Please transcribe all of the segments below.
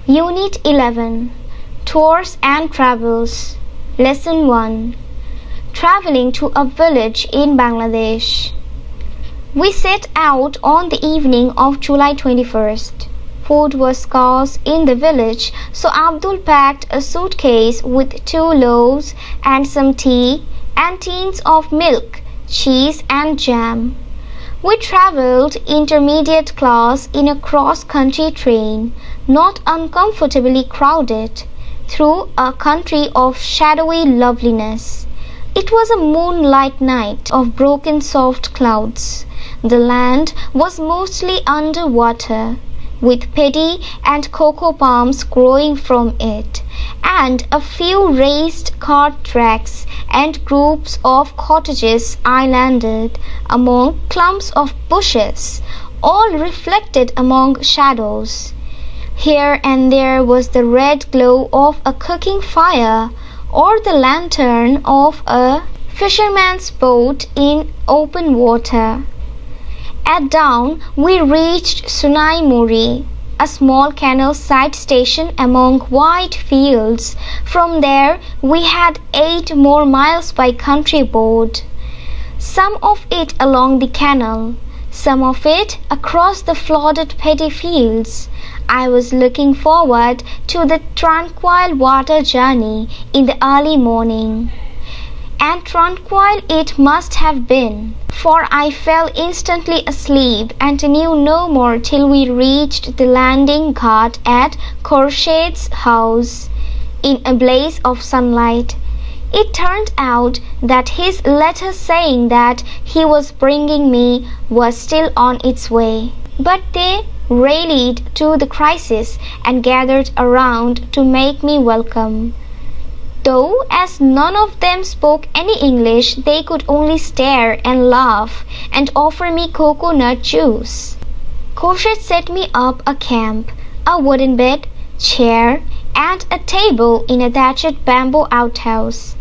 Unit 11 Tours and Travels Lesson 1 Traveling to a village in Bangladesh. We set out on the evening of July 21st. Food was scarce in the village, so Abdul packed a suitcase with 2 loaves and some tea and tins of milk, cheese and jam. We travelled intermediate class in a cross-country train, not uncomfortably crowded, through a country of shadowy loveliness. It was a moonlight night of broken soft clouds. The land was mostly under water, with paddy and cocoa palms growing from it, and a few raised cart tracks and groups of cottages islanded among clumps of bushes, all reflected among shadows. Here and there was the red glow of a cooking fire, or the lantern of a fisherman's boat in open water. At dawn we reached Sunai Muri, a small canal side station among wide fields. From there we had 8 more miles by country boat, some of it along the canal, some of it across the flooded paddy fields. I was looking forward to the tranquil water journey in the early morning. And tranquil it must have been, for I fell instantly asleep and knew no more till we reached the landing ghat at Khorshed's house, in a blaze of sunlight. It turned out that his letter saying that he was bringing me was still on its way, but they rallied to the crisis and gathered around to make me welcome. Though as none of them spoke any English, they could only stare and laugh and offer me coconut juice. Khorshid set me up a camp, a wooden bed, chair, and a table in a thatched bamboo outhouse.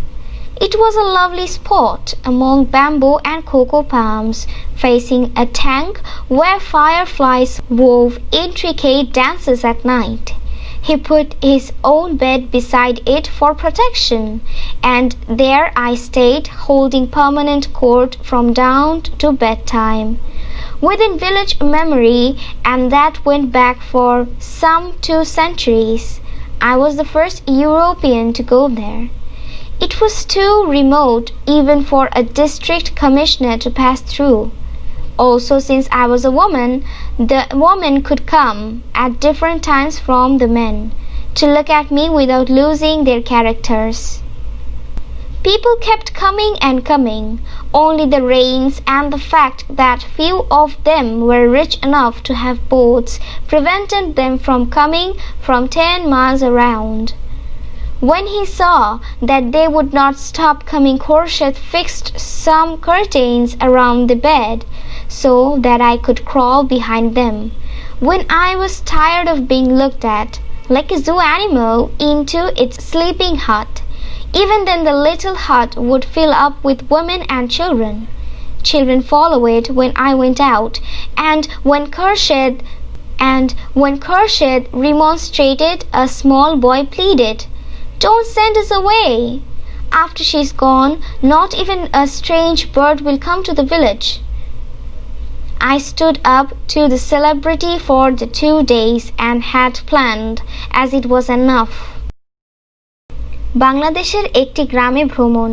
It was a lovely spot among bamboo and cocoa palms, facing a tank where fireflies wove intricate dances at night. He put his own bed beside it for protection, and there I stayed holding permanent court from dawn to bedtime. Within village memory, and that went back for some 2 centuries, I was the first European to go there. It was too remote even for a district commissioner to pass through. Also, since I was a woman, the women could come at different times from the men, to look at me without losing their characters. People kept coming and coming. Only the rains and the fact that few of them were rich enough to have boats prevented them from coming from 10 miles around. When he saw that they would not stop coming, Khorshid fixed some curtains around the bed so that I could crawl behind them when I was tired of being looked at like a zoo animal into its sleeping hut. Even then the little hut would fill up with women and children. Children follow it when I went out, and when Khorshid remonstrated, a small boy pleaded, "Don't send us away. After she's gone, not even a strange bird will come to the village." I stood up to the celebrity for the 2 days and had planned, as it was enough. বাংলাদেশের একটি গ্রামে ভ্রমণ।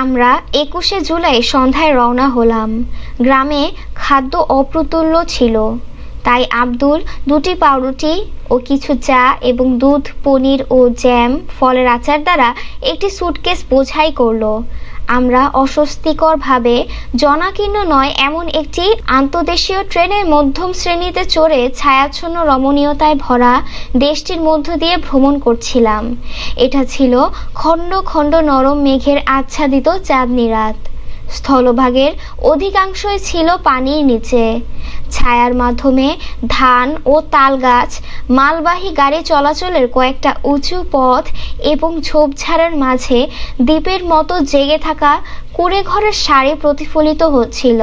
আমরা 21শে জুলাই সন্ধ্যায় রওনা হলাম। গ্রামে খাদ্য অপ্রতুল্য ছিল, তাই আব্দুল 2টি পাউরুটি ও কিছু চা এবং দুধ, পনির ও জ্যাম, ফলের আচার দ্বারা একটি সুটকেস বোঝাই করল। আমরা অস্বস্তিকরভাবে জনাকীর্ণ নয় এমন একটি আন্তদেশীয় ট্রেনের মধ্যম শ্রেণীতে চড়ে ছায়াচ্ছন্ন রমণীয়তায় ভরা দেশটির মধ্য দিয়ে ভ্রমণ করছিলাম। এটা ছিল খণ্ড খণ্ড নরম মেঘের আচ্ছাদিত চাঁদনি রাত। স্থলভাগের অধিকাংশই ছিল পানির নিচে। ছায়ার মাধ্যমে ধান ও তাল গাছ, মালবাহী গাড়ি চলাচলের কয়েকটা উঁচু পথ এবং ঝোপঝাড়ের মাঝে দ্বীপের মতো জেগে থাকা কুঁড়ে ঘরের সারি প্রতিফলিত হচ্ছিল।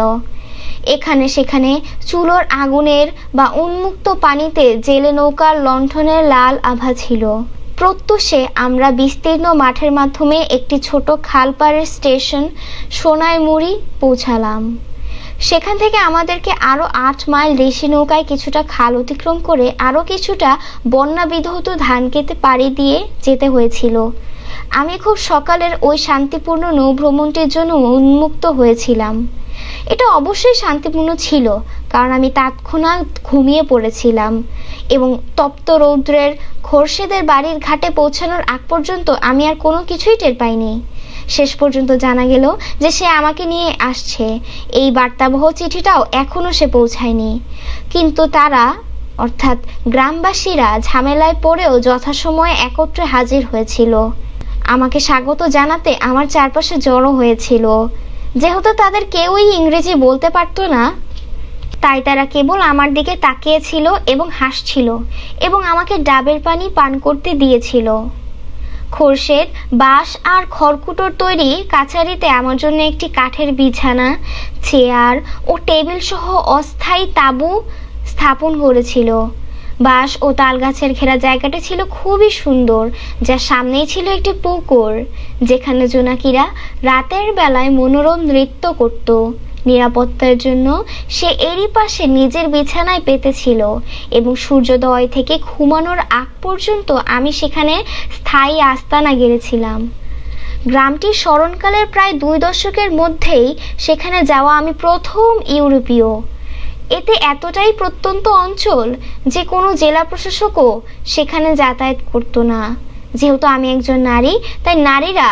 এখানে সেখানে চুলোর আগুনের বা উন্মুক্ত পানিতে জেলে নৌকার লণ্ঠনের লাল আভা ছিল। প্রত্যুষে আমরা বিস্তীর্ণ মাঠের মাধ্যমে একটি ছোট খালপাড়ের স্টেশন সোনাইমুড়ি পৌঁছালাম। সেখান থেকে আমাদেরকে আরও 8 মাইল দেশি নৌকায় কিছুটা খাল অতিক্রম করে আরও কিছুটা বন্যা বিধৌত ধানক্ষেতে পাড়ি দিয়ে যেতে হয়েছিল। আমি খুব সকালের ওই শান্তিপূর্ণ নৌভ্রমণটির জন্য উন্মুক্ত হয়েছিলাম। এটা অবশ্যই শান্তিপূর্ণ ছিল, কারণ আমি তৎক্ষণাৎ ঘুমিয়ে পড়েছিলাম এবং তপ্ত রৌদ্রের খোরশেদের বাড়ির ঘাটে পৌঁছানোর আগ পর্যন্ত আমি আর কোনো কিছুই টের পাইনি। শেষ পর্যন্ত জানা গেল যে সে আমাকে নিয়ে আসছে। এই বার্তাবহ চিঠিটাও এখনো সে পৌঁছায়নি, কিন্তু তারা অর্থাৎ গ্রামবাসীরা ঝামেলায় পড়েও যথাসময়ে একত্রে হাজির হয়েছিল। আমাকে স্বাগত জানাতে আমার চারপাশে জড়ো হয়েছিল। যেহেতু তাদের কেউই ইংরেজি বলতে পারতো না, তাই তারা কেবল আমার দিকে তাকিয়েছিল এবং হাসছিল এবং আমাকে ডাবের পানি পান করতে দিয়েছিল। খোরশেদ, বাঁশ আর খড়কুটোর তৈরি কাছারিতে আমার জন্য একটি কাঠের বিছানা, চেয়ার ও টেবিল সহ অস্থায়ী তাঁবু স্থাপন করেছিল। বাঁশ ও তাল গাছের ঘেরা জায়গাটি ছিল খুবই সুন্দর, যার সামনেই ছিল একটি পুকুর, যেখানে জোনাকিরা রাতের বেলায় মনোরম নৃত্য করত। নিরাপত্তার জন্য সে এরই পাশে নিজের বিছানায় পেতেছিল এবং সূর্যোদয় থেকে ঘুমানোর আগ পর্যন্ত আমি সেখানে স্থায়ী আস্তানা গেড়েছিলাম। গ্রামটির স্মরণকালের প্রায় 2 দশকের মধ্যেই সেখানে যাওয়া আমি প্রথম ইউরোপীয়। এতে এতটাই প্রত্যন্ত অঞ্চল যে কোনো জেলা প্রশাসকও সেখানে যাতায়াত করতো না। যেহেতু আমি একজন নারী, তাই নারীরা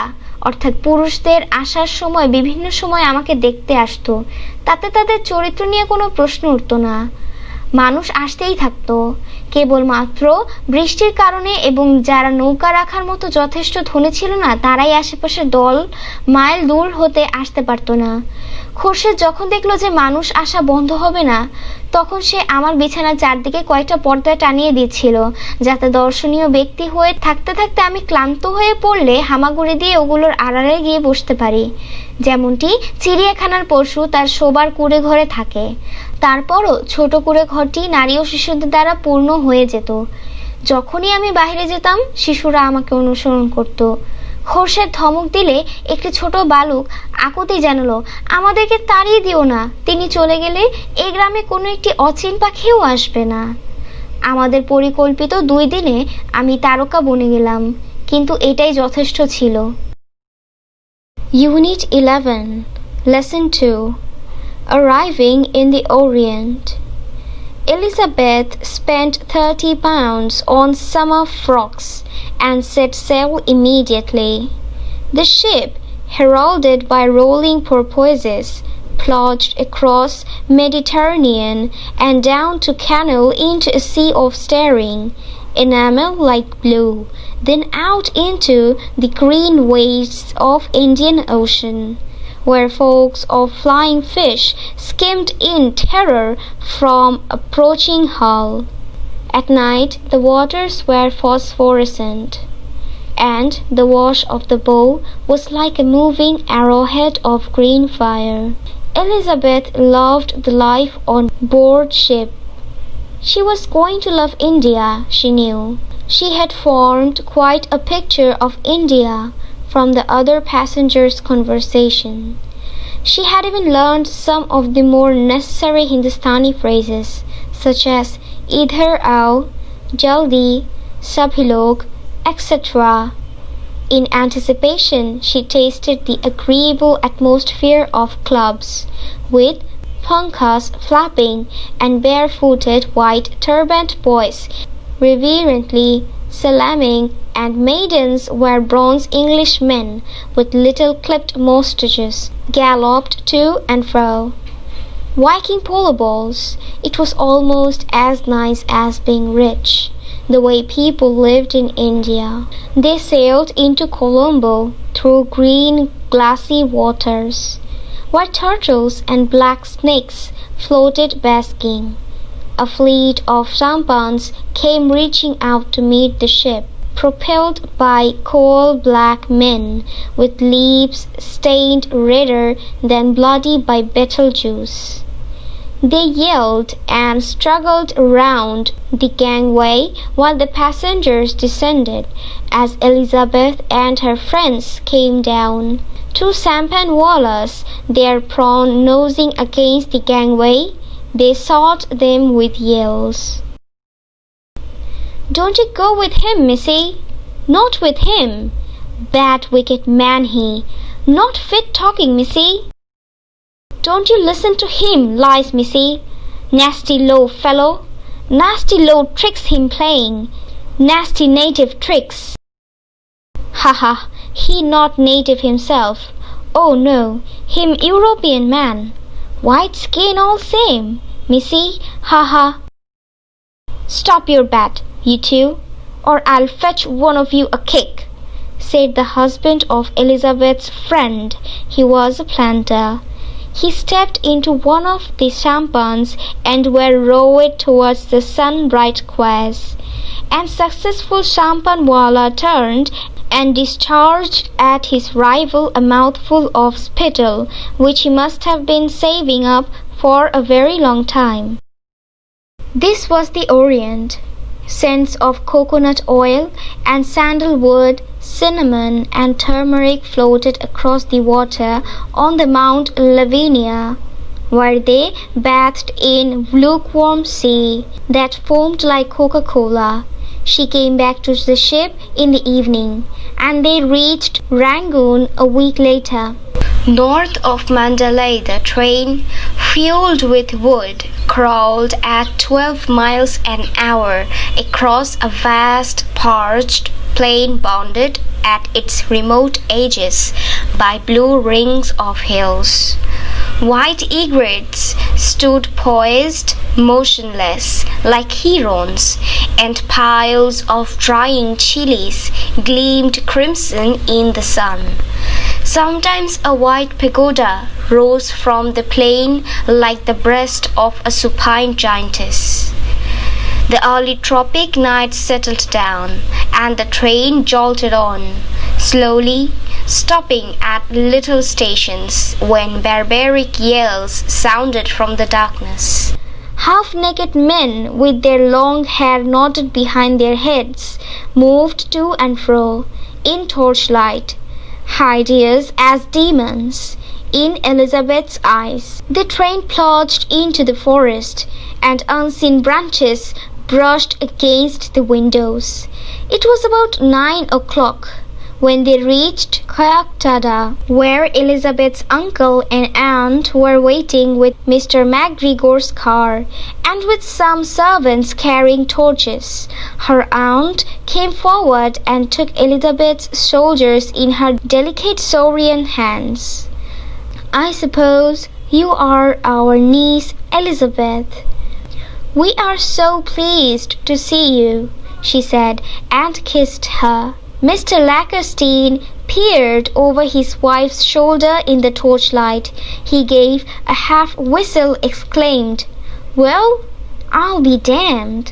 অর্থাৎ পুরুষদের আসার সময় বিভিন্ন সময় আমাকে দেখতে আসতো। তাতে তাদের চরিত্র নিয়ে কোনো প্রশ্ন উঠতো না। মানুষ আসতেই থাকতো, কেবলমাত্র বৃষ্টির কারণে, এবং যারা নৌকা রাখার মতো যথেষ্ট ধনী ছিল না তারাই আশেপাশে মাইল দূর হতে আসতে পারতো না। খোরশেদ যখন দেখলো যে মানুষ আসা বন্ধ হবে না, তখন সে আমার বিছানার চারদিকে কয়েকটা পর্দা টানিয়ে দিচ্ছিল, যাতে দর্শনীয় ব্যক্তি হয়ে থাকতে থাকতে আমি ক্লান্ত হয়ে পড়লে হামাগুড়ি দিয়ে ওগুলোর আড়ালে গিয়ে বসতে পারি, যেমনটি চিড়িয়াখানার পশু তার শোবার কুঁড়ে ঘরে থাকে। তারপরও ছোট কুঁড়ে ঘরটি নারী ও শিশুদের দ্বারা পূর্ণ হয়ে যেত। যখনই আমি বাইরে যেতাম, শিশুরা আমাকে অনুসরণ করত। খোরশেদ ধমক দিলে একটি ছোট বালক আকুতি জানালো, আমাদেরকে তাড়িয়ে দিও না, তিনি চলে গেলে এই গ্রামে কোনো একটি অচিন পাখিও আসবে না। আমাদের পরিকল্পিত 2 দিনে আমি তারকা বনে গেলাম, কিন্তু এটাই যথেষ্ট ছিল। Unit 11, Lesson 2, Arriving in the Orient. Elizabeth spent £30 on summer frocks and set sail immediately. The ship, heralded by rolling porpoises, plunged across Mediterranean and down to Canal into a sea of staring, enamel-like blue, then out into the green wastes of Indian Ocean, where folds of flying fish skimmed in terror from approaching hull. At night the waters were phosphorescent, and the wash of the bow was like a moving arrowhead of green fire. Elizabeth loved the life on board ship. She was going to love India, she knew. She had formed quite a picture of India from the other passengers' conversation. She had even learned some of the more necessary Hindustani phrases, such as idhar aao, jaldi, sabhi log, etc. In anticipation, she tasted the agreeable atmosphere of clubs, with punkas flapping and barefooted white turbaned boys reverently salaaming, and maidens where bronze Englishmen with little clipped moustaches galloped to and fro, whacking polo balls. It was almost as nice as being rich, the way people lived in India. They sailed into Colombo through green glassy waters, where turtles and black snakes floated basking. A fleet of sampans came reaching out to meet the ship, propelled by coal-black men with leaves stained redder than bloody by Betelgeuse. They yelled and struggled around the gangway while the passengers descended. As Elizabeth and her friends came down, two sampanwallas, their prawn nosing against the gangway, they sought them with yells. "Don't you go with him, missy." "Not with him. Bad wicked man he. Not fit talking, missy." "Don't you listen to him, lies, missy. Nasty low fellow. Nasty low tricks him playing. Nasty native tricks." "Ha ha, he not native himself. Oh no, him European man. White skin all same, missy, ha ha." "Stop your bat, you two, or I'll fetch one of you a kick," said the husband of Elizabeth's friend. He was a planter. He stepped into one of the sampans and were rowed towards the sun-bright quays. An successful sampanwala turned and discharged at his rival a mouthful of spittle, which he must have been saving up for a very long time. This was the Orient. Scents of coconut oil and sandalwood, cinnamon and turmeric floated across the water on the Mount Lavinia, where they bathed in lukewarm sea that foamed like Coca-Cola. She came back to the ship in the evening, and they reached Rangoon a week later. North of Mandalay, the train, fueled with wood, crawled at 12 miles an hour across a vast parched plain bounded at its remote edges by blue rings of hills. White egrets stood poised, motionless, like herons, and piles of drying chilies gleamed crimson in the sun. Sometimes a white pagoda rose from the plain like the breast of a supine giantess. The early tropic night settled down, and the train jolted on, slowly, stopping at little stations when barbaric yells sounded from the darkness. Half-naked men with their long hair knotted behind their heads moved to and fro in torchlight, hideous as demons in Elizabeth's eyes. The train plunged into the forest, and unseen branches brushed against the windows. It was about 9 o'clock when they reached Kayaktada, where Elizabeth's uncle and aunt were waiting with Mr. MacGregor's car and with some servants carrying torches. Her aunt came forward and took Elizabeth's shoulders in her delicate saurian hands. "I suppose you are our niece Elizabeth. We are so pleased to see you," she said, and kissed her. Mr. Lackerstein peered over his wife's shoulder in the torchlight. He gave a half-whistle, exclaimed, "Well, I'll be damned,"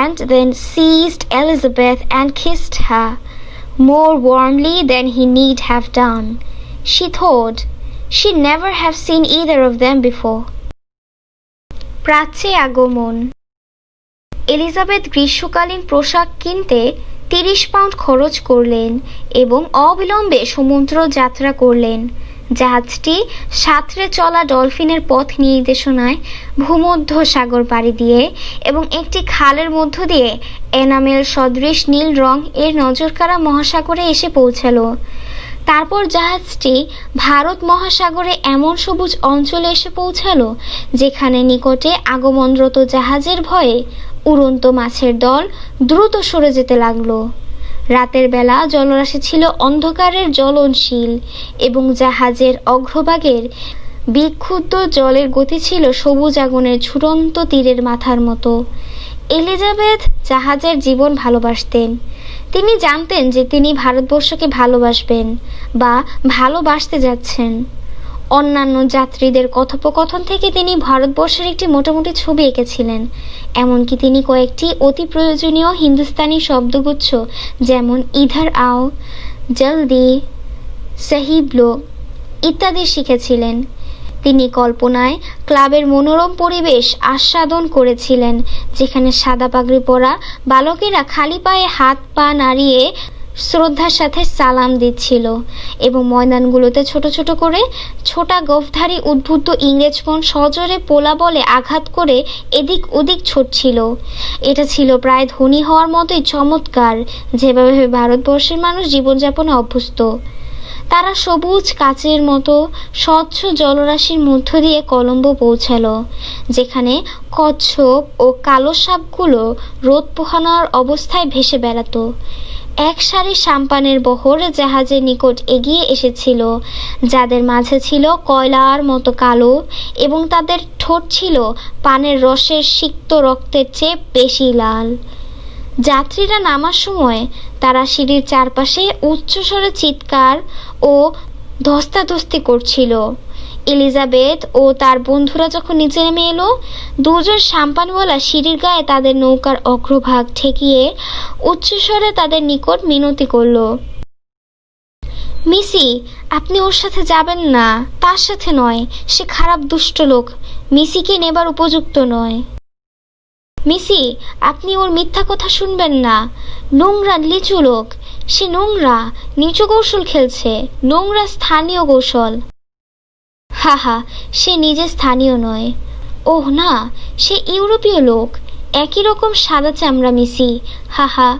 and then seized Elizabeth and kissed her, more warmly than he need have done. She thought she'd never have seen either of them before. প্রাচ্যে আগমন। Elizabeth গ্রীষ্মকালীন পোশাক কিনতে 30 pound খরচ করলেন এবং অবিলম্বে সমুদ্র যাত্রা করলেন। জাহাজটি সাঁতরে চলা ডলফিনের পথ নির্দেশনায় ভূমধ্য সাগর পাড়ি দিয়ে এবং একটি খালের মধ্য দিয়ে এনামেল সদৃশ নীল রং এর নজরকাড়া মহাসাগরে এসে পৌঁছালো। তারপর জাহাজটি ভারত মহাসাগরে এমন সবুজ অঞ্চলে এসে পৌঁছালো যেখানে নিকটে আগমনরত জাহাজের ভয়ে উড়ন্ত মাছের দল দ্রুত সরে যেতে লাগলো। রাতের বেলা জলরাশি ছিল অন্ধকারের জ্বলনশীল এবং জাহাজের অগ্রভাগের বিক্ষুব্ধ জলের গতি ছিল সবুজ আগুনের ঝুলন্ত তীরের মাথার মতো। এলিজাবেথ জাহাজের জীবন ভালোবাসতেন। তিনি জানতেন যে তিনি ভারতবর্ষকে ভালোবাসবেন বা ভালোবাসতে যাচ্ছেন। অন্যান্য যাত্রীদের কথোপকথন থেকে তিনি ভারতবর্ষের একটি মোটামুটি ছবি এঁকেছিলেন। এমনকি তিনি কয়েকটি অতি প্রয়োজনীয় হিন্দুস্তানি শব্দগুচ্ছ যেমন ইধার আও, জলদি, সাহিব লো ইত্যাদি শিখেছিলেন। তিনি কল্পনায় ক্লাবের মনোরম পরিবেশ আস্বাদন করেছিলেন, যেখানে সাদা পাগড়ি পরা বালকেরা খালি পায়ে হাত পা নাড়িয়ে শ্রদ্ধার সাথে সালাম দিচ্ছিল এবং ময়দানগুলোতে ছোট ছোট করে ছোটা গোঁফধারী উদ্বুদ্ধ ইংরেজগণ সজোরে পোলা বলে আঘাত করে এদিক ওদিক ছুটছিল। এটা ছিল প্রায় ধনী হওয়ার মতোই চমৎকার, যেভাবে ভারতবর্ষের মানুষ জীবনযাপনে অভ্যস্ত। তারা সবুজ কাচের মতো স্বচ্ছ জলরাশির মধ্য দিয়ে কলম্বো পৌঁছালো, যেখানে কচ্ছপ ও কালো সাপগুলো রোদ পোহানোর অবস্থায় ভেসে বেড়াতো। এক সারি সাম্পানের বহর জাহাজের নিকট এগিয়ে এসেছিল, যাদের মাঝে ছিল কয়লার মতো কালো এবং তাদের ঠোঁট ছিল পানের রসের সিক্ত রক্তের চেয়ে বেশি লাল। যাত্রীরা নামার সময় তারা সিঁড়ির চারপাশে উচ্চস্বরে চিৎকার ও ধস্তাধস্তি করছিল। এলিজাবেথ ও তার বন্ধুরা যখন নিচে নেমে এলো, দুজন সাম্পানওয়ালা সিঁড়ির গায়ে তাদের নৌকার অগ্রভাগ ঠেকিয়ে উচ্চস্বরে তাদের নিকট মিনতি করল। মিসি, আপনি ওর সাথে যাবেন না, তার সাথে নয়, সে খারাপ দুষ্ট লোক, মিসিকে নেবার উপযুক্ত নয়। মিসি, আপনি ওর মিথ্যা কথা শুনবেন না, নোংরা লিচু লোক, সে নোংরা, নিচু কৌশল খেলছে, নোংরা স্থানীয় কৌশল। হা হা, সে নিজে স্থানীয় নয়। ওহ না, সে ইউরোপীয় লোক, একই রকম সাদা চামড়া। মিসি, হা হা।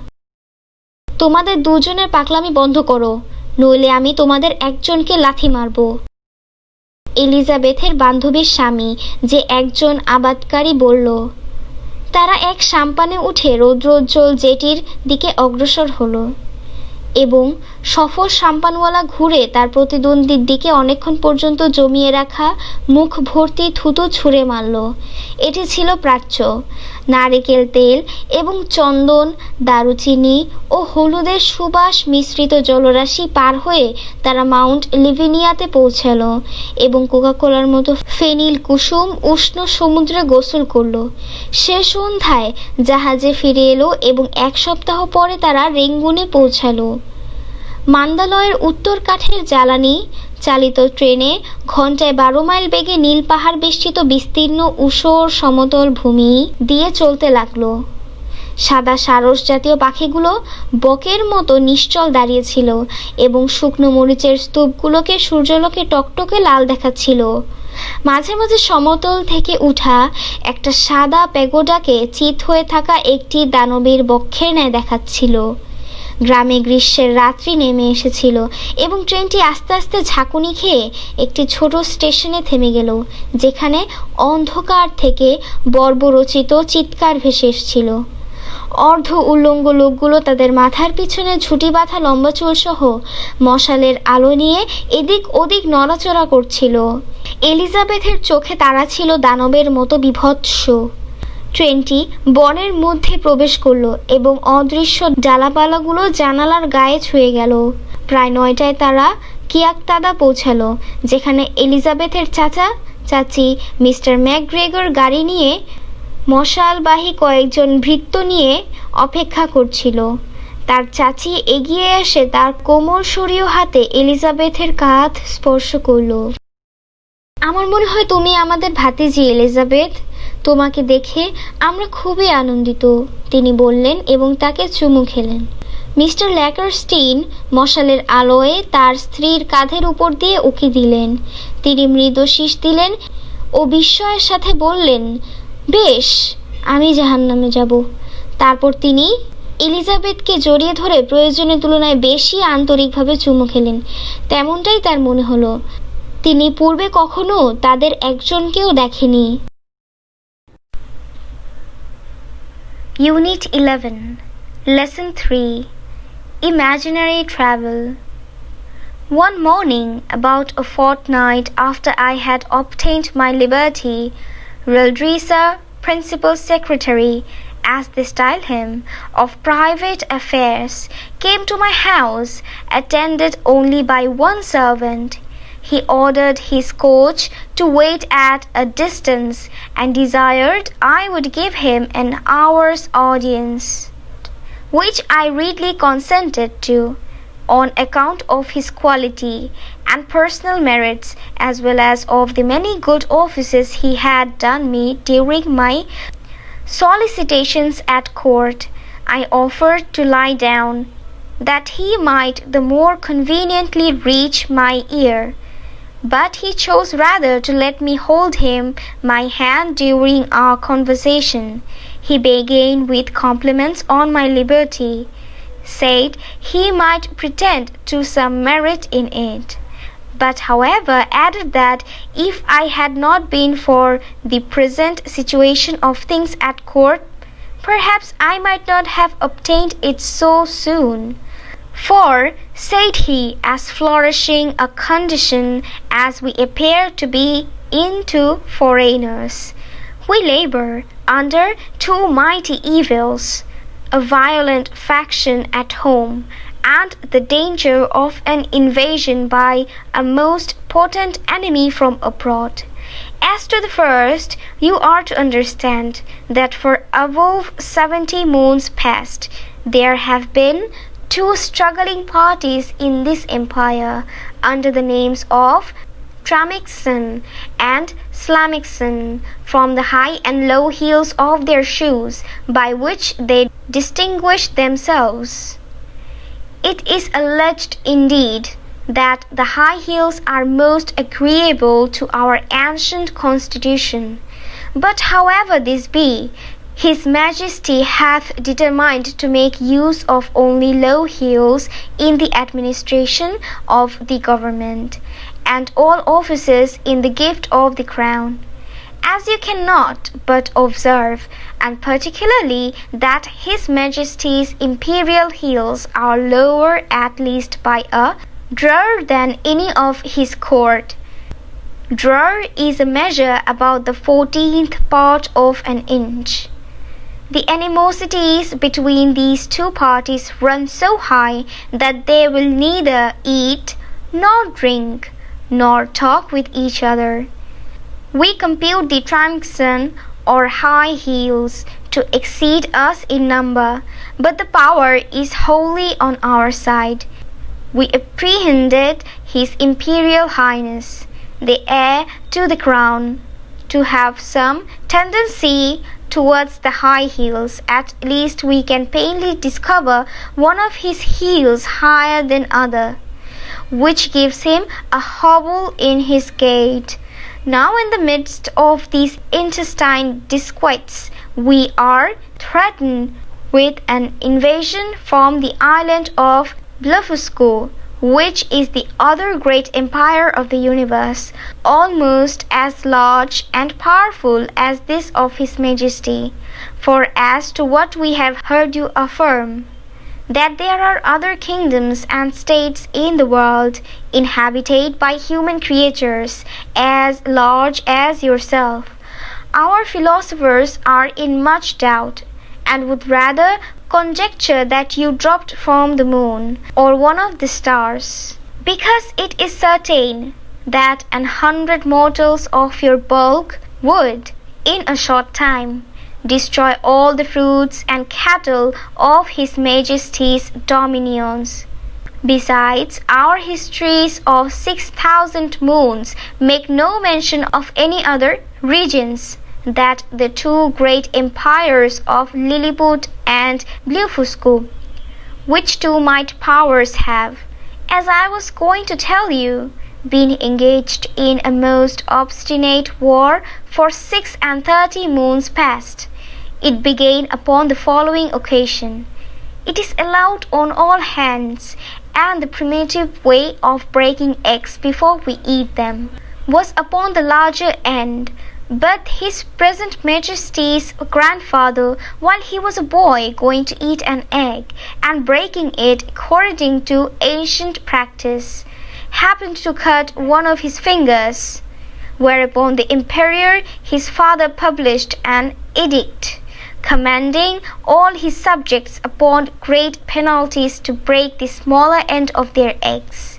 তোমাদের দুজনের পাগলামি বন্ধ করো, নইলে আমি তোমাদের একজনকে লাথি মারব। এলিজাবেথের বান্ধবীর স্বামী, যে একজন আবাদকারী, বলল। তারা এক সাম্পানে উঠে রৌদ্রোজ্জ্বল জেটির দিকে অগ্রসর হলো এবং সফল সাম্পানওয়ালা ঘুরে তার প্রতিদ্বন্দ্বীর দিকে অনেকক্ষণ পর্যন্ত জমিয়ে রাখা মুখ ভর্তি থুতু ছুঁড়ে মারল। এটি ছিল প্রাচ্য। নারিকেল তেল এবং চন্দন, দারুচিনি ও হলুদের সুবাস মিশ্রিত জলরাশি পার হয়ে তারা মাউন্ট লিভিনিয়াতে পৌঁছালো এবং কোকাকোলার মতো ফেনিল কুসুম উষ্ণ সমুদ্রে গোসল করল। সে সন্ধ্যায় জাহাজে ফিরে এলো এবং এক সপ্তাহ পরে তারা রেঙ্গুনে পৌঁছালো। মান্দালয়ের উত্তর কাঠের জ্বালানি চালিত ট্রেনে ঘন্টায় 12 মাইল বেগে নীল পাহাড় বেষ্টিত বিস্তীর্ণ ঊষর সমতল ভূমি দিয়ে চলতে লাগলো। সাদা সারস জাতীয় পাখিগুলো বকের মতো নিশ্চল দাঁড়িয়েছিল এবং শুকনো মরিচের স্তূপগুলোকে সূর্যলোকে টকটকে লাল দেখাচ্ছিল। মাঝে মাঝে সমতল থেকে উঠা একটা সাদা প্যাগোডাকে চিত হয়ে থাকা একটি দানবীর বক্ষের ন্যায় দেখাচ্ছিল। গ্রামে গ্রীষ্মের রাত্রি নেমে এসেছিল এবং ট্রেনটি আস্তে আস্তে ঝাঁকুনি খেয়ে একটি ছোট স্টেশনে থেমে গেল, যেখানে অন্ধকার থেকে বর্বরচিত চিৎকার ভেসে এসেছিল। অর্ধ উল্লঙ্গ লোকগুলো তাদের মাথার পিছনে ঝুঁটি বাঁধা লম্বা চুলসহ মশালের আলো নিয়ে এদিক ওদিক নড়াচড়া করছিল। এলিজাবেথের চোখে তারা ছিল দানবের মতো বিভৎস। ট্রেনটি বনের মধ্যে প্রবেশ করলো এবং অদৃশ্য ডালাপালাগুলো জানালার গায়ে ছুঁয়ে গেল। প্রায় 9টায় তারা কিয়াকতাদা পৌঁছালো, যেখানে এলিজাবেথের চাচা চাচি মিস্টার ম্যাকগ্রেগর গাড়ি নিয়ে মশালবাহী কয়েকজন ভৃত্য নিয়ে অপেক্ষা করছিল। তার চাচি এগিয়ে এসে তার কোমলসরীয় হাতে এলিজাবেথের কাঁধ স্পর্শ করল। আমার মনে হয় তুমি আমাদের ভাতিজি এলিজাবেথ, তোমাকে দেখে আমরা খুবই আনন্দিত, তিনি বললেন এবং তাকে চুমু খেলেন। মিস্টার ল্যাকারস্টিন মশালের আলোয় তার স্ত্রীর কাঁধের উপর দিয়ে উকি দিলেন। তিনি মৃদু শীষ দিলেন ও বিস্ময়ের সাথে বললেন, বেশ, আমি জাহান্নামে যাব। তারপর তিনি এলিজাবেথকে জড়িয়ে ধরে প্রয়োজনের তুলনায় বেশি আন্তরিকভাবে চুমু খেলেন। তেমনটাই তার মনে হলো। তিনি পূর্বে কখনো তাদের একজনকেও দেখেনি। Unit 11, Lesson 3, Imaginary Travel. One morning, about a fortnight after I had obtained my liberty, Reldresa, Principal Secretary, as they style him, of private affairs, came to my house, attended only by one servant. He ordered his coach to wait at a distance and desired I would give him an hour's audience, which I readily consented to. on account of his quality and personal merits, as well as of the many good offices he had done me during my solicitations at court, I offered to lie down, that he might the more conveniently reach my ear. But he chose rather to let me hold him my hand during our conversation. He began with compliments on my liberty, said he might pretend to some merit in it, but however added that if I had not been for the present situation of things at court, perhaps I might not have obtained it so soon. For, said he, as flourishing a condition as we appear to be in to foreigners, we labour under two mighty evils, a violent faction at home, and the danger of an invasion by a most potent enemy from abroad. As to the first, you are to understand that for above 70 moons past there have been two struggling parties in this empire under the names of Tramixen and Slamixen, from the high and low heels of their shoes, by which they distinguish themselves. It is alleged indeed that the high heels are most agreeable to our ancient constitution, but however this be, his Majesty hath determined to make use of only low heels in the administration of the government, and all offices in the gift of the crown. As you cannot but observe, and particularly that his Majesty's imperial heels are lower at least by a drur than any of his court. Drur is a measure about the 14th part of an inch. The animosities between these two parties run so high that they will neither eat nor drink nor talk with each other. We compute the Tramixen or high heels to exceed us in number, but the power is wholly on our side. We apprehended His Imperial Highness, the heir to the crown, to have some tendency towards the high heels. At least we can plainly discover one of his heels higher than other, which gives him a hobble in his gait. Now in the midst of these intestine disquiets we are threatened with an invasion from the island of Blefuscu, which is the other great empire of the universe, almost as large and powerful as this of His Majesty. For as to what we have heard you affirm, that there are other kingdoms and states in the world, inhabited by human creatures as large as yourself, our philosophers are in much doubt, and would rather conjecture that you dropped from the moon, or one of the stars, because it is certain that 100 mortals of your bulk would, in a short time, destroy all the fruits and cattle of His Majesty's dominions. Besides, our histories of 6,000 moons make no mention of any other regions, that the two great empires of Lilliput and Blefuscu, which two mighty powers have, as I was going to tell you, been engaged in a most obstinate war for 36 moons past. It began upon the following occasion. It is allowed on all hands, and the primitive way of breaking eggs before we eat them was upon the larger end. But His present Majesty's grandfather, while he was a boy, going to eat an egg, and breaking it according to ancient practice, happened to cut one of his fingers, whereupon the Emperor his father published an edict, commanding all his subjects upon great penalties to break the smaller end of their eggs.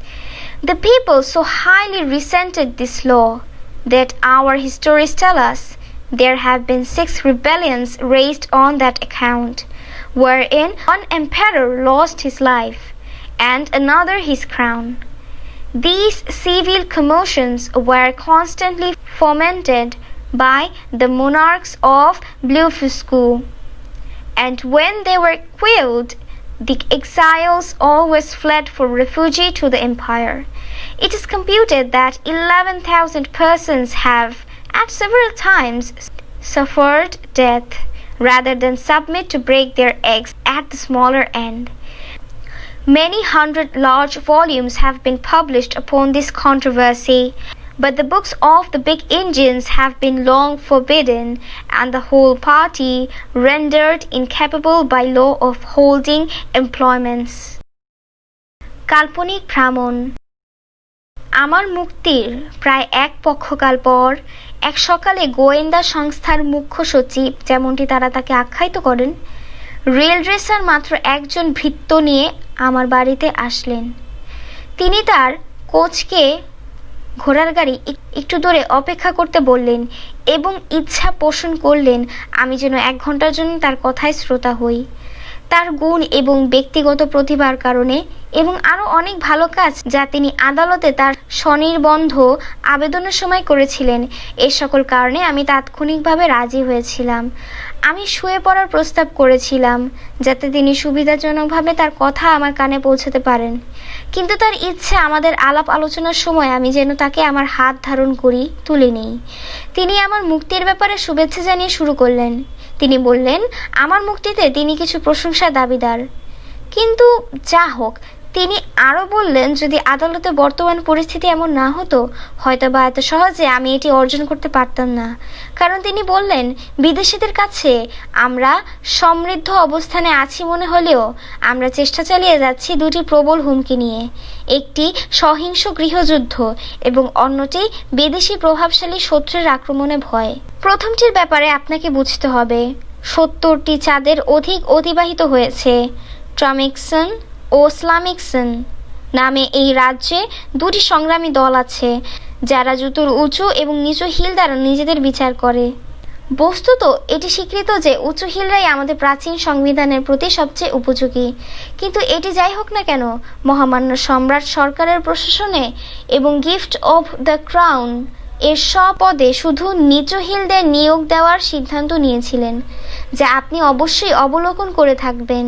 The people so highly resented this law, that our histories tell us there have been 6 rebellions raised on that account, wherein one emperor lost his life, and another his crown. These civil commotions were constantly fomented by the monarchs of Blefuscu, and when they were quelled, the exiles always fled for refuge to the empire. It is computed that 11,000 persons have, at several times, suffered death rather than submit to break their eggs at the smaller end. Many hundred large volumes have been published upon this controversy, but the books of the big engines have been long forbidden, and the whole party rendered incapable by law of holding employments. কাল্পনিক ভ্রমণ। আমার মুক্তির প্রায় এক পক্ষকাল পর এক সকালে গোয়েন্দা সংস্থার মুখ্য সচিব, যেমনটি তারা তাকে আখ্যায়িত করেন, রেল রেসার মাত্র একজন ভৃত্য নিয়ে আমার বাড়িতে আসলেন। তিনি তার কোচকে ঘোড়ার গাড়ি একটু দূরে অপেক্ষা করতে বললেন এবং ইচ্ছা পোষণ করলেন আমি যেন 1 ঘন্টার জন্য তার কথায় শ্রোতা হই। তার গুণ এবং ব্যক্তিগত প্রতিভার কারণে এবং আরও অনেক ভালো কাজ যা তিনি আদালতে তার স্বনির্বন্ধ আবেদনের সময় করেছিলেন, এ সকল কারণে আমি তাৎক্ষণিকভাবে রাজি হয়েছিলাম। আমি শুয়ে পড়ার প্রস্তাব করেছিলাম যাতে তিনি সুবিধাজনকভাবে তার কথা আমার কানে পৌঁছাতে পারেন, কিন্তু তার ইচ্ছে আমাদের আলাপ আলোচনার সময় আমি যেন তাকে আমার হাত ধারণ করি, তুলে নেই। তিনি আমার মুক্তির ব্যাপারে শুভেচ্ছা জানিয়ে শুরু করলেন। তিনি বললেন আমার মুক্তিতে তিনি কিছু প্রশংসার দাবিদার, কিন্তু যা হোক। তিনি আরও বললেন যদি আদালতে বর্তমান পরিস্থিতি এমন না হতো হয়তো বা এত সহজে আমি এটি অর্জন করতে পারতাম না, কারণ তিনি বললেন বিদেশিদের কাছে আমরা সমৃদ্ধ অবস্থানে আছি মনে হলেও আমরা চেষ্টা চালিয়ে যাচ্ছি 2টি প্রবল হুমকি নিয়ে, একটি সহিংস গৃহযুদ্ধ এবং অন্যটি বিদেশি প্রভাবশালী শত্রুর আক্রমণে ভয়। প্রথমটির ব্যাপারে আপনাকে বুঝতে হবে 70টি চাঁদের অধিক অতিবাহিত হয়েছে। ট্রামিকসন ও স্লামিকসন নামে এই রাজ্যে 2টি সংগ্রামী দল আছে যারা জুতোর উঁচু এবং নিচু হিল দ্বারা নিজেদের বিচার করে। বস্তুত এটি স্বীকৃত যে উঁচু হিলরাই আমাদের প্রাচীন সংবিধানের প্রতি সবচেয়ে উপযোগী, কিন্তু এটি যাই হোক না কেন মহামান্য সম্রাট সরকারের প্রশাসনে এবং গিফট অফ দ্য ক্রাউন এর পদে শুধু নিচু হিলদের নিয়োগ দেওয়ার সিদ্ধান্ত নিয়েছিলেন, যা আপনি অবশ্যই অবলোকন করে থাকবেন,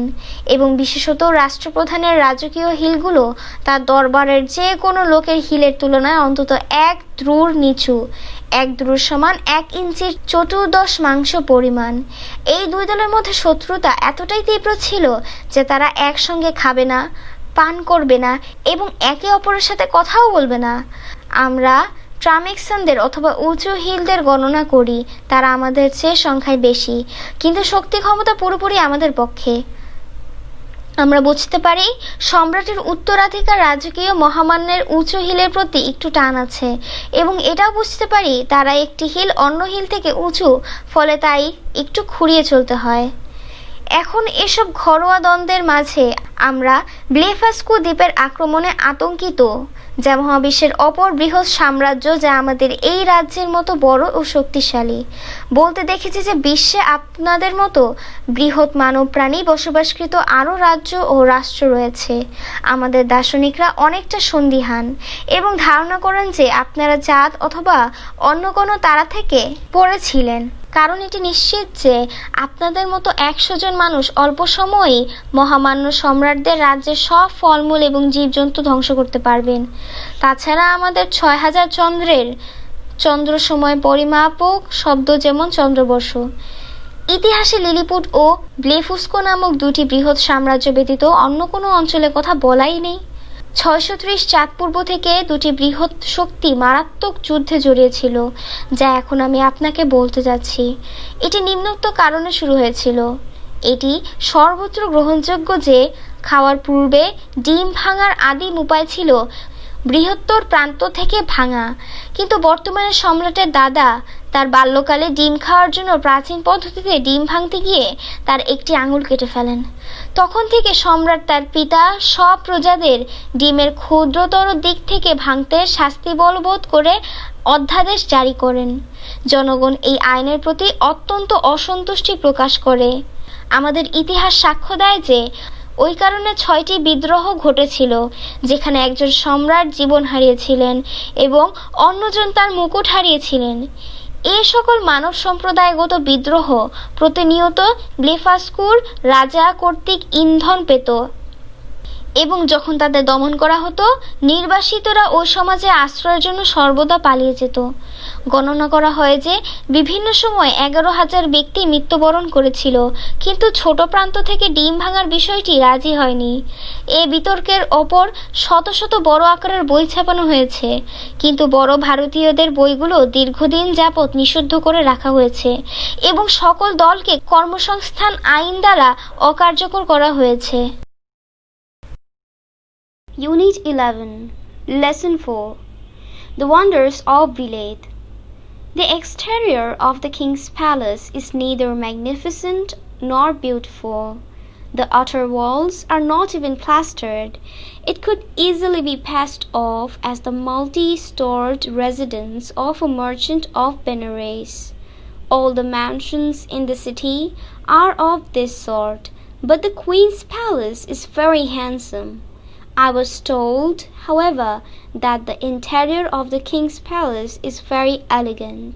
এবং বিশেষত রাষ্ট্রপ্রধানের রাজকীয় হিলগুলো তার দরবারের যে কোনো লোকের হিলের তুলনায় অন্তত 1 ধ্রুর নিচু, 1 ধ্রুর সমান 1 ইঞ্চির 14 পরিমাণ। এই 2 দলের মধ্যে শত্রুতা এতটাই তীব্র ছিল যে তারা একসঙ্গে খাবে না, পান করবে না এবং একে অপরের সাথে কথাও বলবে না। আমরা ট্রামিকসনদের অথবা উঁচু হিলদের গণনা করি, তারা আমাদের চেয়ে সংখ্যায় বেশি, কিন্তু শক্তি ক্ষমতা পুরোপুরি আমাদের পক্ষে। আমরা বুঝতে পারি সম্রাটের উত্তরাধিকার রাজকীয় মহামান্যের উঁচু হিলের প্রতি একটু টান আছে, এবং এটাও বুঝতে পারি তারা একটি হিল অন্য হিল থেকে উঁচু, ফলে তাই একটু খুঁড়িয়ে চলতে হয়। এখন এসব ঘরোয়া দ্বন্দ্বের মাঝে আমরা ব্লেফাস্কু দ্বীপের আক্রমণে আতঙ্কিত, যা মহাবিশ্বের অপর বৃহৎ সাম্রাজ্য, যা আমাদের এই রাজ্যের মতো বড় ও শক্তিশালী। বলতে দেখেছি যে বিশ্বে আপনাদের মতো বৃহৎ মানব প্রাণী বসবাসকৃত আরও রাজ্য ও রাষ্ট্র রয়েছে। আমাদের দার্শনিকরা অনেকটা সন্দিহান এবং ধারণা করেন যে আপনারা চাঁদ অথবা অন্য কোনো তারা থেকে পড়েছিলেন, কারণ এটি নিশ্চিত যে আপনাদের মতো 100 জন মানুষ অল্প সময়েই মহামান্য সম্রাটদের রাজ্যের সব ফলমূল এবং জীবজন্তু ধ্বংস করতে পারবেন। তাছাড়া আমাদের 6000 চন্দ্র সময় পরিমাপক শব্দ যেমন চন্দ্রবর্ষ। ইতিহাসে লিলিপুট ও ব্লেফুস্কো নামক 2টি বৃহৎ সাম্রাজ্য ব্যতীত অন্য কোনো অঞ্চলের কথা বলাই নেই। 630 চাঁদপূর্ব থেকে 2টি বৃহৎ শক্তি মারাত্মক যুদ্ধে জড়িয়েছিল, যা এখন আমি আপনাকে বলতে যাচ্ছি। এটি নিম্নোক্ত কারণে শুরু হয়েছিল। এটি সর্বত্র গ্রহণযোগ্য যে খাওয়ার পূর্বে ডিম ভাঙার আদিম উপায় ছিল বৃহত্তর প্রান্ত থেকে ভাঙা, কিন্তু বর্তমানে সম্রাটের দাদা তার বাল্যকালে ডিম খাওয়ার জন্য প্রাচীন পদ্ধতিতে ডিম ভাঙতে গিয়ে তার একটি আঙুল কেটে ফেলেন। তখন থেকে সম্রাট তার পিতা সব প্রজাদের ডিমের ক্ষুদ্রতর দিক থেকে ভাঙতে শাস্তি বলবৎ করে অধ্যাদেশ জারি করেন। জনগণ এই আইনের প্রতি অত্যন্ত অসন্তুষ্টি প্রকাশ করে। আমাদের ইতিহাস সাক্ষ্য দেয় যে ওই কারণে 6টি বিদ্রোহ ঘটেছিল, যেখানে একজন সম্রাট জীবন হারিয়েছিলেন এবং অন্যজন তার মুকুট হারিয়েছিলেন। এ সকল মানব সম্প্রদায়গত বিদ্রোহ প্রতিনিয়ত ব্লেফাস্কুর রাজা কর্তৃক ইন্ধন পেত এবং যখন তাদের দমন করা হতো, নির্বাসিতরা ওই সমাজে আশ্রয়ের জন্য সর্বদা পালিয়ে যেত। গণনা করা হয় যে বিভিন্ন সময় 11,000 ব্যক্তি মৃত্যুবরণ করেছিল, কিন্তু ছোট প্রান্ত থেকে ডিম ভাঙার বিষয়টি রাজি হয়নি। এ বিতর্কের ওপর শত শত বড় আকারের বই ছাপানো হয়েছে, কিন্তু বড় ভারতীয়দের বইগুলো দীর্ঘদিন যাবৎ নিষিদ্ধ করে রাখা হয়েছে এবং সকল দলকে কর্মসংস্থান আইন দ্বারা অকার্যকর করা হয়েছে। Unit 11, Lesson 4, The Wonders of Vilayet. The exterior of the king's palace is neither magnificent nor beautiful. The outer walls are not even plastered. It could easily be passed off as the multi-storied residence of a merchant of Benares. All the mansions in the city are of this sort, but the queen's palace is very handsome. I was told, however, that the interior of the king's palace is very elegant,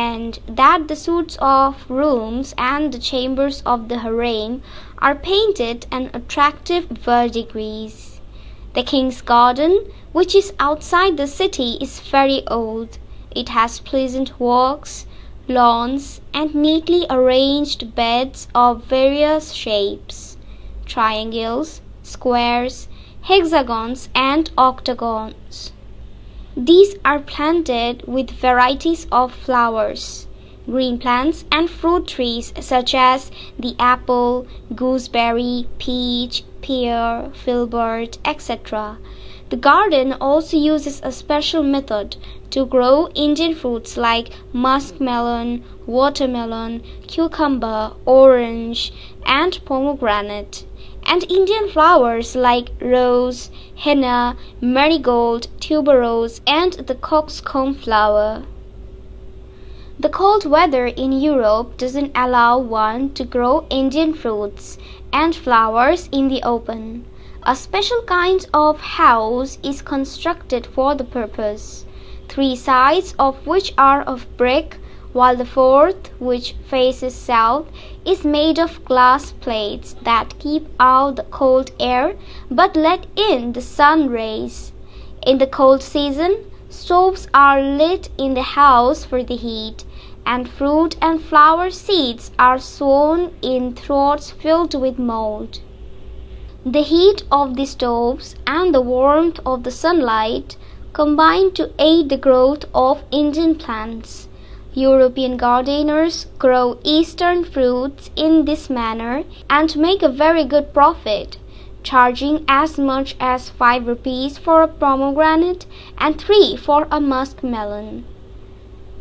and that the suites of rooms and the chambers of the harem are painted and attractive verdigris. The king's garden, which is outside the city, is very old. It has pleasant walks, lawns, and neatly arranged beds of various shapes, triangles, squares, hexagons, and octagons. These are planted with varieties of flowers, green plants, and fruit trees such as the apple, gooseberry, peach, pear, filbert, etc. The garden also uses a special method to grow Indian fruits like muskmelon, watermelon, cucumber, orange, and pomegranate, and Indian flowers like rose, henna, marigold, tuberose, and the coxcomb flower. The cold weather in Europe doesn't allow one to grow Indian fruits and flowers in the open. A special kind of house is constructed for the purpose, 3 sides of which are of brick, while the fourth, which faces south, is made of glass plates that keep out the cold air but let in the sun rays. In the cold season, stoves are lit in the house for the heat, and fruit and flower seeds are sown in troughs filled with mold. The heat of the stoves and the warmth of the sunlight combine to aid the growth of Indian plants. European gardeners grow Eastern fruits in this manner and make a very good profit, charging as much as 5 rupees for a pomegranate and 3 for a muskmelon.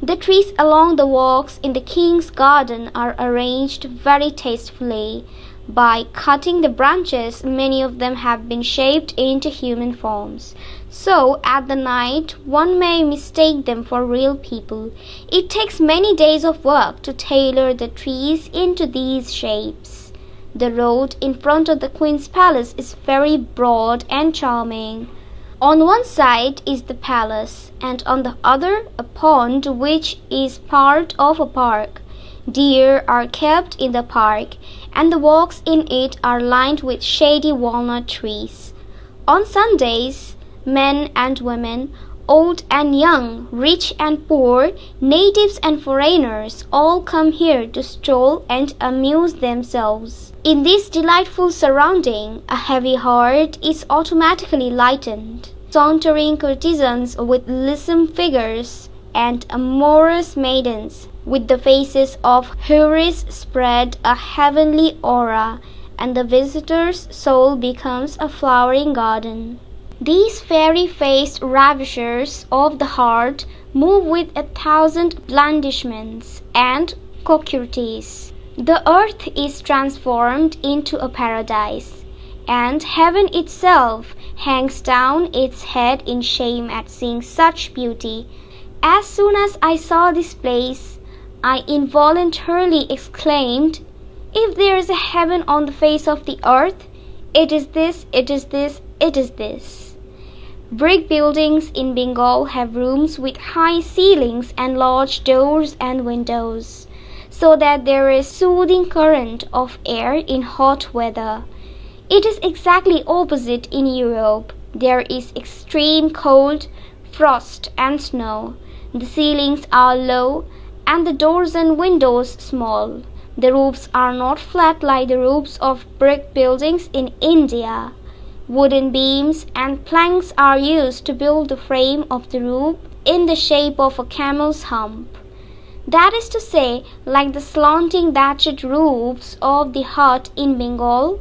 The trees along the walks in the king's garden are arranged very tastefully. By cutting the branches, many of them have been shaped into human forms. So, at the night, one may mistake them for real people. It takes many days of work to tailor the trees into these shapes. The road in front of the Queen's palace is very broad and charming. On one side is the palace, and on the other a pond which is part of a park. Deer are kept in the park, and the walks in it are lined with shady walnut trees. On Sundays, men and women, old and young, rich and poor, natives and foreigners all come here to stroll and amuse themselves. In this delightful surrounding, a heavy heart is automatically lightened. Sauntering courtesans with lissom figures and amorous maidens with the faces of houris spread a heavenly aura, and the visitor's soul becomes a flowering garden. These fairy-faced ravishers of the heart move with 1,000 blandishments and coquetries. The earth is transformed into a paradise, and heaven itself hangs down its head in shame at seeing such beauty. As soon as I saw this place, I involuntarily exclaimed, "If there is a heaven on the face of the earth, It is this, it is this, it is this. Brick buildings in Bengal have rooms with high ceilings and large doors and windows, so that there is soothing current of air in hot weather. It is exactly opposite in Europe. There is extreme cold, frost and snow. The ceilings are low and the doors and windows small. The roofs are not flat like the roofs of brick buildings in India. Wooden beams and planks are used to build the frame of the roof in the shape of a camel's hump. That is to say, like the slanting thatched roofs of the hut in Bengal,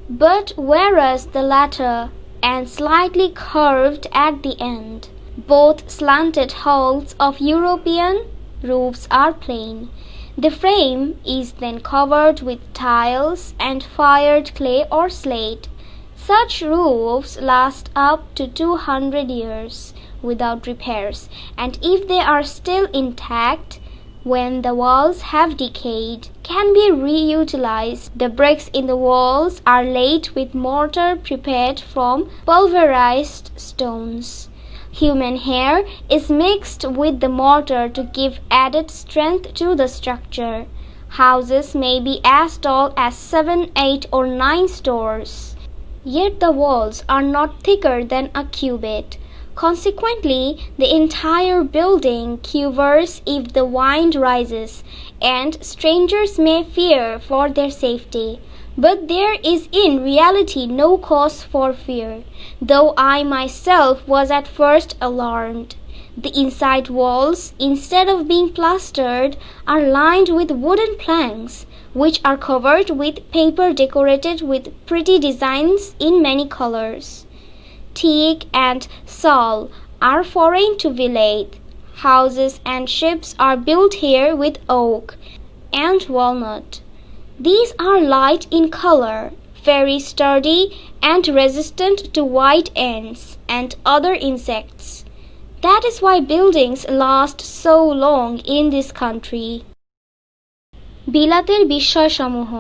but whereas the latter and slightly curved at the end. Both slanted hulls of European roofs are plain. The frame is then covered with tiles and fired clay or slate. Such roofs last up to 200 years without repairs, and if they are still intact, when the walls have decayed, can be reutilized. The bricks in the walls are laid with mortar prepared from pulverized stones. Human hair is mixed with the mortar to give added strength to the structure. Houses may be as tall as 7, 8, or 9 stories. Yet the walls are not thicker than a cubit. Consequently, the entire building quivers if the wind rises, and strangers may fear for their safety. But there is in reality no cause for fear, though I myself was at first alarmed. The inside walls, instead of being plastered, are lined with wooden planks, which are covered with paper decorated with pretty designs in many colors. Teak and sal are foreign to Vilayet. Houses and ships are built here with oak and walnut. These are light in color, very sturdy and resistant to white ants and other insects. That is why buildings last so long in this country. বিলাতের বিস্ময়সমূহ।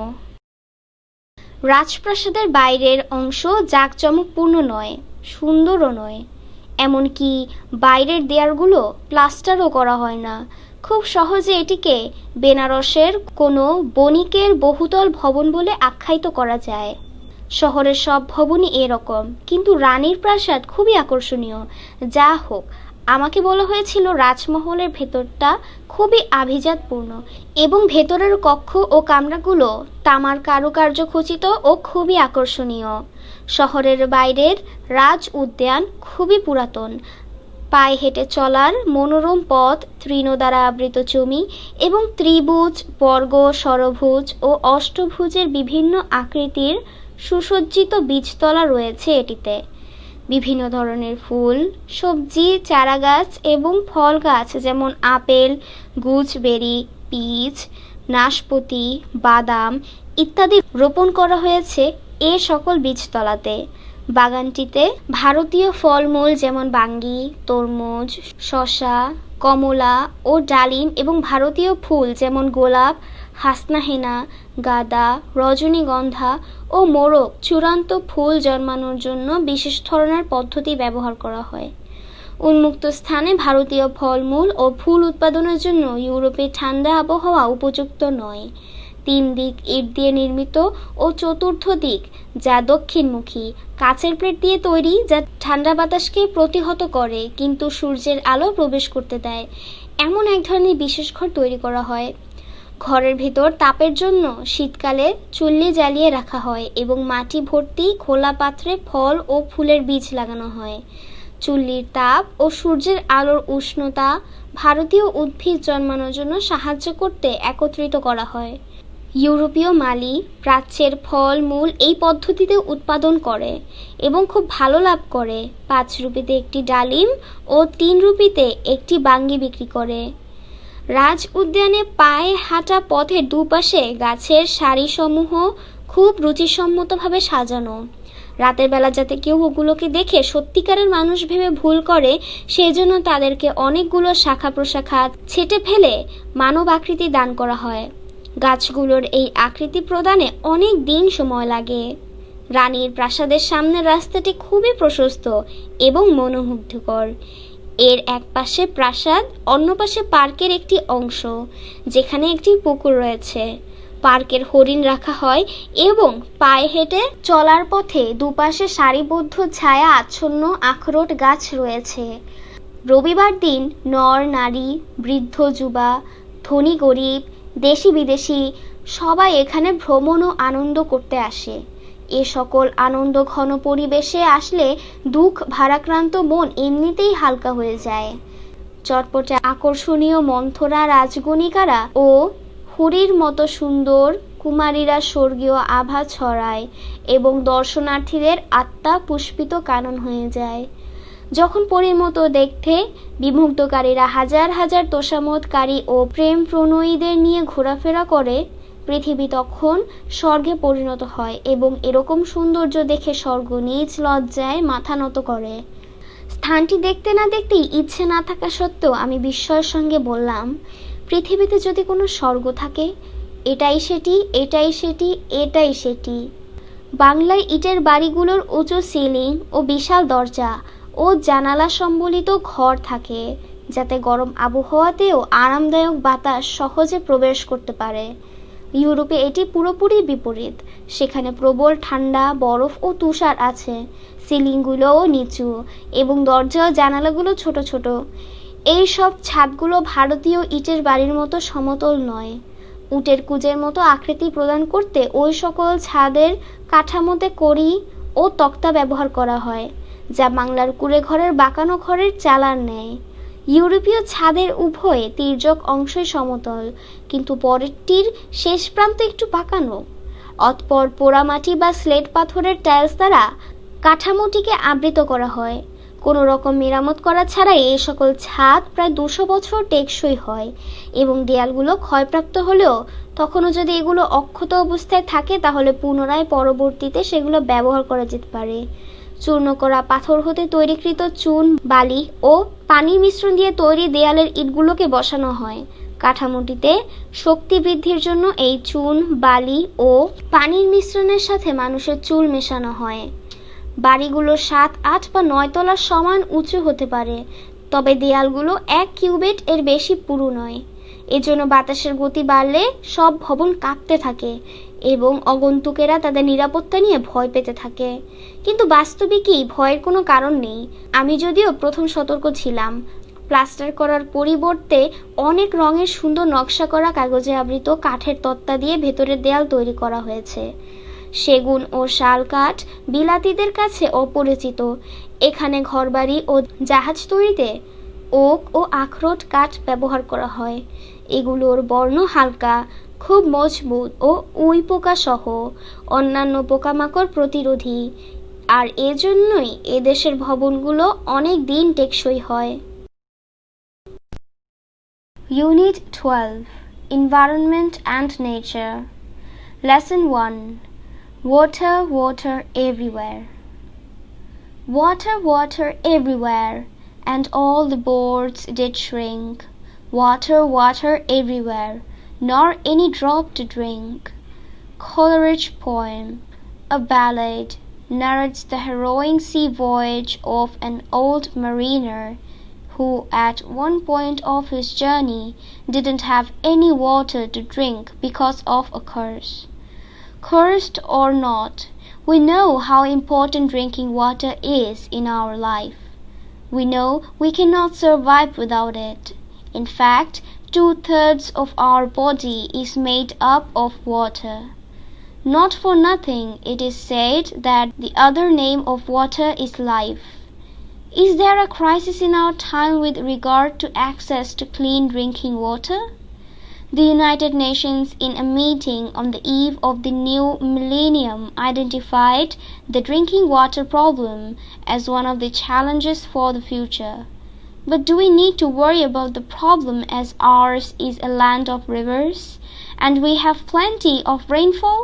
রাজপ্রাসাদের বাইরের অংশ জাঁকজমকপূর্ণ নয়, সুন্দরও নয়। এমনকি বাইরের দেয়ালগুলো প্লাস্টারও করা হয় না। খুব সহজে এটিকে বেনারসের কোনো বণিকের বহুতল ভবন বলে আখ্যায়িত করা যায়। শহরের সব ভবনই এরকম, কিন্তু রানীর প্রাসাদ খুবই আকর্ষণীয়। যা হোক, আমাকে বলা হয়েছিল রাজমহলের ভেতরটা খুবই আভিজাতপূর্ণ এবং ভেতরের কক্ষ ও কামরাগুলো তামার কারুকার্য খচিত ও খুবই আকর্ষণীয়। শহরের বাইরের রাজ উদ্যান খুবই পুরাতন। পায়ে হেঁটে চলার মনোরম পথ, তৃণ দ্বারা আবৃত জমি এবং ত্রিভুজ, বর্গ, ষড়ভুজ ও অষ্টভুজের বিভিন্ন আকৃতির সুসজ্জিত বীজতলা রয়েছে এটিতে। বিভিন্ন ধরনের ফুল, সবজি, চারাগাছ এবং ফল গাছ যেমন আপেল, গুজবেরি, পিচ, নাশপাতি, বাদাম ইত্যাদি রোপণ করা হয়েছে এ সকল বীজতলাতে। বাগানটিতে ভারতীয় ফলমূল যেমন বাঙ্গি, তরমুজ, শসা, কমলা ও ডালিম এবং ভারতীয় ফুল যেমন গোলাপ, হাসনাহেনা, গাঁদা, রজনীগন্ধা ও মোরগ চূড়ান্ত ফুল জন্মানোর জন্য বিশেষ ধরনের পদ্ধতি ব্যবহার করা হয়। উন্মুক্ত স্থানে ভারতীয় ফলমূল ও ফুল উৎপাদনের জন্য ইউরোপের ঠান্ডা আবহাওয়া উপযুক্ত নয়। 3 দিক ইট দিয়ে নির্মিত ও চতুর্থ দিক যা দক্ষিণমুখী কাচের প্লেট দিয়ে তৈরি, যা ঠান্ডা বাতাসকে প্রতিহত করে কিন্তু সূর্যের আলো প্রবেশ করতে দেয়, এমন এক ধরনের বিশেষ ঘর তৈরি করা হয়। ঘরের ভেতর তাপের জন্য শীতকালে চুল্লি জ্বালিয়ে রাখা হয় এবং মাটি ভর্তি খোলা পাত্রে ফল ও ফুলের বীজ লাগানো হয়। চুল্লির তাপ ও সূর্যের আলোর উষ্ণতা ভারতীয় উদ্ভিদ জন্মানোর জন্য সাহায্য করতে একত্রিত করা হয়। ইউরোপীয় মালি প্রাচ্যের ফল মূল এই পদ্ধতিতে উৎপাদন করে এবং খুব ভালো লাভ করে। 5 রুপিতে একটি ডালিম ও 3 রুপিতে একটি বাঙ্গি বিক্রি করে। রাজ উদ্যানে পায়ে হাঁটা পথের দুপাশে গাছের সারিসমূহ খুব রুচিসম্মতভাবে সাজানো। রাতের বেলা যাতে কেউ ওগুলোকে দেখে সত্যিকারের মানুষ ভেবে ভুল করে, সেই জন্য তাদেরকে অনেকগুলো শাখা প্রশাখা ছেটে ফেলে মানব আকৃতি দান করা হয়। গাছগুলোর এই আকৃতি প্রদানে অনেক দিন সময় লাগে। রানীর প্রাসাদের সামনের রাস্তাটি খুবই প্রশস্ত এবং মনোমুগ্ধকর। এর এক পাশে প্রাসাদ, অন্য পাশে পার্কের একটি অংশ, যেখানে একটি পুকুর রয়েছে। পার্কের হরিণ রাখা হয় এবং পায়ে হেঁটে চলার পথে দুপাশে সারিবদ্ধ ছায়া আচ্ছন্ন আখরোট গাছ রয়েছে। রবিবার দিন নর নারী, বৃদ্ধ যুবা, ধনী গরিব, দেশি বিদেশি সবাই এখানে ভ্রমণ ও আনন্দ করতে আসে। এ সকল আনন্দ ঘন পরিবেশে আসলে দুঃখ ভারাক্রান্ত মন এমনিতেই হালকা হয়ে যায়। চটপটে আকর্ষণীয় মন্থরা রাজগণিকারা ও হুরির মতো সুন্দর কুমারীরা স্বর্গীয় আভা ছড়ায় এবং দর্শনার্থীদের আত্মা পুষ্পিত কানন হয়ে যায়। যখন পরীর মতো দেখতে বিমুগ্ধকারীরা হাজার হাজার তোষামোদকারী ও প্রেম প্রণয়ীদের নিয়ে ঘোরাফেরা করে, পৃথিবী তখন স্বর্গে পরিণত হয় এবং এরকম সৌন্দর্য দেখে স্বর্গ নিজ লজ্জায় মাথা নত করে। স্থানটি দেখতে না দেখতেই ইচ্ছে না থাকা সত্ত্বেও আমি বিস্ময়ের সঙ্গে বললাম, পৃথিবীতে যদি কোনো স্বর্গ থাকে, এটাই সেটি, এটাই সেটি, এটাই সেটি। বাংলায় ইটের বাড়িগুলোর উঁচু সিলিং ও বিশাল দরজা ও জানালা সম্বলিত ঘর থাকে, যাতে গরম আবহাওয়াতেও আরামদায়ক বাতাস সহজে প্রবেশ করতে পারে। ইউরোপে এটি পুরোপুরি বিপরীত। সেখানে প্রবল ঠান্ডা, বরফ ও তুষার আছে। সিলিংগুলোও নিচু এবং দরজা ও জানালাগুলো ছোট ছোট। এই সব ছাদগুলো ভারতীয় ইটের বাড়ির মতো সমতল নয়। উটের কুজের মতো আকৃতি প্রদান করতে ওই সকল ছাদের কাঠামোতে কড়ি ও তক্তা ব্যবহার করা হয়, যা বাংলার কুঁড়ে ঘরের বাঁকানো ঘরের চালার ন্যায়। ইউরোপীয় ছাদের উভয়ে তির্যক অংশই সমতল, কিন্তু পরেরটির শেষ প্রান্ত একটু বাঁকানো। অতঃপর পোড়ামাটি বা স্লেট পাথরের টাইলস দ্বারা কাঠামোটিকে আবৃত করা হয়। কোনো রকম মেরামত করা ছাড়াই এই সকল ছাদ প্রায় 200 বছর টেকসই হয় এবং দেয়ালগুলো ক্ষয়প্রাপ্ত হলেও তখনও যদি এগুলো অক্ষত অবস্থায় থাকে তাহলে পুনরায় পরবর্তীতে সেগুলো ব্যবহার করা যেতে পারে। চূর্ণ করা পাথর হতে তৈরিকৃত চুন, বালি ও পানির মিশ্রণ দিয়ে তৈরি দেয়ালের ইটগুলোকে বসানো হয়। কাঠামোটিতে শক্তি বৃদ্ধির জন্য এই চুন, বালি ও পানির মিশ্রণের সাথে মানুষের চুল মেশানো হয়। বাড়িগুলো 7, 8 বা 9 তলার সমান উঁচু হতে পারে, তবে দেয়ালগুলো 1 কিউবিট এর বেশি পুরু নয়। এজন্য বাতাসের গতি বাড়লে সব ভবন কাঁপতে থাকে এবং আগন্তুকেরা তাদের নিরাপত্তা নিয়ে ভয় পেতে থাকে। কিন্তু বাস্তবিকই ভয়ের কোনো কারণ নেই। আমি যদিও প্রথম সতর্ক ছিলাম। প্লাস্টার করার পরিবর্তে অনেক রঙের সুন্দর নকশা করা কাগজে আবৃত কাঠের তক্তা দিয়ে ভেতরের দেয়াল তৈরি করা হয়েছে। সেগুন ও শাল কাঠ বিলাতীদের কাছে অপরিচিত। এখানে ঘরবাড়ি ও জাহাজ তৈরিতে ওক ও আখরোট কাঠ ব্যবহার করা হয়। এগুলোর বর্ণ হালকা, খুব মজবুত ও উই পোকা সহ অন্যান্য পোকামাকড় প্রতিরোধী, আর এজন্যই এদেশের ভবনগুলো অনেক দিন টেকসই হয়। Unit 12 Environment and Nature Lesson 1 Water, water everywhere. Water, water everywhere, and all the boards did shrink. Water, water everywhere, nor any drop to drink. Coleridge poem, a ballad, narrates the harrowing sea voyage of an old mariner who at one point of his journey didn't have any water to drink because of a curse. Cursed or not, we know how important drinking water is in our life. We know we cannot survive without it. In fact, 2/3 of our body is made up of water. Not for nothing it is said that the other name of water is life. Is there a crisis in our time with regard to access to clean drinking water? The United Nations, in a meeting on the eve of the new millennium, identified the drinking water problem as one of the challenges for the future. But do we need to worry about the problem, as ours is a land of rivers and we have plenty of rainfall?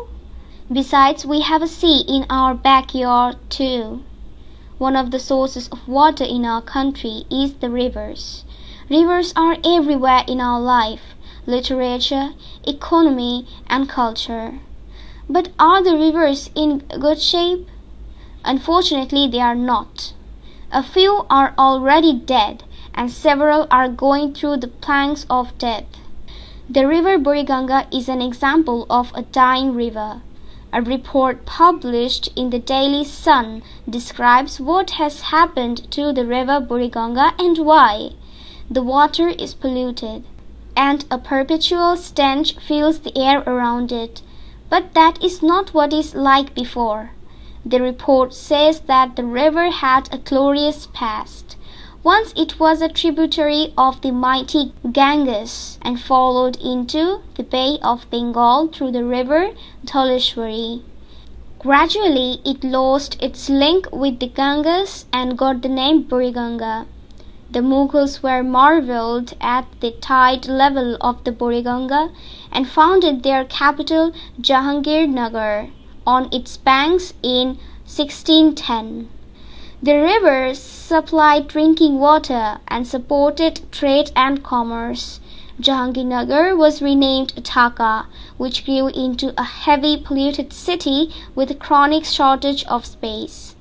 Besides, we have a sea in our backyard too. One of the sources of water in our country is the rivers. Rivers are everywhere in our life, literature, economy, and culture. But are the rivers in good shape? Unfortunately, they are not. A few are already dead, and several are going through the pangs of death. The river Buriganga is an example of a dying river. A report published in the Daily Sun describes what has happened to the river Buriganga and why. The water is polluted, and a perpetual stench fills the air around it. But that is not what it is like before. The report says that the river had a glorious past. Once it was a tributary of the mighty Ganges and flowed into the Bay of Bengal through the river Dholeshwari. Gradually, it lost its link with the Ganges and got the name Buriganga. The Mughals were marveled at the tide level of the Buriganga and founded their capital Jahangirnagar on its banks in 1610. The river supplied drinking water and supported trade and commerce. Jahangirnagar was renamed Dhaka, which grew into a heavy polluted city with a chronic shortage of space.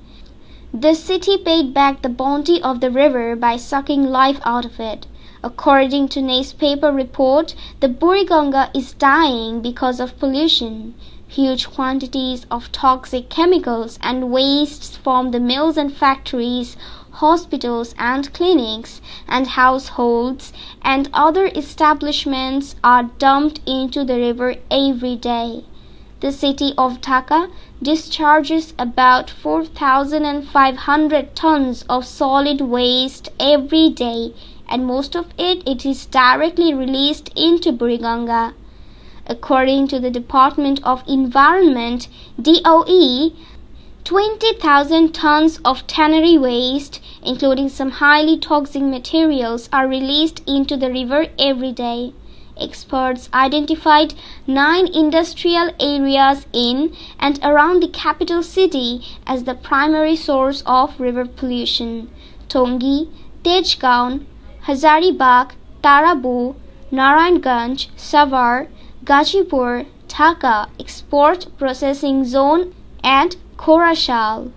The city paid back the bounty of the river by sucking life out of it. According to newspaper report, the Buriganga is dying because of pollution. Huge quantities of toxic chemicals and wastes from the mills and factories, hospitals and clinics, and households and other establishments are dumped into the river every day. The city of Dhaka discharges about 4,500 tons of solid waste every day, and most of it is directly released into Buriganga. According to the Department of Environment (DOE), 20,000 tons of tannery waste, including some highly toxic materials, are released into the river every day. Experts identified 9 industrial areas in and around the capital city as the primary source of river pollution. Tongi, Tejgaon, Hazaribagh, Tarabu, Narayanganj, Savar, Gazipur, Dhaka Export Processing Zone, and Khorashal.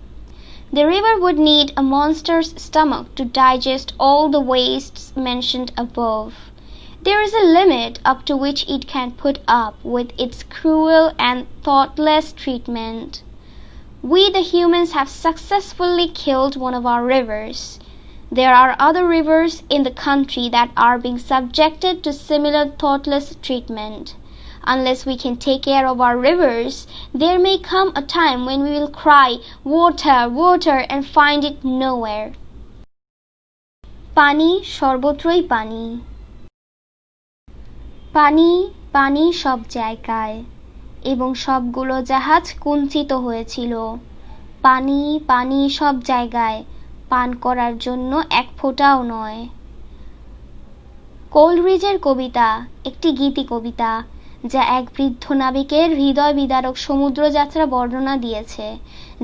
The river would need a monster's stomach to digest all the wastes mentioned above. There is a limit up to which it can put up with its cruel and thoughtless treatment. We, the humans, have successfully killed one of our rivers. There are other rivers in the country that are being subjected to similar thoughtless treatment. Unless we can take care of our rivers, there may come a time when we will cry, "Water, water," and find it nowhere. পানি সর্বত্রই পানি। পানি পানি সব জায়গায় এবং সবগুলো জাহাজ কুঞ্চিত হয়েছিল। পানি পানি সব জায়গায়, পান করার জন্য এক ফোঁটাও নয়। কোলরিজের কবিতা একটি গীতি কবিতা যা এক বৃদ্ধ নাবিকের হৃদয় বিদারক সমুদ্রযাত্রা বর্ণনা দিয়েছে,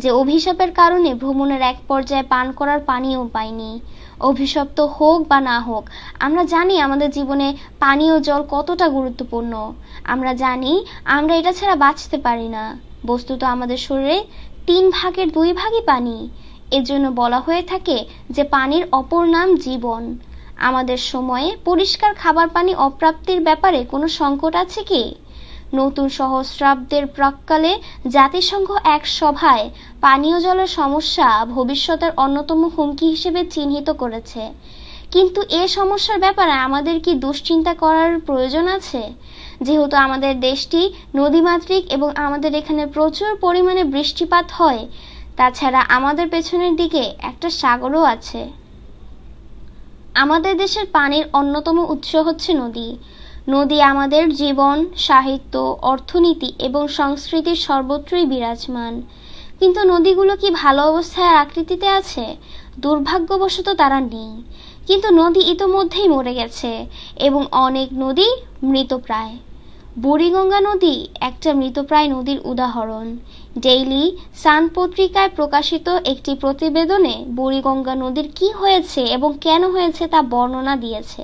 যে অভিশাপের কারণে ভ্রমণের এক পর্যায়ে পান করার পানিও পায়নি। অভিশপ্ত হোক বা না হোক, আমরা জানি আমাদের জীবনে পানীয় জল কতটা গুরুত্বপূর্ণ। আমরা জানি আমরা এটা ছাড়া বাঁচতে পারি না। বস্তুত আমাদের শরীরে 3 ভাগের 2 ভাগই পানি। এর জন্য বলা হয়ে থাকে যে পানির অপর নাম জীবন। আমাদের সময়ে পরিষ্কার খাবার পানি অপ্রাপ্তির ব্যাপারে কোনো সংকট আছে কি? নতুন সহস্রাব্দের প্রাক্কালে জাতিসংঘ এক সভায় পানীয় জলের সমস্যা ভবিষ্যতের অন্যতম হুমকি হিসেবে চিহ্নিত করেছে। কিন্তু এ সমস্যার ব্যাপারে আমাদের কি দুশ্চিন্তা করার প্রয়োজন আছে? যেহেতু আমাদের দেশটি নদীমাতৃক এবং আমাদের এখানে প্রচুর পরিমাণে বৃষ্টিপাত হয়, তাছাড়া আমাদের পেছনের দিকে একটা সাগরও আছে। আমাদের দেশের পানির অন্যতম উৎস হচ্ছে নদী। নদী আমাদের জীবন, সাহিত্য, অর্থনীতি এবং সংস্কৃতির সর্বত্রই বিরাজমান। কিন্তু নদীগুলো কি ভালো অবস্থায় আর আকৃতিতে আছে? দুর্ভাগ্যবশত তারা নেই। কিন্তু নদী ইতোমধ্যেই মরে গেছে এবং অনেক নদী মৃতপ্রায়। বুড়িগঙ্গা নদী একটা মৃতপ্রায় নদীর উদাহরণ। ডেইলি সান পত্রিকায় প্রকাশিত একটি প্রতিবেদনে বুড়িগঙ্গা নদীর কি হয়েছে এবং কেন হয়েছে তা বর্ণনা দিয়েছে।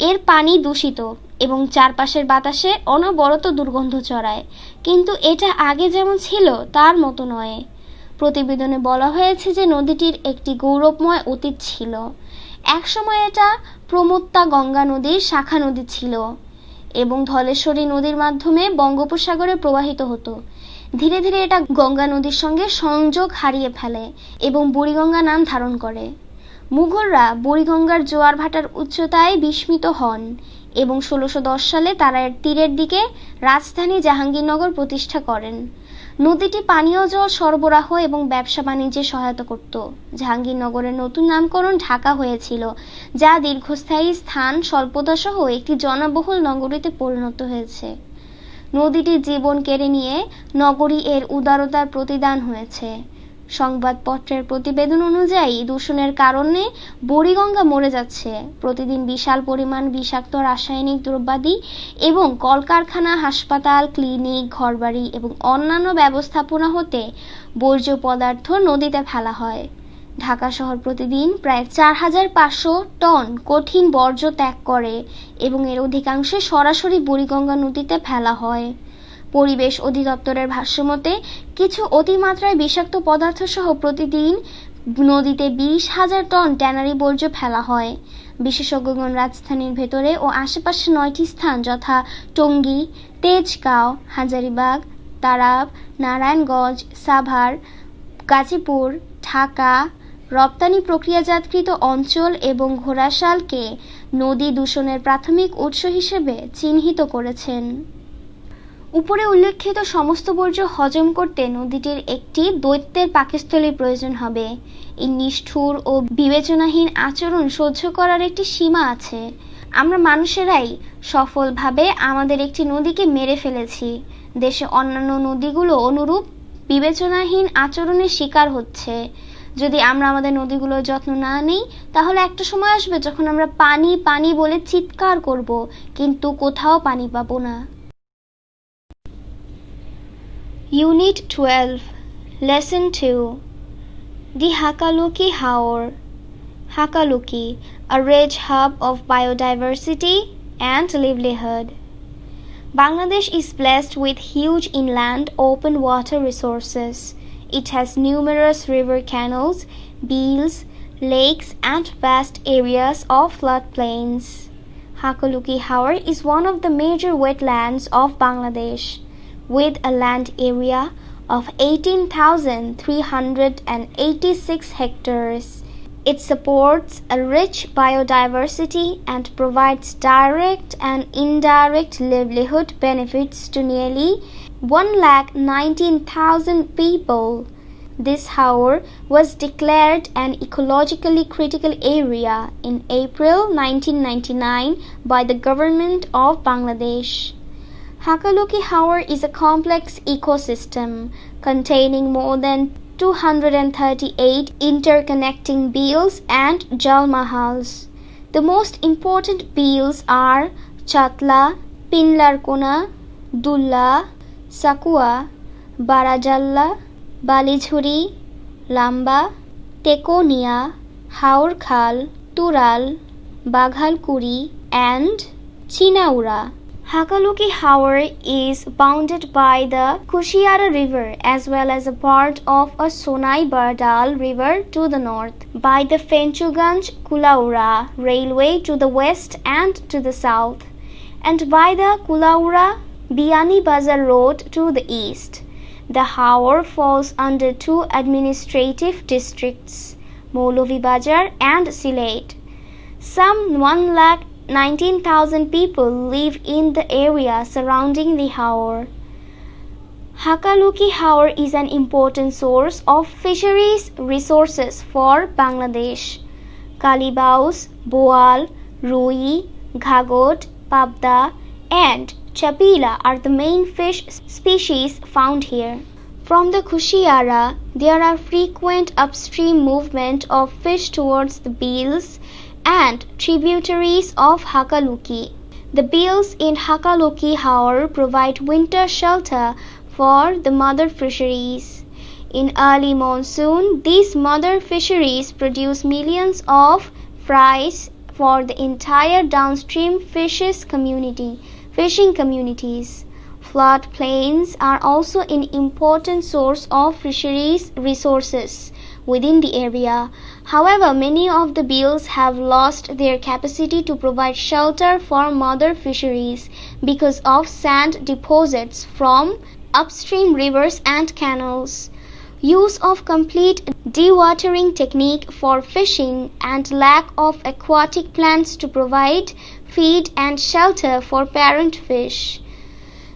এর পানি দূষিত এবং চারপাশের বাতাসে অনবরত দুর্গন্ধ ছড়ায়, কিন্তু এটা আগে যেমন ছিল তার মতো নয়। প্রতিবেদনে বলা হয়েছে যে নদীটির একটি গৌরবময় অতীত ছিল। একসময় এটা প্রমত্তা গঙ্গা নদীর শাখা নদী ছিল এবং ধলেশ্বরী নদীর মাধ্যমে বঙ্গোপসাগরে প্রবাহিত হতো। ধীরে ধীরে এটা গঙ্গা নদীর সঙ্গে সংযোগ হারিয়ে ফেলে এবং বুড়িগঙ্গা নাম ধারণ করে। মুঘলরা বুড়িগঙ্গার জোয়ার ভাটার উচ্চতায় বিস্মিত হন এবং 1610 সালে তারা এর তীরের দিকে রাজধানী জাহাঙ্গীরনগর প্রতিষ্ঠা করেন। নদীটি পানীয় জল সরবরাহ এবং ব্যবসা বাণিজ্যে সহায়তা করত। জাহাঙ্গীরনগরের নতুন নামকরণ ঢাকা হয়েছিল, যা দীর্ঘস্থায়ী স্থান স্বল্পতা সহ একটি জনবহুল নগরীতে পরিণত হয়েছে। নদীটির জীবন কেড়ে নিয়ে নগরী এর উদারতার প্রতিদান হয়েছে। সংবাদপত্রের প্রতিবেদন অনুযায়ী দূষণের কারণে বুড়িগঙ্গা মরে যাচ্ছে। প্রতিদিন বিশাল পরিমাণ বিষাক্ত রাসায়নিক দ্রব্যাদি এবং কলকারখানা, হাসপাতাল, ক্লিনিক, ঘরবাড়ি এবং অন্যান্য ব্যবস্থাপনা হতে বর্জ্য পদার্থ নদীতে ফেলা হয়। ঢাকা শহর প্রতিদিন প্রায় 4500 টন কঠিন বর্জ্য ত্যাগ করে এবং এর অধিকাংশে সরাসরি বুড়িগঙ্গা নদীতে ফেলা হয়। পরিবেশ অধিদপ্তরের ভাষ্যমতে কিছু অতিমাত্রায় বিষাক্ত পদার্থ সহ প্রতিদিন নদীতে 20,000 টন ট্যানারি বর্জ্য ফেলা হয়। বিশেষজ্ঞগণ রাজধানীর ভেতরে ও আশেপাশে 9টি স্থান যথা টঙ্গী, তেজগাঁও, হাজারীবাগ, তারাব, নারায়ণগঞ্জ, সাভার, গাজীপুর, ঢাকা, রপ্তানি প্রক্রিয়াজাতকৃত অঞ্চল এবং ঘোড়াশালকে নদী দূষণের প্রাথমিক উৎস হিসেবে চিহ্নিত করেছেন। উপরে উল্লেখিত সমস্ত বর্জ্য হজম করতে নদীটির একটি দৈত্যের পাকস্থলীর প্রয়োজন হবে। এই নিষ্ঠুর ও বিবেচনাহীন আচরণ সহ্য করার একটি সীমা আছে। আমরা মানুষেরাই সফলভাবে আমাদের একটি নদীকে মেরে ফেলেছি। দেশে অন্যান্য নদীগুলো অনুরূপ বিবেচনাহীন আচরণের শিকার হচ্ছে। যদি আমরা আমাদের নদীগুলোর যত্ন না নিই, তাহলে একটা সময় আসবে যখন আমরা পানি পানি বলে চিৎকার করব, কিন্তু কোথাও পানি পাবো না। Unit 12, Lesson 2, The Hakaluki Haor. Hakaluki, a rich hub of biodiversity and livelihood. Bangladesh is blessed with huge inland open water resources. It has numerous river canals, beels, lakes, and vast areas of floodplains. Hakaluki Haor is one of the major wetlands of Bangladesh, with a land area of 18,386 hectares. It supports a rich biodiversity and provides direct and indirect livelihood benefits to nearly 119,000 people. This, however, was declared an ecologically critical area in April 1999 by the government of Bangladesh. Hakaluki Haor is a complex ecosystem containing more than 238 interconnecting beels and jalmahals. The most important beels are Chatla, Pinlarkona, Dulla, Sakua, Barajalla, Balijhuri, Lamba, Tekonia, Haurkhal, Tural, Baghalkuri, and Chinaura. Hakaluki Haor is bounded by the Kushiara River as well as a part of a Sonai Bardal River to the north, by the Fenchuganj Kulaura Railway to the west and to the south, and by the Kulaura Biani Bazar Road to the east. The Haor falls under two administrative districts, Molovi Bazar and Sylhet. Some 119,000 people live in the area surrounding the Haor. Hakaluki Haor is an important source of fisheries resources for Bangladesh. Kalibaus, boal, rui, ghagot, pabda, and chapila are the main fish species found here. From the Kushiara, there are frequent upstream movement of fish towards the beels and tributaries of Hakaluki. The beels in Hakaluki Haor provide winter shelter for the mother fisheries. In early monsoon, these mother fisheries produce millions of for the entire downstream fishing communities. Floodplains are also an important source of fisheries resources within the area. However, many of the bills have lost their capacity to provide shelter for mother fisheries because of sand deposits from upstream rivers and canals. Use of complete dewatering technique for fishing and lack of aquatic plants to provide feed and shelter for parent fish.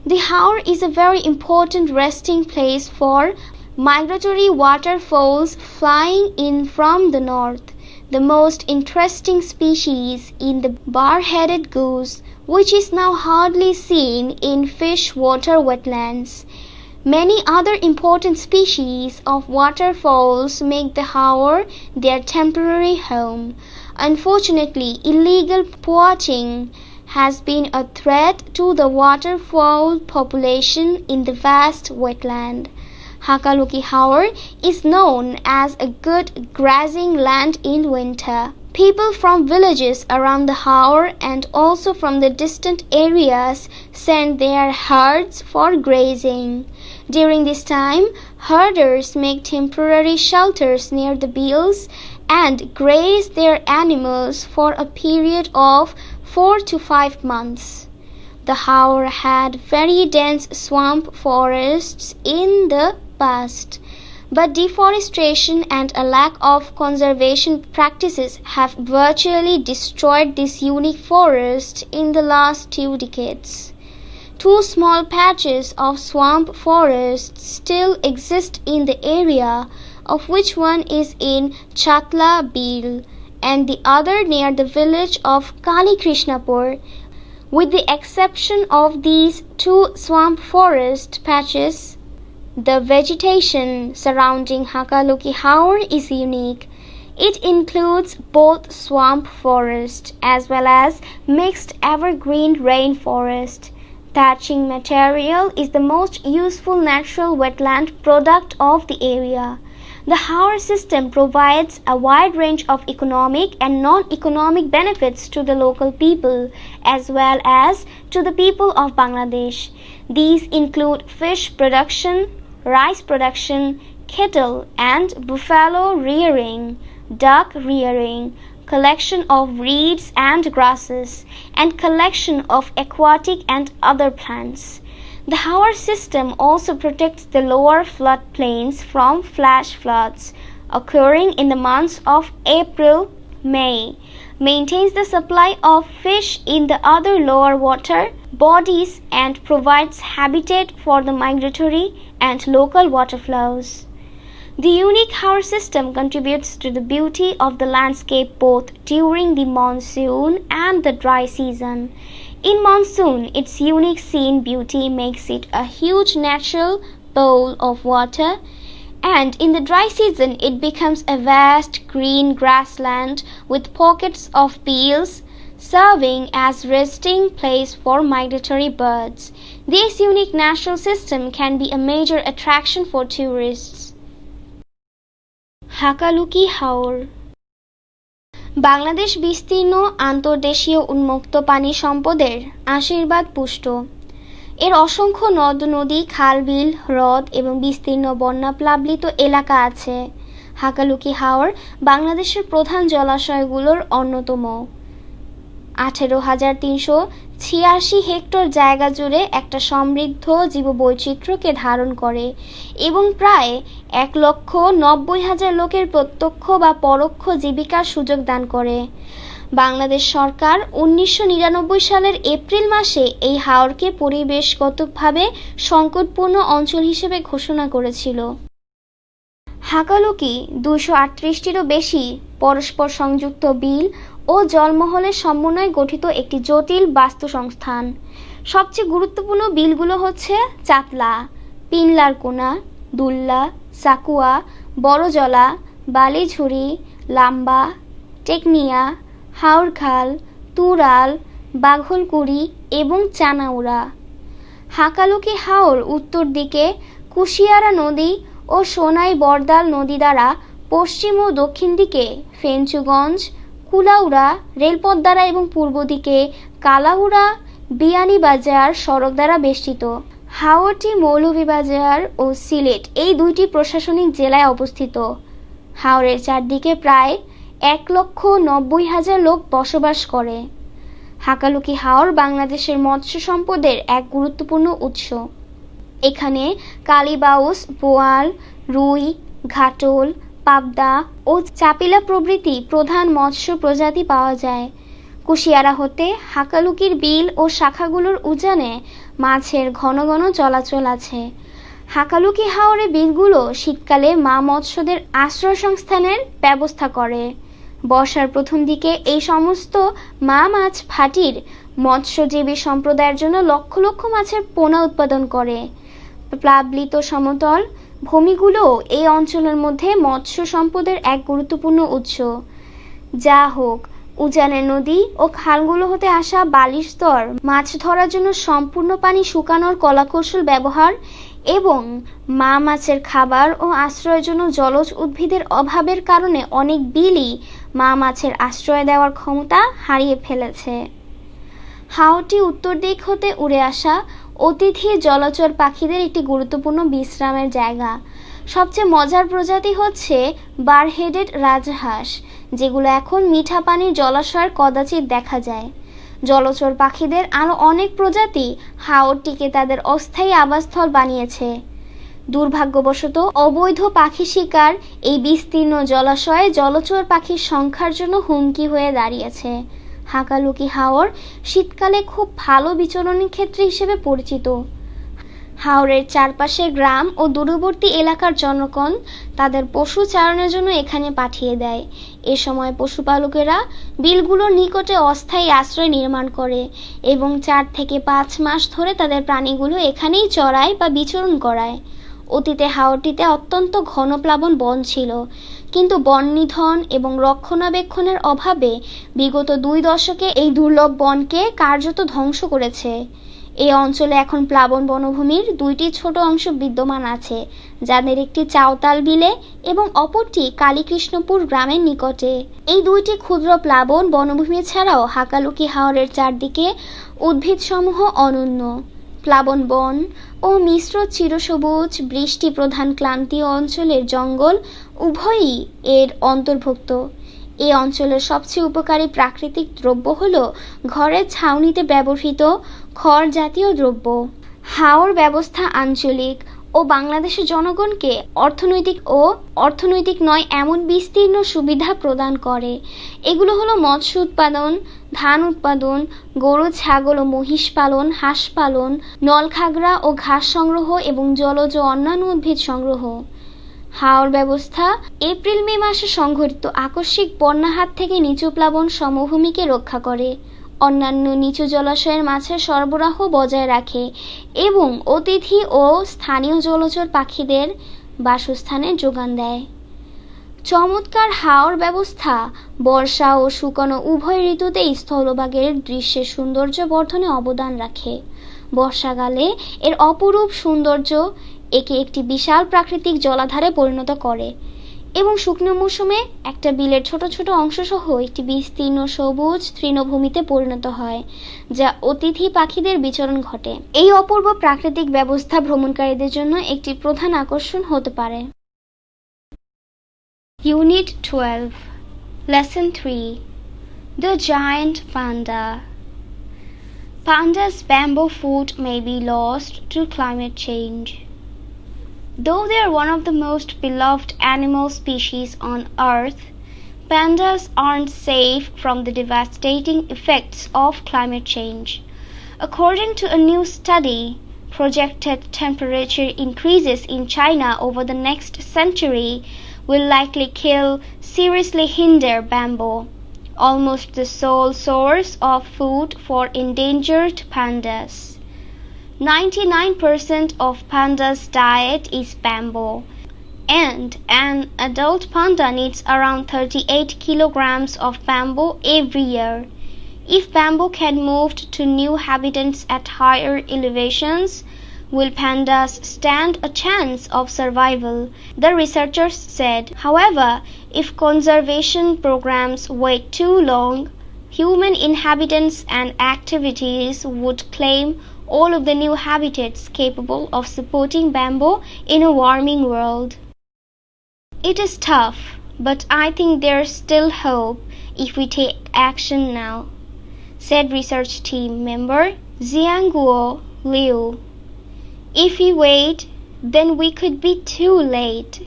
The Haur is a very important resting place for migratory waterfowls flying in from the north. The most interesting species is the bar-headed goose, which is now hardly seen in fish water wetlands. Many other important species of waterfowls make the Haur their temporary home. Unfortunately, illegal poaching has been a threat to the waterfowl population in the vast wetland. Hakaluki Haur is known as a good grazing land in winter. People from villages around the Haur and also from the distant areas send their herds for grazing. During this time, herders make temporary shelters near the bills and graze their animals for a period of 4 to 5 months. The Haur had very dense swamp forests in the past, but deforestation and a lack of conservation practices have virtually destroyed this unique forest in the last 2 decades. 2 small patches of swamp forests still exist in the area, of which one is in Chatla Bil and the other near the village of Kali Krishnapur. With the exception of these 2 swamp forest patches, the vegetation surrounding Hakaluki Haur is unique. It includes both swamp forest as well as mixed evergreen rainforest. Thatching material is the most useful natural wetland product of the area. The Haur system provides a wide range of economic and non-economic benefits to the local people as well as to the people of Bangladesh. These include fish production, rice production, cattle and buffalo rearing, duck rearing, collection of reeds and grasses, and collection of aquatic and other plants. The Haur system also protects the lower floodplains from flash floods occurring in the months of April-May, maintains the supply of fish in the other lower water bodies and provides habitat for the migratory and local waterflowers. The unique Haur system contributes to the beauty of the landscape both during the monsoon and the dry season. In monsoon, its unique scene beauty makes it a huge natural bowl of water, and in the dry season it becomes a vast green grassland with pockets of beels serving as resting place for migratory birds. This unique natural system can be a major attraction for tourists. Hakaluki হাওর বাংলাদেশ বিস্তীর্ণ আন্তর্দেশীয় উন্মুক্ত পানি সম্পদের আশীর্বাদ পুষ্ট। এর অসংখ্য নদ-নদী, খাল-বিল, হ্রদ এবং বিস্তীর্ণ বন্যাপ্লাবিত এলাকা আছে। হাকালুকি হাওর বাংলাদেশের প্রধান জলাশয়গুলোর অন্যতম। 18,386 হেক্টর জায়গা জুড়ে একটা সমৃদ্ধ জীববৈচিত্র্যকে ধারণ করে এবং প্রায় 1,90,000 লোকের প্রত্যক্ষ বা পরোক্ষ জীবিকার সুযোগ দান করে। বাংলাদেশ সরকার 1999 সালের এপ্রিল মাসে এই হাওরকে পরিবেশগতভাবে সংকটপূর্ণ অঞ্চল হিসেবে ঘোষণা করেছিল। হাকালুকি 238টিরও বেশি পরস্পর সংযুক্ত বিল ও জলমহলের সমন্বয়ে গঠিত একটি জটিল বাস্তুসংস্থান। সবচেয়ে গুরুত্বপূর্ণ বিলগুলো হচ্ছে চাতলা, পিনলারকোনা, দুল্লা, সাকুয়া, বড়জলা, বালিঝুড়ি, লাম্বা, টেকনিয়া, হাওরখাল, তুরাল, বাঘলকুড়ি এবং চানাউড়া। হাকালুকি হাওর উত্তর দিকে কুশিয়ারা নদী ও সোনাই বরদাল নদী দ্বারা, পশ্চিম ও দক্ষিণ দিকে ফেঞ্চুগঞ্জ, কুলাউড়া রেলপথ দ্বারা এবং পূর্ব দিকে কালাউড়া বিয়ানীবাজার সড়ক দ্বারা বেষ্টিত। হাওরটি মৌলভীবাজার ও সিলেট এই দুইটি প্রশাসনিক জেলায় অবস্থিত। হাওরের চারদিকে প্রায় 1,90,000 লোক বসবাস করে। হাকালুকি হাওর বাংলাদেশের মৎস্য সম্পদের এক গুরুত্বপূর্ণ উৎস। এখানে কালীবাউস, বোয়াল, রুই, ঘাটল, পাবদা ও চাপিলা প্রভৃতি প্রধান মৎস্য প্রজাতি পাওয়া যায়। কুশিয়ারা হতে হাকালুকির বিল ও শাখাগুলোর উজানে মাছের ঘন ঘন চলাচল আছে। হাকালুকি হাওরে বিলগুলো শীতকালে মা মৎস্যদের আশ্রয় সংস্থানের ব্যবস্থা করে। বর্ষার প্রথম দিকে এই সমস্ত মা মাছ ভাটির মৎস্যজীবী সম্প্রদায়ের জন্য লক্ষ লক্ষ মাছের পোনা উৎপাদন করে। প্লাবিত সমতল ভূমিগুলো এই অঞ্চলের মধ্যে মৎস্য সম্পদের এক গুরুত্বপূর্ণ উৎস। যা হোক, উজানের নদী ও খালগুলো হতে আসা বালির স্তর মাছ ধরার জন্য সম্পূর্ণ পানি শুকানোর কলাকৌশল ব্যবহার এবং মা মাছের খাবার ও আশ্রয়ের জন্য জলজ উদ্ভিদের অভাবের কারণে অনেক বিলই মা মাছের আশ্রয় দেওয়ার ক্ষমতা হারিয়ে ফেলেছে। হাওরটি উত্তর দিক হতে উড়ে আসা অতিথি জলচর পাখিদের একটি গুরুত্বপূর্ণ বিশ্রামের জায়গা। সবচেয়ে মজার প্রজাতি হচ্ছে বারহেডেড রাজহাঁস, যেগুলো এখন মিঠা পানির জলাশয়ের কদাচিৎ দেখা যায়। জলচর পাখিদের আরও অনেক প্রজাতি হাওরটিকে তাদের অস্থায়ী আবাসস্থল বানিয়েছে। দুর্ভাগ্যবশত অবৈধ পাখি শিকার এই বিস্তীর্ণ জলাশয়ে জলচর পাখির সংখ্যার জন্য হুমকি হয়ে দাঁড়িয়েছে। হাকালুকি হাওর শীতকালে খুব ভালো বিচরণের ক্ষেত্র হিসেবে পরিচিত। হাওরের চারপাশে গ্রাম ও দূরবর্তী এলাকার জনগণ তাদের পশু চারণের জন্য এখানে পাঠিয়ে দেয়। এ সময় পশুপালকেরা বিলগুলোর নিকটে অস্থায়ী আশ্রয় নির্মাণ করে এবং 4 থেকে 5 মাস ধরে তাদের প্রাণীগুলো এখানেই চড়ায় বা বিচরণ করায়। অতীতে হাওরটিতে অত্যন্ত ঘন প্লাবন বন ছিল, কিন্তু বন নিধন এবং রক্ষণাবেক্ষণের অভাবে বিগত 2 দশকে এই দুর্লভ বনকে কার্যত ধ্বংস করেছে। এই অঞ্চলে এখন প্লাবন বনভূমির 2টি ছোট অংশ বিদ্যমান আছে, যাদের একটি চাওতাল বিলে এবং অপরটি কালীকৃষ্ণপুর গ্রামের নিকটে। এই 2টি ক্ষুদ্র প্লাবন বনভূমি ছাড়াও হাকালুকি হাওরের চারদিকে উদ্ভিদসমূহ অনন্য। প্লাবন বন ও মিশ্র চিরসবুজ বৃষ্টি প্রধান ক্রান্তীয় অঞ্চলের জঙ্গল উভয়ই এর অন্তর্ভুক্ত। এই অঞ্চলের সবচেয়ে উপকারী প্রাকৃতিক দ্রব্য হল ঘরের ছাউনিতে ব্যবহৃত খড় জাতীয় দ্রব্য। হাওর ব্যবস্থা আঞ্চলিক ও বাংলাদেশের জনগণকে অর্থনৈতিক নয় এমন বিস্তীর্ণ সুবিধা প্রদান করে। এগুলো হলো মৎস্য উৎপাদন, ধান উৎপাদন, গরু ছাগল ও মহিষ পালন, হাঁস পালন, নলখাগড়া ও ঘাস সংগ্রহ এবং জলজ অন্যান্য উদ্ভিদ সংগ্রহ। হাওর ব্যবস্থা এপ্রিল-মে মাসে সংঘটিত আকস্মিক বন্যার হাত থেকে নিচু প্লাবন সমভূমিকে রক্ষা করে, অন্যান্য নিচু জলাশয়ের মাছের সরবরাহ বজায় রাখে এবং অতিথি ও স্থানীয় জলচর পাখিদের বাসস্থানের যোগান দেয়। চমৎকার হাওর ব্যবস্থা বর্ষা ও শুকনো উভয় ঋতুতেই স্থলভাগের দৃশ্যের সৌন্দর্য বর্ধনে অবদান রাখে। বর্ষাকালে এর অপরূপ সৌন্দর্য একে একটি বিশাল প্রাকৃতিক জলাধারে পরিণত করে এবং শুকনো মৌসুমে একটা বিলের ছোট ছোট অংশ সহ একটি বিস্তীর্ণ সবুজ তৃণভূমিতে পরিণত হয়, যা অতিথি পাখিদের বিচরণ ঘটে। এই অপূর্ব প্রাকৃতিক ব্যবস্থা ভ্রমণকারীদের জন্য একটি প্রধান আকর্ষণ হতে পারে। Unit 12 Lesson 3 The Giant Panda. Pandas' bamboo food may be lost to climate change. Though they are one of the most beloved animal species on Earth, pandas aren't safe from the devastating effects of climate change. According to a new study, projected temperature increases in China over the next century will likely seriously hinder bamboo, almost the sole source of food for endangered pandas. 99% of pandas' diet is bamboo, and an adult panda needs around 38 kilograms of bamboo every year. If bamboo can move to new habitats at higher elevations, Will pandas stand a chance of survival? The researchers said. However, if conservation programs wait too long, human inhabitants and activities would claim all of the new habitats capable of supporting bamboo in a warming world. It is tough, but I think there's still hope if we take action now, said research team member Jianguo Liu. If we wait, then we could be too late.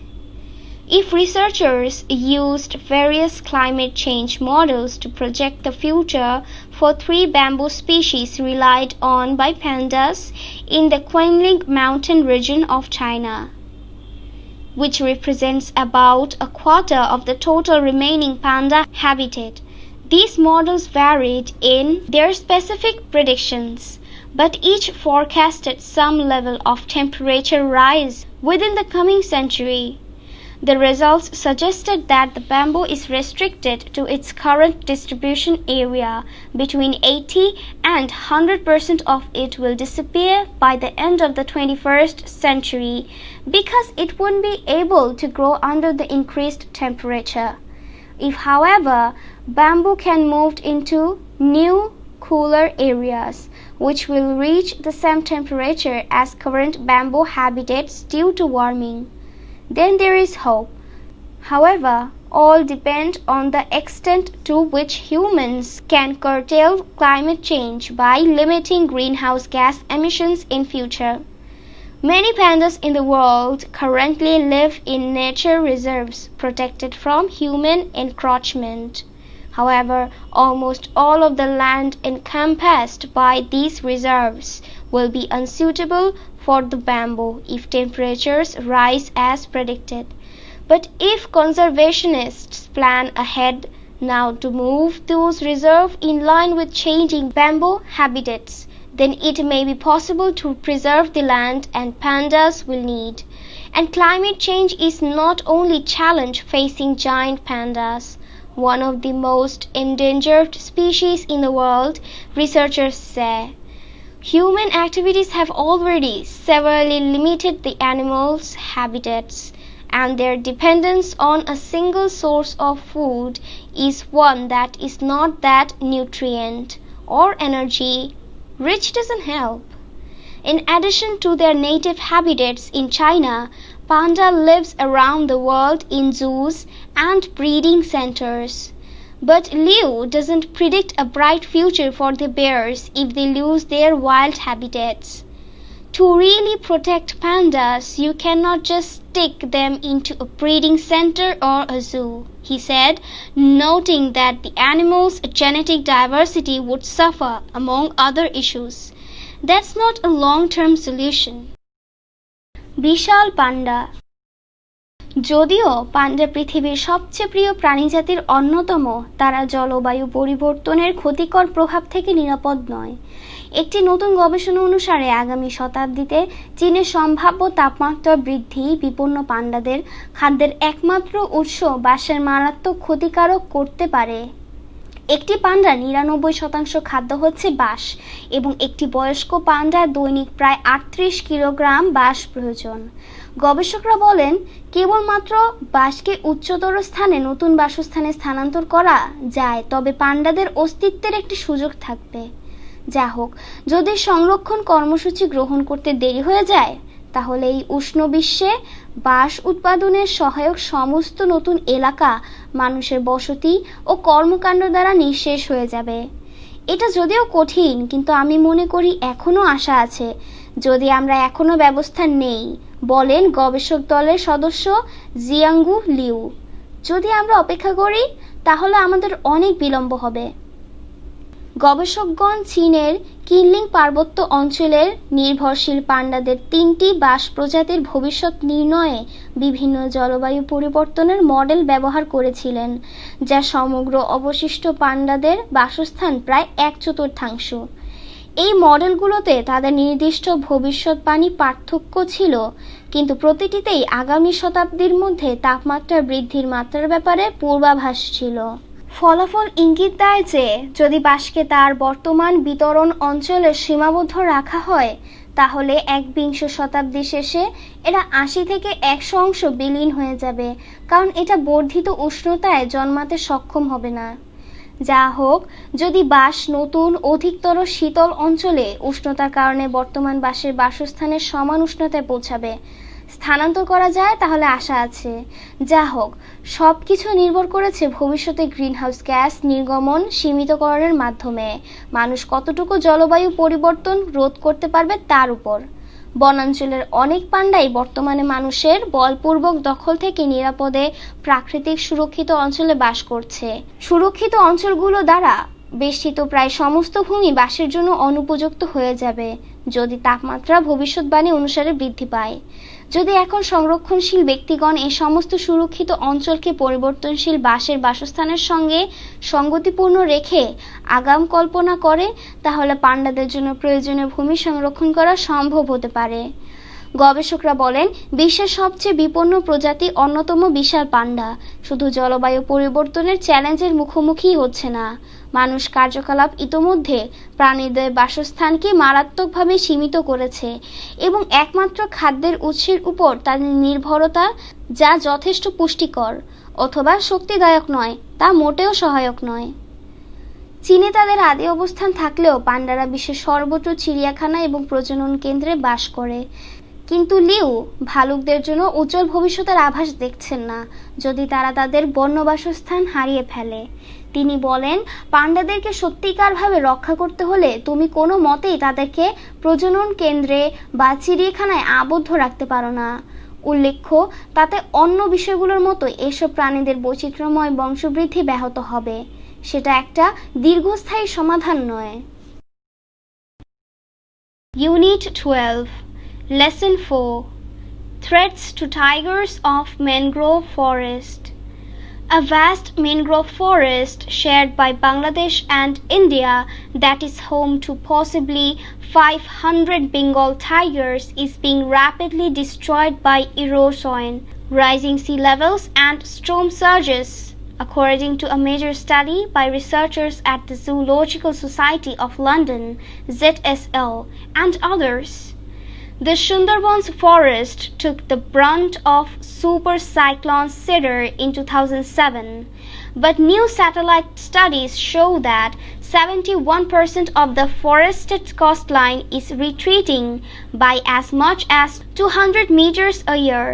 If researchers used various climate change models to project the future for 3 bamboo species relied on by pandas in the Kunming mountain region of China, which represents about a quarter of the total remaining panda habitat, these models varied in their specific predictions, but each forecasted some level of temperature rise within the coming century. The results suggested that the bamboo is restricted to its current distribution area. Between 80 and 100% of it will disappear by the end of the 21st century because it won't be able to grow under the increased temperature. If, however, bamboo can move into new, cooler areas, which will reach the same temperature as current bamboo habitats due to warming, then there is hope. However, all depend on the extent to which humans can curtail climate change by limiting greenhouse gas emissions in future. Many pandas in the world currently live in nature reserves protected from human encroachment. However, almost all of the land encompassed by these reserves will be unsuitable for the bamboo if temperatures rise as predicted. But if conservationists plan ahead now to move those reserves in line with changing bamboo habitats, then it may be possible to preserve the land and pandas will need. And climate change is not only a challenge facing giant pandas, one of the most endangered species in the world, researchers say. Human activities have already severely limited the animals' habitats, and their dependence on a single source of food is one that is not that nutrient or energy rich doesn't help. In addition to their native habitats in China, panda lives around the world in zoos and breeding centers. But Liu doesn't predict a bright future for the bears if they lose their wild habitats. To really protect pandas, you cannot just stick them into a breeding center or a zoo, he said, noting that the animals' genetic diversity would suffer, among other issues. That's not a long-term solution. বিশাল পান্ডা। যদিও পান্ডা পৃথিবীর সবচেয়ে প্রিয় প্রাণীজাতির অন্যতম, তারা জলবায়ু পরিবর্তনের ক্ষতিকর প্রভাব থেকে নিরাপদ নয়। একটি নতুন গবেষণা অনুসারে আগামী শতাব্দীতে চীনের সম্ভাব্য তাপমাত্রা বৃদ্ধি বিপন্ন পান্ডাদের খাদ্যের একমাত্র উৎস বাসের মারাত্মক ক্ষতিকারক করতে পারে। একটি পান্ডার ৯৯% খাদ্য হচ্ছে বাঁশ এবং একটি বয়স্ক পান্ডার দৈনিক প্রায় ৩৮ কিলোগ্রাম বাঁশ প্রয়োজন। গবেষকরা বলেন, কেবলমাত্র বাঁশকে উচ্চতর স্থানে নতুন বাসস্থানে স্থানান্তর করা যায়, তবে পান্ডাদের অস্তিত্বের একটি সুযোগ থাকবে। যা হোক, যদি সংরক্ষণ কর্মসূচি গ্রহণ করতে দেরি হয়ে যায়, তাহলে এই উষ্ণ বিশ্বে বাঁশ উৎপাদনের সহায়ক সমস্ত নতুন এলাকা মানুষের বসতি ও কর্মকাণ্ড দ্বারা নিঃশেষ হয়ে যাবে। এটা যদিও কঠিন, কিন্তু আমি মনে করি এখনো আশা আছে যদি আমরা এখনো ব্যবস্থা নেই, বলেন গবেষক দলের সদস্য জিয়াংগু লিউ। যদি আমরা অপেক্ষা করি তাহলে আমাদের অনেক বিলম্ব হবে। গবেষকগণ চীনের কিনলিং পার্বত্য অঞ্চলের নির্ভরশীল পান্ডাদের ৩টি বাঁশ প্রজাতির ভবিষ্যৎ নির্ণয়ে বিভিন্ন জলবায়ু পরিবর্তনের মডেল ব্যবহার করেছিলেন, যা সমগ্র অবশিষ্ট পান্ডাদের বাসস্থান প্রায় ১/৪। এই মডেলগুলোতে তাদের নির্দিষ্ট ভবিষ্যৎবাণী পার্থক্য ছিল, কিন্তু প্রতিটিতেই আগামী শতাব্দীর মধ্যে তাপমাত্রা বৃদ্ধির মাত্রার ব্যাপারে পূর্বাভাস ছিল। ফলাফল ইঙ্গিত দেয় যে যদি বাঁশকে তার বর্তমান বিতরণ অঞ্চলে সীমাবদ্ধ রাখা হয়, তাহলে 21 শতাব্দীর শেষে এরা 80 থেকে 100 অংশ বিলীন হয়ে যাবে, কারণ এটা বর্ধিত উষ্ণতায় জন্মাতে সক্ষম হবে না। যা হোক, যদি বাঁশ নতুন অধিকতর শীতল অঞ্চলে উষ্ণতার কারণে বর্তমান বাঁশের বাসস্থানের সমান উষ্ণতায় পৌঁছাবে স্থানান্তর করা যায় তাহলে আশা আছে। যা হোক, সব কিছু নির্ভর করেছে ভবিষ্যতে গ্রিনহাউস গ্যাস নির্গমন সীমিতকরণের মাধ্যমে মানুষ কতটুকু জলবায়ু পরিবর্তন রোধ করতে পারবে তার উপর। বনাঞ্চলের অনেক পান্ডাই বর্তমানে মানুষের বলপূর্বক দখল থেকে নিরাপদে প্রাকৃতিক সুরক্ষিত অঞ্চলে বাস করছে। সুরক্ষিত অঞ্চলগুলো দ্বারা বেষ্টিত প্রায় সমস্ত ভূমি বাসের জন্য অনুপযুক্ত হয়ে যাবে যদি তাপমাত্রা ভবিষ্যৎবাণী অনুসারে বৃদ্ধি পায়। যদি এখন সংরক্ষণশীল ব্যক্তিগণ এই সমস্ত সুরক্ষিত অঞ্চলকে পরিবর্তনশীল বাসের বাসস্থানের সঙ্গে সঙ্গতিপূর্ণ রেখে আগাম কল্পনা করে, তাহলে পান্ডাদের জন্য প্রয়োজনীয় ভূমি সংরক্ষণ করা সম্ভব হতে পারে। গবেষকরা বলেন, বিশ্বের সবচেয়ে বিপন্ন প্রজাতি অন্যতম বিশাল পান্ডা শুধু জলবায়ু পরিবর্তনের চ্যালেঞ্জের মুখোমুখি হচ্ছে না, মানুষ কার্যকলাপ ইতোমধ্যে প্রাণীদের বাসস্থানকে মারাত্মকভাবে সীমিত করেছে এবং একমাত্র খাদ্যের উৎসের উপর তাদের নির্ভরতা, যা যথেষ্ট পুষ্টিকর অথবা শক্তিদায়ক নয়, তা মোটেও সহায়ক নয়। চীনে তাদের আদি অবস্থান থাকলেও পান্ডারা বিশ্বের সর্বত্র চিড়িয়াখানা এবং প্রজনন কেন্দ্রে বাস করে। কিন্তু লিউ ভালুকদের জন্য উজ্জ্বল ভবিষ্যতের আভাস দেখছেন না যদি তারা তাদের বন্য বাসস্থান হারিয়ে ফেলে। তিনি বলেন, পান্ডাদেরকে সত্যিকারভাবে রক্ষা করতে হলে তুমি কোনো মতেই তাদেরকে প্রজনন কেন্দ্রে বা চিড়িয়াখানায় আবদ্ধ রাখতে পারো না। উল্লেখ্য, তাতে অন্য বিষয়গুলোর মতো এসব প্রাণীদের বৈচিত্র্যময় বংশবৃদ্ধি ব্যাহত হবে। সেটা একটা দীর্ঘস্থায়ী সমাধান নয়। Unit 12, Lesson 4, Threats to Tigers of Mangrove Forest. A vast mangrove forest shared by Bangladesh and India that is home to possibly 500 Bengal tigers is being rapidly destroyed by erosion, rising sea levels and storm surges, according to a major study by researchers at the Zoological Society of London, ZSL, and others. The Sundarbans forest took the brunt of Super Cyclone Sidr in 2007, but new satellite studies show that 71% of the forested coastline is retreating by as much as 200 meters a year.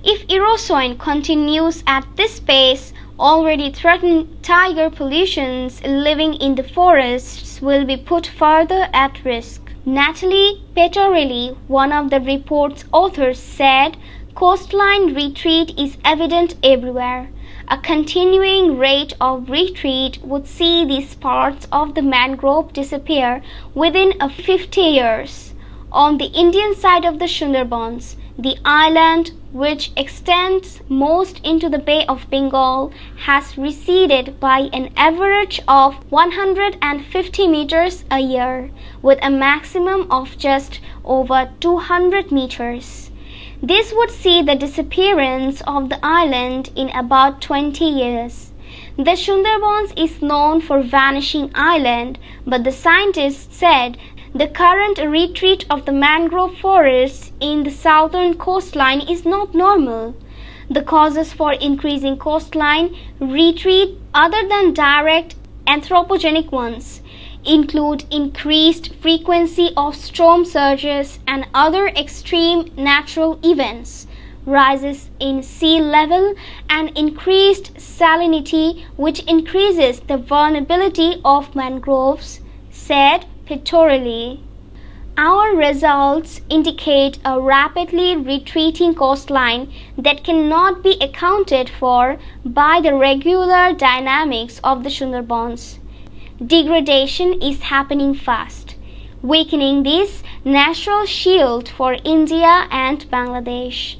If erosion continues at this pace, already threatened tiger populations living in the forests will be put further at risk. Natalie Petorelli, one of the report's authors, said, "Coastline retreat is evident everywhere. A continuing rate of retreat would see these parts of the mangrove disappear within 50 years. On the Indian side of the Sundarbans, the island, which extends most into the Bay of Bengal, has receded by an average of 150 meters a year, with a maximum of just over 200 meters. This would see the disappearance of the island in about 20 years. The Sundarbans is known for vanishing island, but the scientists said the current retreat of the mangrove forests in the southern coastline is not normal. The causes for increasing coastline retreat, other than direct anthropogenic ones, include increased frequency of storm surges and other extreme natural events, rises in sea level, and increased salinity, which increases the vulnerability of mangroves, said Petorelli. Our results indicate a rapidly retreating coastline that cannot be accounted for by the regular dynamics of the Sundarbans. Degradation is happening fast, weakening this natural shield for India and Bangladesh.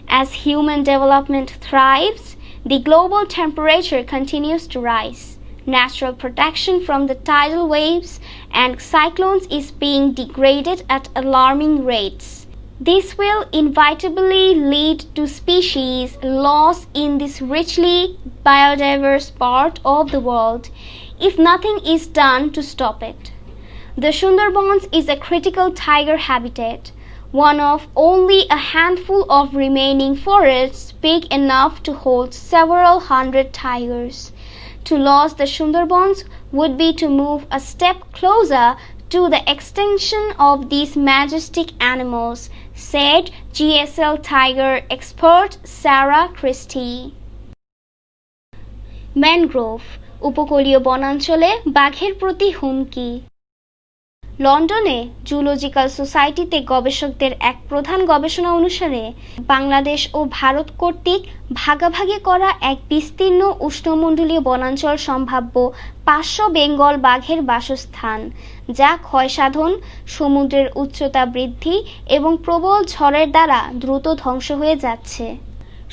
As human development thrives, the global temperature continues to rise. Natural protection from the tidal waves and cyclones is being degraded at alarming rates. This will inevitably lead to species loss in this richly biodiverse part of the world if nothing is done to stop it. The Sundarbans is a critical tiger habitat, one of only a handful of remaining forests big enough to hold several hundred tigers. To lose the Sundarbans would be to move a step closer to the extinction of these majestic animals, said GSL tiger expert Sarah Christie. Mangrove উপকূলীয় বনাঞ্চলে বাঘের প্রতি হুমকি। লন্ডনে zoological সোসাইটিতে গবেষকদের এক প্রধান গবেষণা অনুসারে বাংলাদেশ ও ভারত কর্তৃক ভাগাভাগি করা এক বিস্তীর্ণ উষ্ণমণ্ডলীয় বনাঞ্চল সম্ভাব্য 500 বেঙ্গল বাঘের বাসস্থান, যা ক্ষয়সাধন, সমুদ্রের উচ্চতা বৃদ্ধি এবং প্রবল ঝড়ের দ্বারা দ্রুত ধ্বংস হয়ে যাচ্ছে।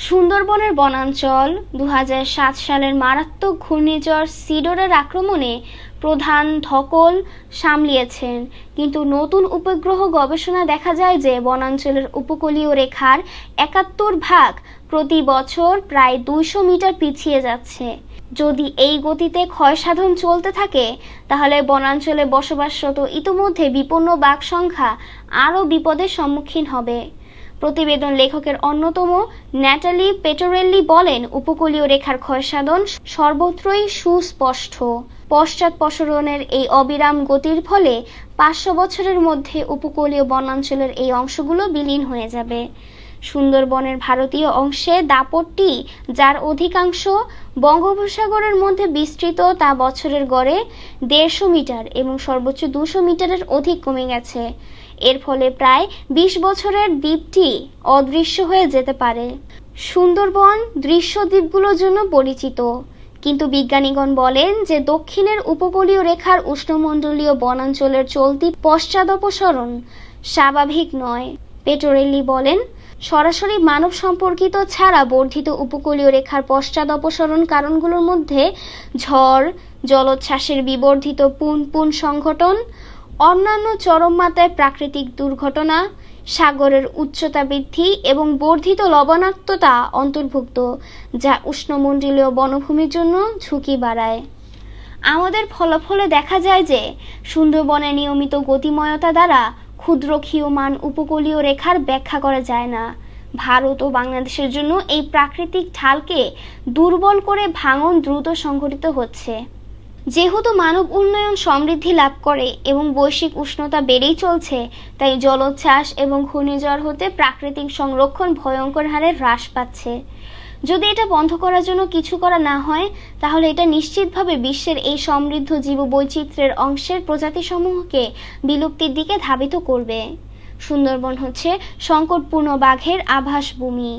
সুন্দরবনের বনাঞ্চল 2007 সালের মারাত্মক ঘূর্ণিঝড় সিডরের আক্রমণে প্রধান ধকল সামলিয়েছেন, কিন্তু নতুন উপগ্রহ গবেষণা দেখা যায় যে বনাঞ্চলের উপকূলীয় রেখার 71 প্রতি বছর প্রায় 200 মিটার পিছিয়ে যাচ্ছে। যদি এই গতিতে ক্ষয়সাধন চলতে থাকে তাহলে বনাঞ্চলে বসবাসরত ইতোমধ্যে বিপন্ন বাঘ সংখ্যা আরও বিপদের সম্মুখীন হবে। প্রতিবেদন লেখকের অন্যতম ন্যাটালি পেটোরেল্লি বলেন, উপকূলীয় রেখার ক্ষয়সাধন সর্বত্রই সুস্পষ্ট। পশ্চাৎপসরণের এই অবিরাম গতির ফলে 500 বছরের মধ্যে উপকূলীয় বনাঞ্চলের এই অংশগুলো বিলীন হয়ে যাবে। সুন্দরবনের ভারতীয় অংশে দাপটটি, যার অধিকাংশ বঙ্গোপসাগরের মধ্যে বিস্তৃত, তা বছরের গড়ে 150 মিটার এবং সর্বোচ্চ 200 মিটারের অধিক কমে গেছে। এর ফলে প্রায় 20 বছরের দ্বীপটি অদৃশ্য হয়ে যেতে পারে। সুন্দরবন দৃশ্য দ্বীপগুলোর জন্য পরিচিত, কিন্তু বিজ্ঞানীগণ বলেন যে দক্ষিণের উপকূলীয় রেখার উষ্ণমণ্ডলীয় বনাঞ্চলের চলতি পশ্চাদপসরণ স্বাভাবিক নয়। পেটোরেল্লি বলেন, সরাসরি মানব সম্পর্কিত ছাড়া বর্ধিত উপকূলীয় রেখার পশ্চাদপসরণ কারণগুলোর মধ্যে ঝড়, জলোচ্ছ্বাসের বিবর্ধিত পুন সংঘটন, অন্যান্য চরম মাত্রায় প্রাকৃতিক দুর্ঘটনা, সাগরের উচ্চতা বৃদ্ধি এবং বর্ধিত লবণাক্ততা অন্তর্ভুক্ত, যা উষ্ণমণ্ডলীয় বনভূমির জন্য ঝুঁকি বাড়ায়। আমাদের ফলাফলে দেখা যায় যে সুন্দরবনের নিয়মিত গতিময়তা দ্বারা ক্ষুদ্র ক্ষীয়মান উপকূলীয় রেখার ব্যাখ্যা করা যায় না। ভারত ও বাংলাদেশের জন্য এই প্রাকৃতিক ঢালকে দুর্বল করে ভাঙন দ্রুত সংঘটিত হচ্ছে। যেহেতু মানব উন্নয়ন সমৃদ্ধি লাভ করে এবং বৈশ্বিক উষ্ণতা বেড়েই চলছে, তাই জলোচ্ছ্বাস এবং ঘূর্ণিঝড় হতে প্রাকৃতিক সংরক্ষণ ভয়ঙ্কর হারে হ্রাস পাচ্ছে। যদি এটা বন্ধ করার জন্য কিছু করা না হয় তাহলে এটা নিশ্চিতভাবে বিশ্বের এই সমৃদ্ধ জীববৈচিত্র্যের অংশের প্রজাতিসমূহকে বিলুপ্তির দিকে ধাবিত করবে। সুন্দরবন হচ্ছে সংকটপূর্ণ বাঘের আবাসভূমি,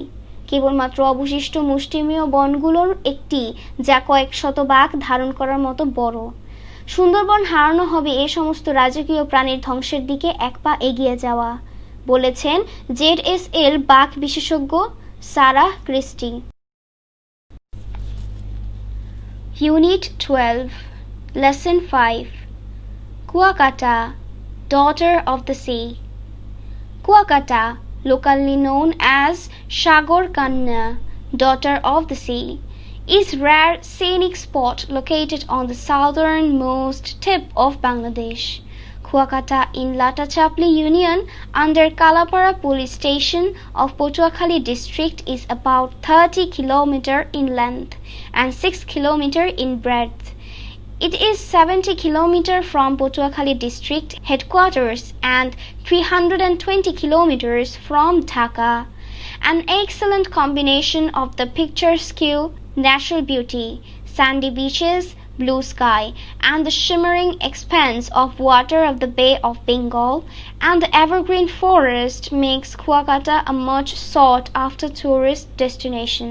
কেবলমাত্র অবশিষ্ট মুষ্টিমেয় বনগুলোর একটি, যা কয়েক শত বাঘ ধারণ করার মতো বড়। সুন্দরবন হারানো হবে এই সমস্ত রাজকীয় প্রাণীর ধ্বংসের দিকে এক পা এগিয়ে যাওয়া, বলেছেন ZSL বাঘ বিশেষজ্ঞ Sarah Christie. Unit 12, Lesson 5, Kuakata, Daughter of the Sea. Kuakata, locally known as Shagor Kanna, Daughter of the Sea, is a rare scenic spot located on the southernmost tip of Bangladesh. Kuakata in Latachapli Union under Kalapara Police Station of Potuakhali district is about 30 km in length and 6 km in breadth. It is 70 km from Potuakhali district headquarters and 320 km from Dhaka. An excellent combination of the picturesque natural beauty, sandy beaches, blue sky, and the shimmering expanse of water of the Bay of Bengal and the evergreen forest makes Kuakata a much sought after tourist destination.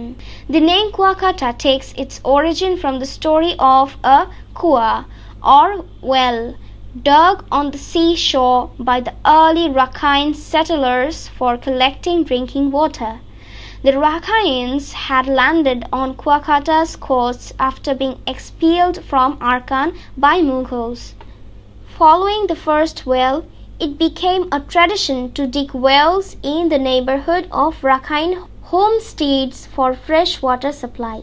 The name Kuakata takes its origin from the story of a kua or well dug on the seashore by the early Rakhine settlers for collecting drinking water. The Rakhines had landed on Kuakata's coasts after being expelled from Arkan by Mughals. Following the first well, it became a tradition to dig wells in the neighborhood of Rakhine homesteads for fresh water supply.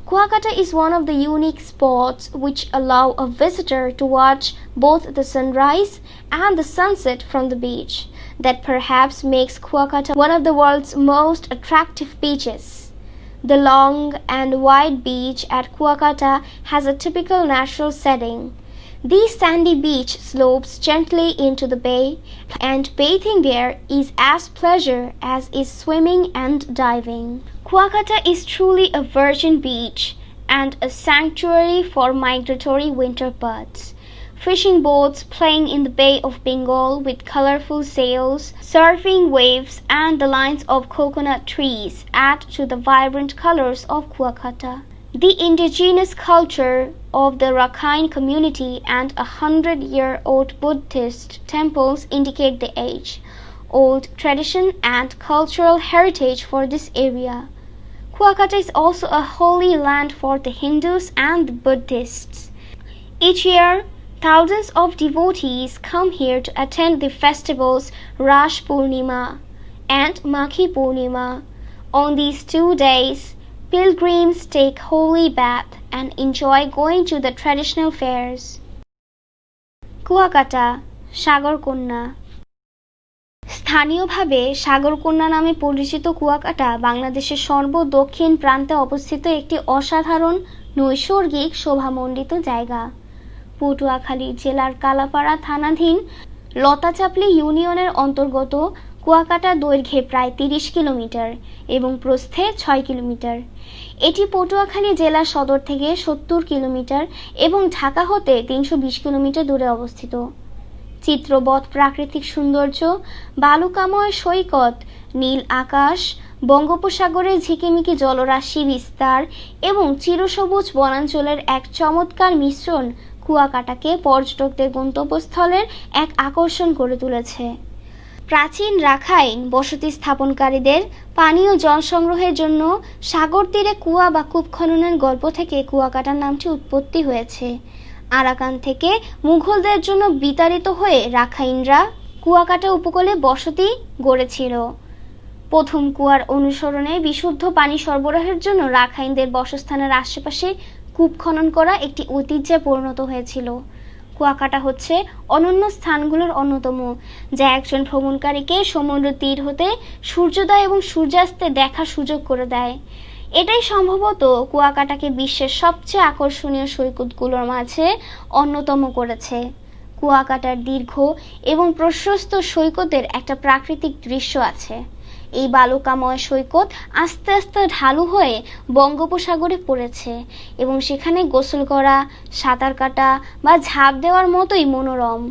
Kuakata is one of the unique spots which allow a visitor to watch both the sunrise and the sunset from the beach. That perhaps makes Kuakata one of the world's most attractive beaches. The long and wide beach at Kuakata has a typical natural setting. These sandy beach slopes gently into the bay, and bathing there is as pleasure as is swimming and diving. Kuakata is truly a virgin beach and a sanctuary for migratory winter birds. Fishing boats playing in the Bay of Bengal with colorful sails, surfing waves, and the lines of coconut trees add to the vibrant colors of Kuakata. The indigenous culture of the Rakhine community and 100-year-old Buddhist temples indicate the age-old tradition and cultural heritage for this area. Kuakata is also a holy land for the Hindus and the Buddhists. Each year, thousands of devotees come here to attend the festivals Rash Purnima and Makhi Purnima. On these 2 days, pilgrims take holy bath and enjoy going to the traditional fairs. Kuakata Sagarkanya স্থানীয়ভাবে সাগরকন্যা নামে পরিচিত কুয়াকাটা বাংলাদেশের সর্বদক্ষিণ প্রান্তে অবস্থিত একটি অসাধারণ নৈসর্গিক শোভামণ্ডিত জায়গা। পটুয়াখালী জেলার কালাপাড়া থানাধীন লতাচাপলি ইউনিয়নের অন্তর্গত কুয়াকাটা দৈর্ঘ্যে প্রায় ৩০ কিলোমিটার এবং প্রস্থে ৬ কিলোমিটার। এটি পটুয়াখালী জেলা সদর থেকে ৭০ কিলোমিটার এবং ঢাকা হতে ৩২০ কিলোমিটার দূরে অবস্থিত। চিত্রবৎ প্রাকৃতিক সৌন্দর্য, বালুকাময় সৈকত, নীল আকাশ, বঙ্গোপসাগরের ঝিকিমিকি জলরাশি বিস্তার এবং চিরসবুজ বনাঞ্চলের এক চমৎকার মিশ্রণ কুয়াকাটাকে পর্যটকদের গন্তব্যস্থলের এক আকর্ষণ করে তুলেছে। প্রাচীন রাখাইন বসতি স্থাপনকারীদের পানীয় জল সংগ্রহের জন্য সাগর তীরে কুয়া বা কূপ খননের গল্প থেকে কুয়াকাটার নামটি উৎপত্তি হয়েছে। আরাকান থেকে মুঘলদের জন্য বিতাড়িত হয়ে রাখাইনরা কুয়াকাটা উপকূলে বসতি গড়েছিল। প্রথম কুয়ার অনুসরণে বিশুদ্ধ পানি সরবরাহের জন্য রাখাইনদের বসস্থানের আশেপাশে কূপ খনন করা একটি ঐতিহ্যে পরিণত হয়েছিল। কুয়াকাটা হচ্ছে অনন্য স্থানগুলোর অন্যতম, যা একজন ভ্রমণকারীকে সমুদ্র তীর হতে সূর্যোদয় এবং সূর্যাস্তে দেখার সুযোগ করে দেয়। এটাই সম্ভবত কুয়াকাটাকে বিশ্বের সবচেয়ে আকর্ষণীয় সৈকতগুলোর মাঝে অন্যতম করেছে। কুয়াকাটার দীর্ঘ এবং প্রশস্ত সৈকতের একটা প্রাকৃতিক দৃশ্য আছে। এই বালুকাময় সৈকত আস্তে আস্তে ঢালু হয়ে বঙ্গোপসাগরে পড়েছে এবং সেখানে গোসল করা, সাঁতার কাটা বা ঝাঁপ দেওয়ার মতোই মনোরম।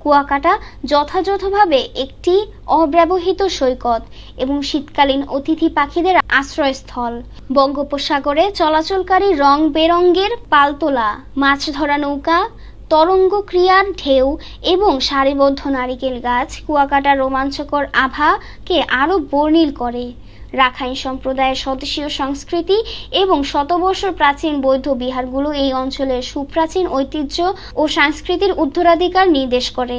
কুয়াকাটা যথাযথভাবে একটি অব্যবহৃত সৈকত এবং শীতকালীন অতিথি পাখিদের আশ্রয়স্থল। বঙ্গোপসাগরে চলাচলকারী রং বেরঙের পালতোলা, মাছ ধরা নৌকা, তরঙ্গ ক্রিয়ার ঢেউ এবং সারিবদ্ধ নারিকেল গাছ কুয়াকাটার রোমাঞ্চকর আভাকে আরও বর্ণিল করে। রাখাইন সম্প্রদায়ের স্বদেশীয় সংস্কৃতি এবং শতবর্ষ প্রাচীন বৌদ্ধ বিহারগুলো এই অঞ্চলের সুপ্রাচীন ঐতিহ্য ও সংস্কৃতির উত্তরাধিকার নির্দেশ করে।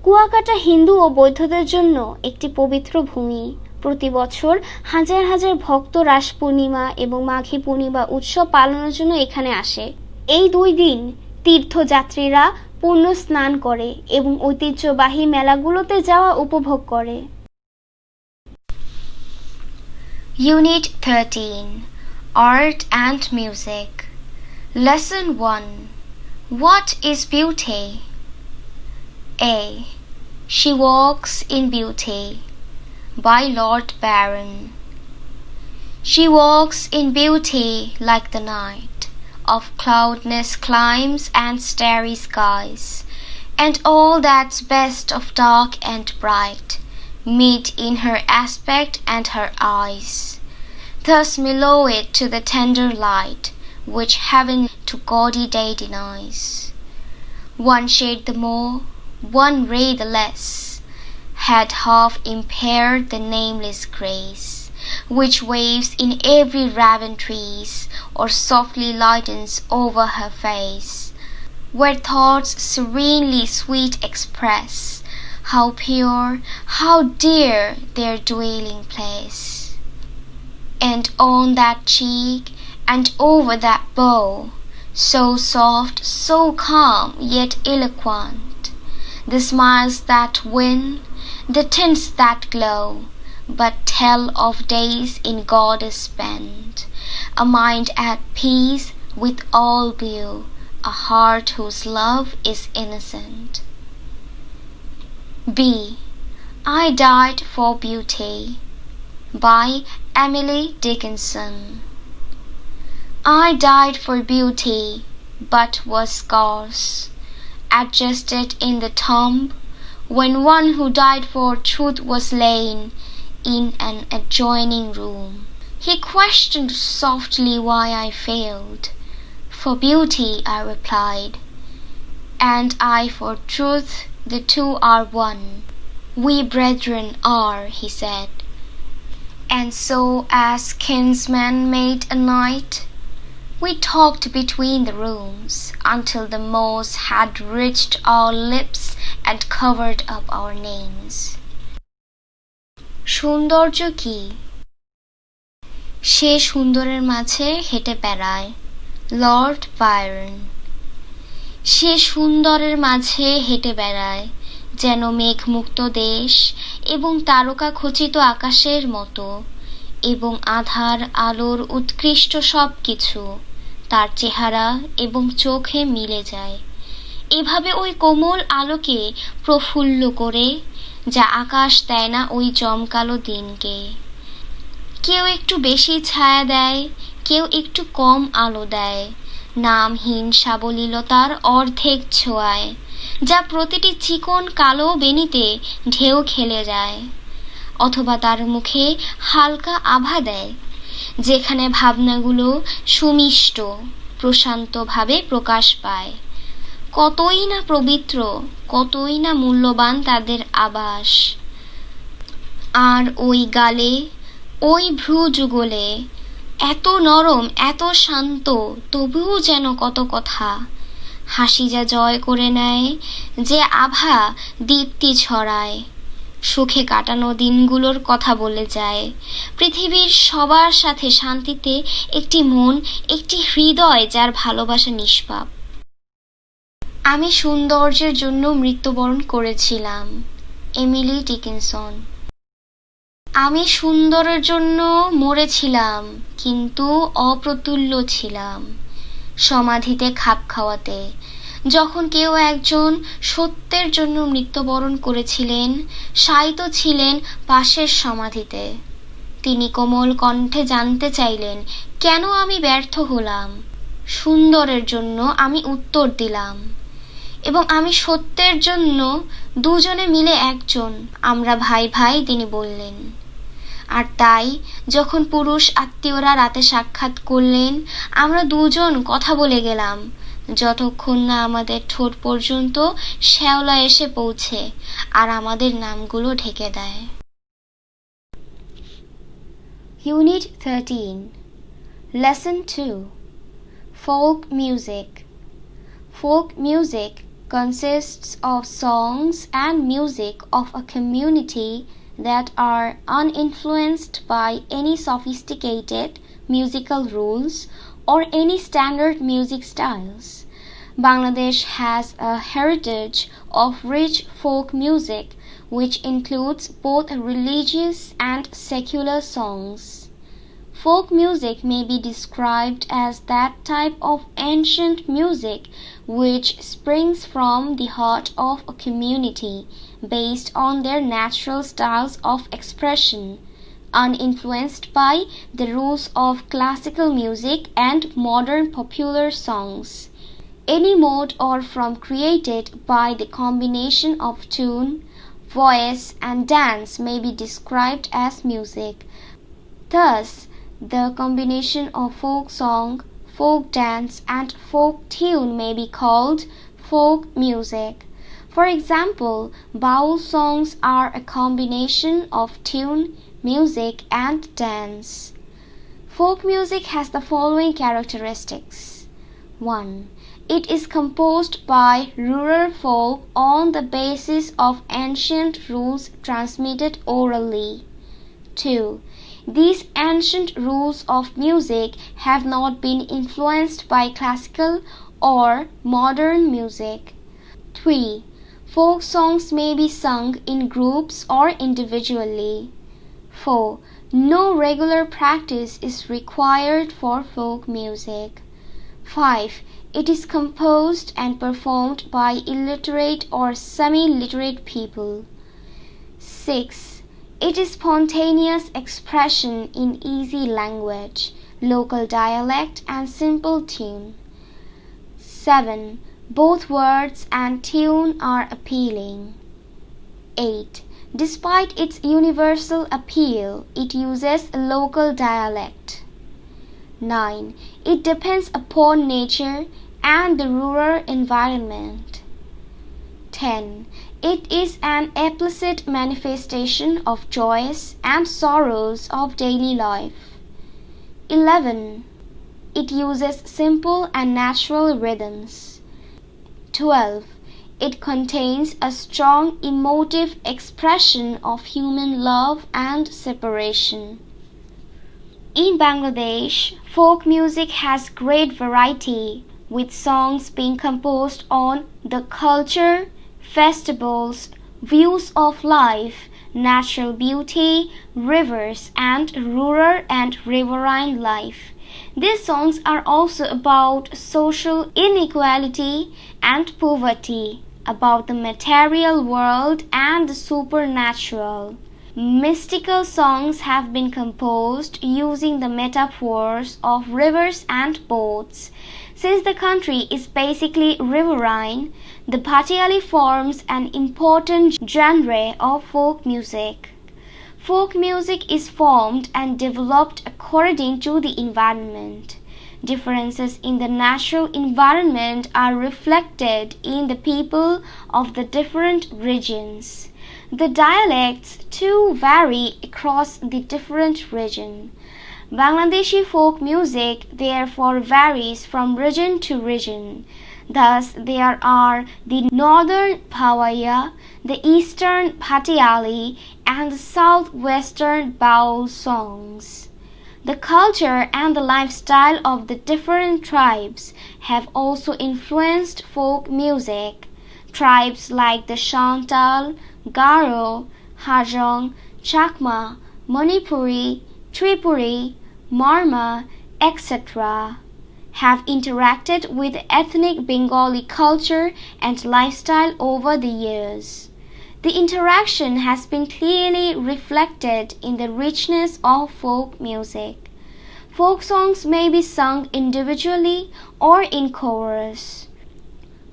কুয়াকাটা হিন্দু ও বৌদ্ধদের জন্য একটি পবিত্র ভূমি। প্রতি বছর হাজার হাজার ভক্ত রাস পূর্ণিমা এবং মাঘী পূর্ণিমা উৎসব পালনের জন্য এখানে আসে। এই 2 দিন তীর্থযাত্রীরা পূর্ণ স্নান করে এবং ঐতিহ্যবাহী মেলাগুলোতে যাওয়া উপভোগ করে। Unit 13 Art and Music Lesson 1 What is beauty? A. She walks in beauty by Lord Byron. She walks in beauty like the night of cloudless climes and starry skies, and all that's best of dark and bright meet in her aspect and her eyes, thus mellowed to the tender light which heaven to gaudy day denies. One shade the more, one ray the less, had half impaired the nameless grace which waves in every raven trees or softly lightens over her face, where thoughts serenely sweet express how pure, how dear their dwelling place. And on that cheek And over that bow, so soft, so calm, yet eloquent, the smiles that win, the tints that glow, but tell of days in goddess spent, a mind at peace with all view, a heart whose love is innocent. B. I Died for Beauty by Emily Dickinson. I died for beauty, but was scarce adjusted in the tomb, when one who died for truth was lain in an adjoining room. He questioned softly why I failed. For beauty, I replied, and I for truth, the two are one. We brethren are, he said. And so as kinsmen made a night, we talked between the rooms until the moss had reached our lips and covered up our names. সৌন্দর্য কি? সে সুন্দরের মাঝে হেঁটে বেড়ায়। Lord Byron. সে সুন্দরের মাঝে হেঁটে বেড়ায় যেন মেঘমুক্ত দেশ এবং তারকা খচিত আকাশের মতো, এবং আধার আলোর উৎকৃষ্ট সব কিছু তার চেহারা এবং চোখে মিলে যায়, এভাবে ওই কোমল আলোকে প্রফুল্ল করে, যা আকাশ দেয় না ওই জমকালো দিনকে। কেউ একটু বেশি ছায়া দেয়, কেউ একটু কম আলো দেয়, নামহীন সাবলীলতার অর্ধেক ছোঁয়ায়, যা প্রতিটি চিকন কালো বেনিতে ঢেউ খেলে যায়, অথবা তার মুখে হালকা আভা দেয়, যেখানে ভাবনাগুলো সুমিষ্ট প্রশান্তভাবে প্রকাশ পায়। কতই না পবিত্র, কতই না মূল্যবান তাদের আবাস। আর ওই গালে, ওই ভ্রু যুগলে, এত নরম, এত শান্ত, তবুও যেন কত কথা। হাসি যা জয় করে নেয়, যে আভা দীপ্তি ছড়ায়, সুখে কাটানো দিনগুলোর কথা বলে যায়, পৃথিবীর সবার সাথে শান্তিতে একটি মন, একটি হৃদয় যার ভালোবাসা নিষ্পাপ। আমি সৌন্দর্যের জন্য মৃত্যুবরণ করেছিলাম। Emily Dickinson. আমি সুন্দরের জন্য মরেছিলাম, কিন্তু অপ্রতুল্য ছিলাম সমাধিতে খাপ খাওয়াতে। যখন কেউ একজন সত্যের জন্য মৃত্যুবরণ করেছিলেন, শায়িত ছিলেন পাশের সমাধিতে। তিনি কোমল কণ্ঠে জানতে চাইলেন কেন আমি ব্যর্থ হলাম। সুন্দরের জন্য আমি উত্তর দিলাম, এবং আমি সত্যের জন্য দুজনে মিলে একজন। আমরা ভাই ভাই, তিনি বললেন। আর তাই যখন পুরুষ আত্মীয়রা রাতে সাক্ষাৎ করলেন, আমরা দুজন কথা বলে গেলাম, যতক্ষণ না আমাদের ঠোঁট পর্যন্ত শ্যাওলা এসে পৌঁছে আর আমাদের নামগুলো ঢেকে দেয়। Unit 13 Lesson 2 Folk Music. Folk music consists of songs and music of a community that are uninfluenced by any sophisticated musical rules or any standard music styles. Bangladesh has a heritage of rich folk music which includes both religious and secular songs. Folk music may be described as that type of ancient music which springs from the heart of a community based on their natural styles of expression, uninfluenced by the rules of classical music and modern popular songs. Any mode or form created by the combination of tune, voice, and dance may be described as music. Thus, the combination of folk song, folk dance, and folk tune may be called folk music. For example, baul songs are a combination of tune, music, and dance. Folk music has the following characteristics. 1. It is composed by rural folk on the basis of ancient rules transmitted orally. 2. These ancient rules of music have not been influenced by classical or modern music. 3. Folk songs may be sung in groups or individually. 4. No regular practice is required for folk music. 5. It is composed and performed by illiterate or semi-literate people. 6. It is spontaneous expression in easy language, local dialect and simple tune. 7. Both words and tune are appealing. 8. Despite its universal appeal, it uses a local dialect. 9. It depends upon nature and the rural environment. 10. It is an explicit manifestation of joys and sorrows of daily life. 11. It uses simple and natural rhythms. 12. It contains a strong emotive expression of human love and separation. In Bangladesh, folk music has great variety, with songs being composed on the culture, festivals, views of life, natural beauty, rivers, and rural and riverine life. These songs are also about social inequality and poverty, about the material world and the supernatural. Mystical songs have been composed using the metaphors of rivers and boats. Since the country is basically riverine, the Bhatiali forms an important genre of folk music. Folk music is formed and developed according to the environment. Differences in the natural environment are reflected in the people of the different regions. The dialects too vary across the different regions. Bangladeshi folk music therefore varies from region to region. Thus, there are the northern Bhawaiya, the eastern Bhatiali, and the southwestern Baul songs. The culture and the lifestyle of the different tribes have also influenced folk music. Tribes like the Santal, Garo, Hajong, Chakma, Manipuri, Tripuri, Marma, etc. have interacted with ethnic Bengali culture and lifestyle over the years. The interaction has been clearly reflected in the richness of folk music. Folk songs may be sung individually or in chorus.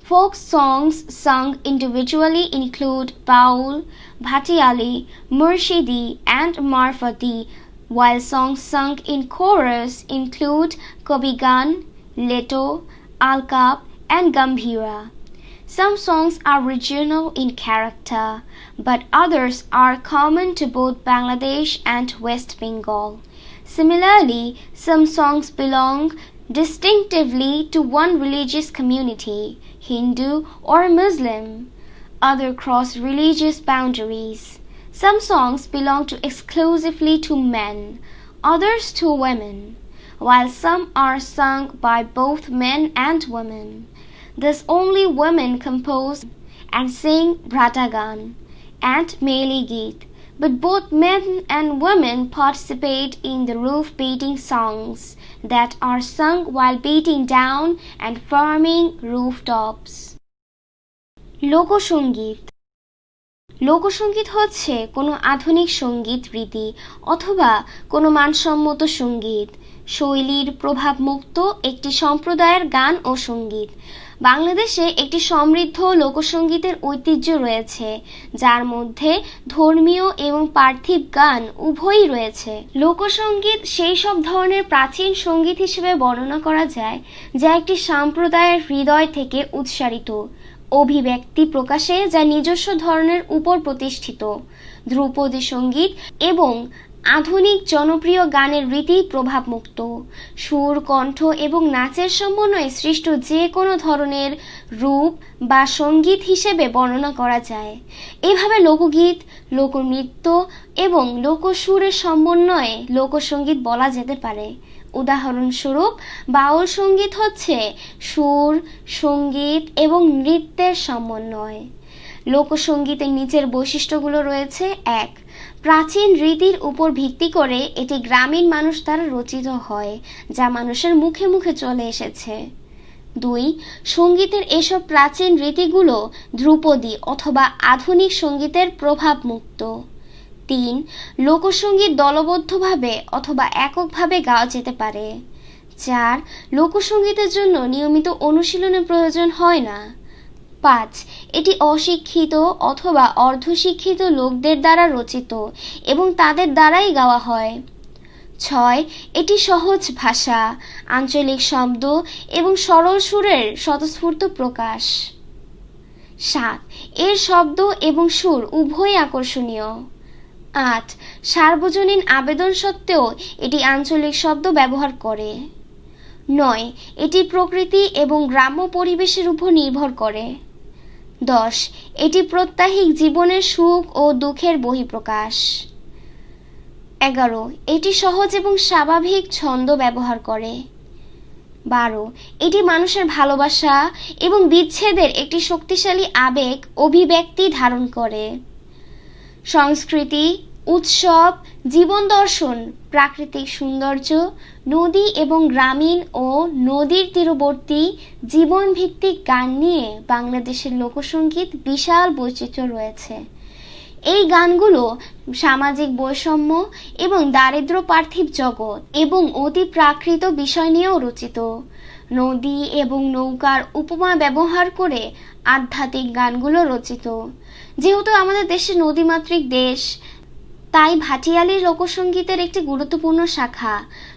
Folk songs sung individually include Baul, Bhatiali, Murshidi, and Marfati, while songs sung in chorus include Kobigan, Leto, Alkap, and Gambhira. Some songs are regional in character, but others are common to both Bangladesh and West Bengal. Similarly, some songs belong distinctively to one religious community, Hindu or Muslim. Others cross religious boundaries. Some songs belong exclusively to men, others to women, while some are sung by both men and women. Thus only women compose and sing Bratagan and Meli Geet, but both men and women participate in the roof beating songs that are sung while beating down and farming rooftops. লোকসঙ্গীত লোকসঙ্গীত হচ্ছে কোনো আধুনিক সঙ্গীত রীতি অথবা কোনো মানসম্মত সঙ্গীত শৈলীর প্রভাবমুক্ত একটি সম্প্রদায়ের গান ও সঙ্গীত। বাংলাদেশে একটি সমৃদ্ধ লোকসঙ্গীতের ঐতিহ্য রয়েছে, যার মধ্যে ধর্মীয় এবং পার্থিব গান উভয়ই রয়েছে। লোকসঙ্গীত সেই সব ধরনের প্রাচীন সঙ্গীত হিসেবে বর্ণনা করা যায় যা একটি সম্প্রদায়ের হৃদয় থেকে উৎসারিত, অভিব্যক্তি প্রকাশে যা নিজস্ব ধরনের উপর প্রতিষ্ঠিত। ধ্রুপদী সঙ্গীত এবং আধুনিক জনপ্রিয় গানের রীতি প্রভাবমুক্ত, সুর, কণ্ঠ এবং নাচের সমন্বয়ে সৃষ্ট যে কোনো ধরনের রূপ বা সঙ্গীত হিসেবে বর্ণনা করা যায়। এভাবে লোকগীত, লোকনৃত্য, এবং লোকসুরের সমন্বয়ে লোকসঙ্গীত বলা যেতে পারে। উদাহরণস্বরূপ বাউল সঙ্গীত হচ্ছে সুর, সঙ্গীত এবং নৃত্যের সমন্বয়। লোকসঙ্গীতের নিচের বৈশিষ্ট্যগুলো রয়েছে: ১. প্রাচীন রীতির উপর ভিত্তি করে এটি গ্রামীণ মানুষ দ্বারা রচিত হয়, যা মানুষের মুখে মুখে চলে এসেছে। ২. সঙ্গীতের এসব প্রাচীন রীতিগুলো ধ্রুপদী অথবা আধুনিক সঙ্গীতের প্রভাবমুক্ত। ৩. লোকসঙ্গীত দলবদ্ধভাবে অথবা এককভাবে গাওয়া যেতে পারে। ৪. লোকসঙ্গীতের জন্য নিয়মিত অনুশীলনের প্রয়োজন হয় না। ৫. এটি অশিক্ষিত অথবা অর্ধশিক্ষিত লোকদের দ্বারা রচিত এবং তাদের দ্বারাই গাওয়া হয়। ৬. এটি সহজ ভাষা, আঞ্চলিক শব্দ এবং সরল সুরের স্বতঃস্ফূর্ত প্রকাশ। ৭. এর শব্দ এবং সুর উভয়ই আকর্ষণীয়। ৮. সার্বজনীন আবেদন সত্ত্বেও এটি আঞ্চলিক শব্দ ব্যবহার করে। ৯. এটি প্রকৃতি এবং গ্রাম্য পরিবেশের উপর নির্ভর করে। ১০. এটি প্রত্যাহিক জীবনের সুখ ও দুঃখের বহিঃপ্রকাশ। ১১. এটি সহজ এবং স্বাভাবিক ছন্দ ব্যবহার করে। ১২. এটি মানুষের ভালোবাসা এবং বিচ্ছেদের একটি শক্তিশালী আবেগ অভিব্যক্তি ধারণ করে। সংস্কৃতি, উৎসব, জীবন দর্শন, প্রাকৃতিক সৌন্দর্য, নদী এবং গ্রামীণ ও নদীর তীরবর্তী জীবনভিত্তিক গান নিয়ে বাংলাদেশের লোকসঙ্গীত বিশাল বৈচিত্র্য রয়েছে। এই গানগুলো সামাজিক বৈষম্য এবং দারিদ্র্য পার্থিব জগৎ এবং অতি প্রাকৃত বিষয় নিয়েও রচিত। নদী এবং নৌকার উপমা ব্যবহার করে আধ্যাত্মিক গানগুলো রচিত। যেহেতু আমাদের দেশে নদীমাতৃক দেশ, তাই ভাটিয়ালি লোকসঙ্গীতের একটি গুরুত্বপূর্ণ শাখা।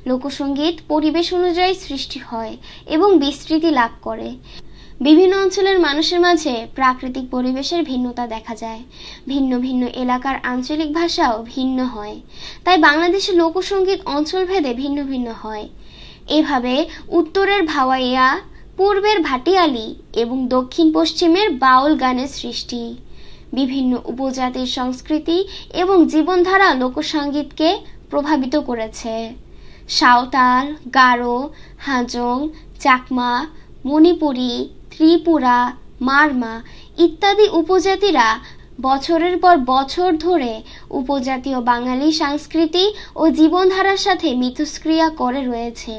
লোকসঙ্গীত পরিবেশ অনুযায়ী সৃষ্টি হয় এবং বিস্তৃতি লাভ করে। বিভিন্ন অঞ্চলের মানুষের মাঝে প্রাকৃতিক পরিবেশের ভিন্নতা দেখা যায়। ভিন্ন ভিন্ন এলাকার আঞ্চলিক ভাষাও ভিন্ন হয়, তাই বাংলাদেশের লোকসঙ্গীত অঞ্চলভেদে ভিন্ন ভিন্ন হয়। এভাবে উত্তরের ভাওয়াইয়া, পূর্বের ভাটিয়ালি এবং দক্ষিণ পশ্চিমের বাউল গানের সৃষ্টি। বিভিন্ন উপজাতির সংস্কৃতি এবং জীবনধারা লোকসঙ্গীতকে প্রভাবিত করেছে। সাঁওতাল, গারো, হাজং, চাকমা, মণিপুরী, ত্রিপুরা, মারমা ইত্যাদি উপজাতিরা বছরের পর বছর ধরে উপজাতীয় বাঙালি সংস্কৃতি ও জীবনধারার সাথে মিথস্ক্রিয়া করে রয়েছে।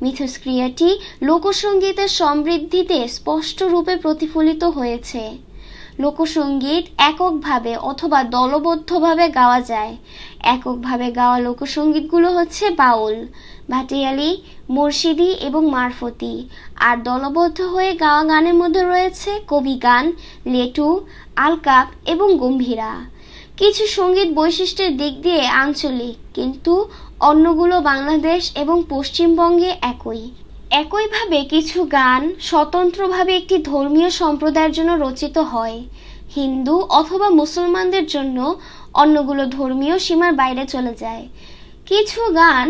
মিথস্ক্রিয়াটি লোকসঙ্গীতের সমৃদ্ধিতে স্পষ্ট রূপে প্রতিফলিত হয়েছে। লোকসঙ্গীত এককভাবে অথবা দলবদ্ধভাবে গাওয়া যায়। এককভাবে গাওয়া লোকসঙ্গীতগুলো হচ্ছে বাউল, ভাটিয়ালি, মুর্শিদি এবং মারফতি। আর দলবদ্ধ হয়ে গাওয়া গানের মধ্যে রয়েছে কবি গান, লেটু, আলকাপ এবং গম্ভীরা। কিছু সঙ্গীত বৈশিষ্ট্যের দিক দিয়ে আঞ্চলিক, কিন্তু অন্যগুলো বাংলাদেশ এবং পশ্চিমবঙ্গে একই। একইভাবে কিছু গান স্বতন্ত্রভাবে একটি ধর্মীয় সম্প্রদায়ের জন্য রচিত হয়। হিন্দু অথবা মুসলমানদের জন্য অন্যগুলো ধর্মীয় সীমার বাইরে চলে যায়। কিছু গান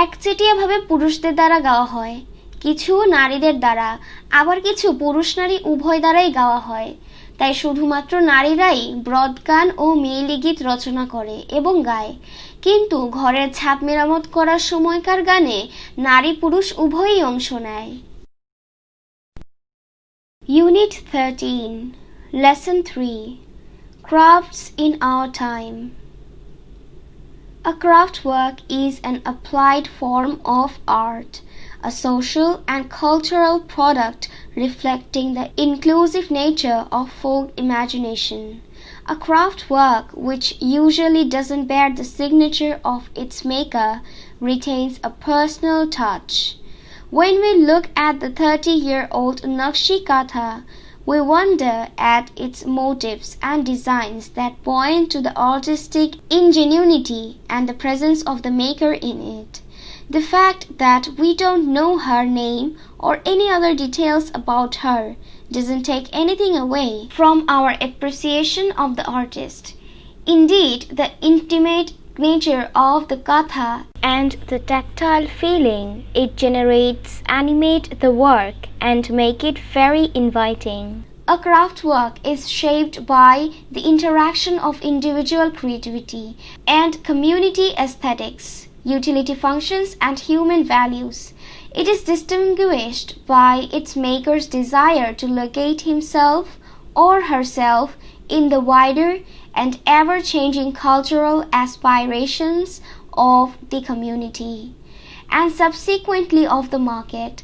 একচেটিয়াভাবে পুরুষদের দ্বারা গাওয়া হয়, কিছু নারীদের দ্বারা, আবার কিছু পুরুষ নারী উভয় দ্বারাই গাওয়া হয়। তাই শুধুমাত্র নারীরাই ব্রত গান ও মেয়েলি গীত রচনা করে এবং গায়, কিন্তু ঘরের ছাদ মেরামত করার সময়কার গানে নারী পুরুষ উভয়ই অংশ নেয়। Unit 13, Lesson 3, Crafts in Our Time. A craft work is an applied form of art, a social and cultural product reflecting the inclusive nature of folk imagination. A craft work which usually doesn't bear the signature of its maker retains a personal touch. When we look at the 30-year-old Nakshi Katha, we wonder at its motives and designs that point to the artistic ingenuity and the presence of the maker in it. The fact that we don't know her name or any other details about her doesn't take anything away from our appreciation of the artist. Indeed, the intimate nature of the katha and the tactile feeling it generates animate the work and make it very inviting. A craftwork is shaped by the interaction of individual creativity and community aesthetics, utility functions, and human values. It is distinguished by its maker's desire to locate himself or herself in the wider and ever-changing cultural aspirations of the community, and subsequently of the market.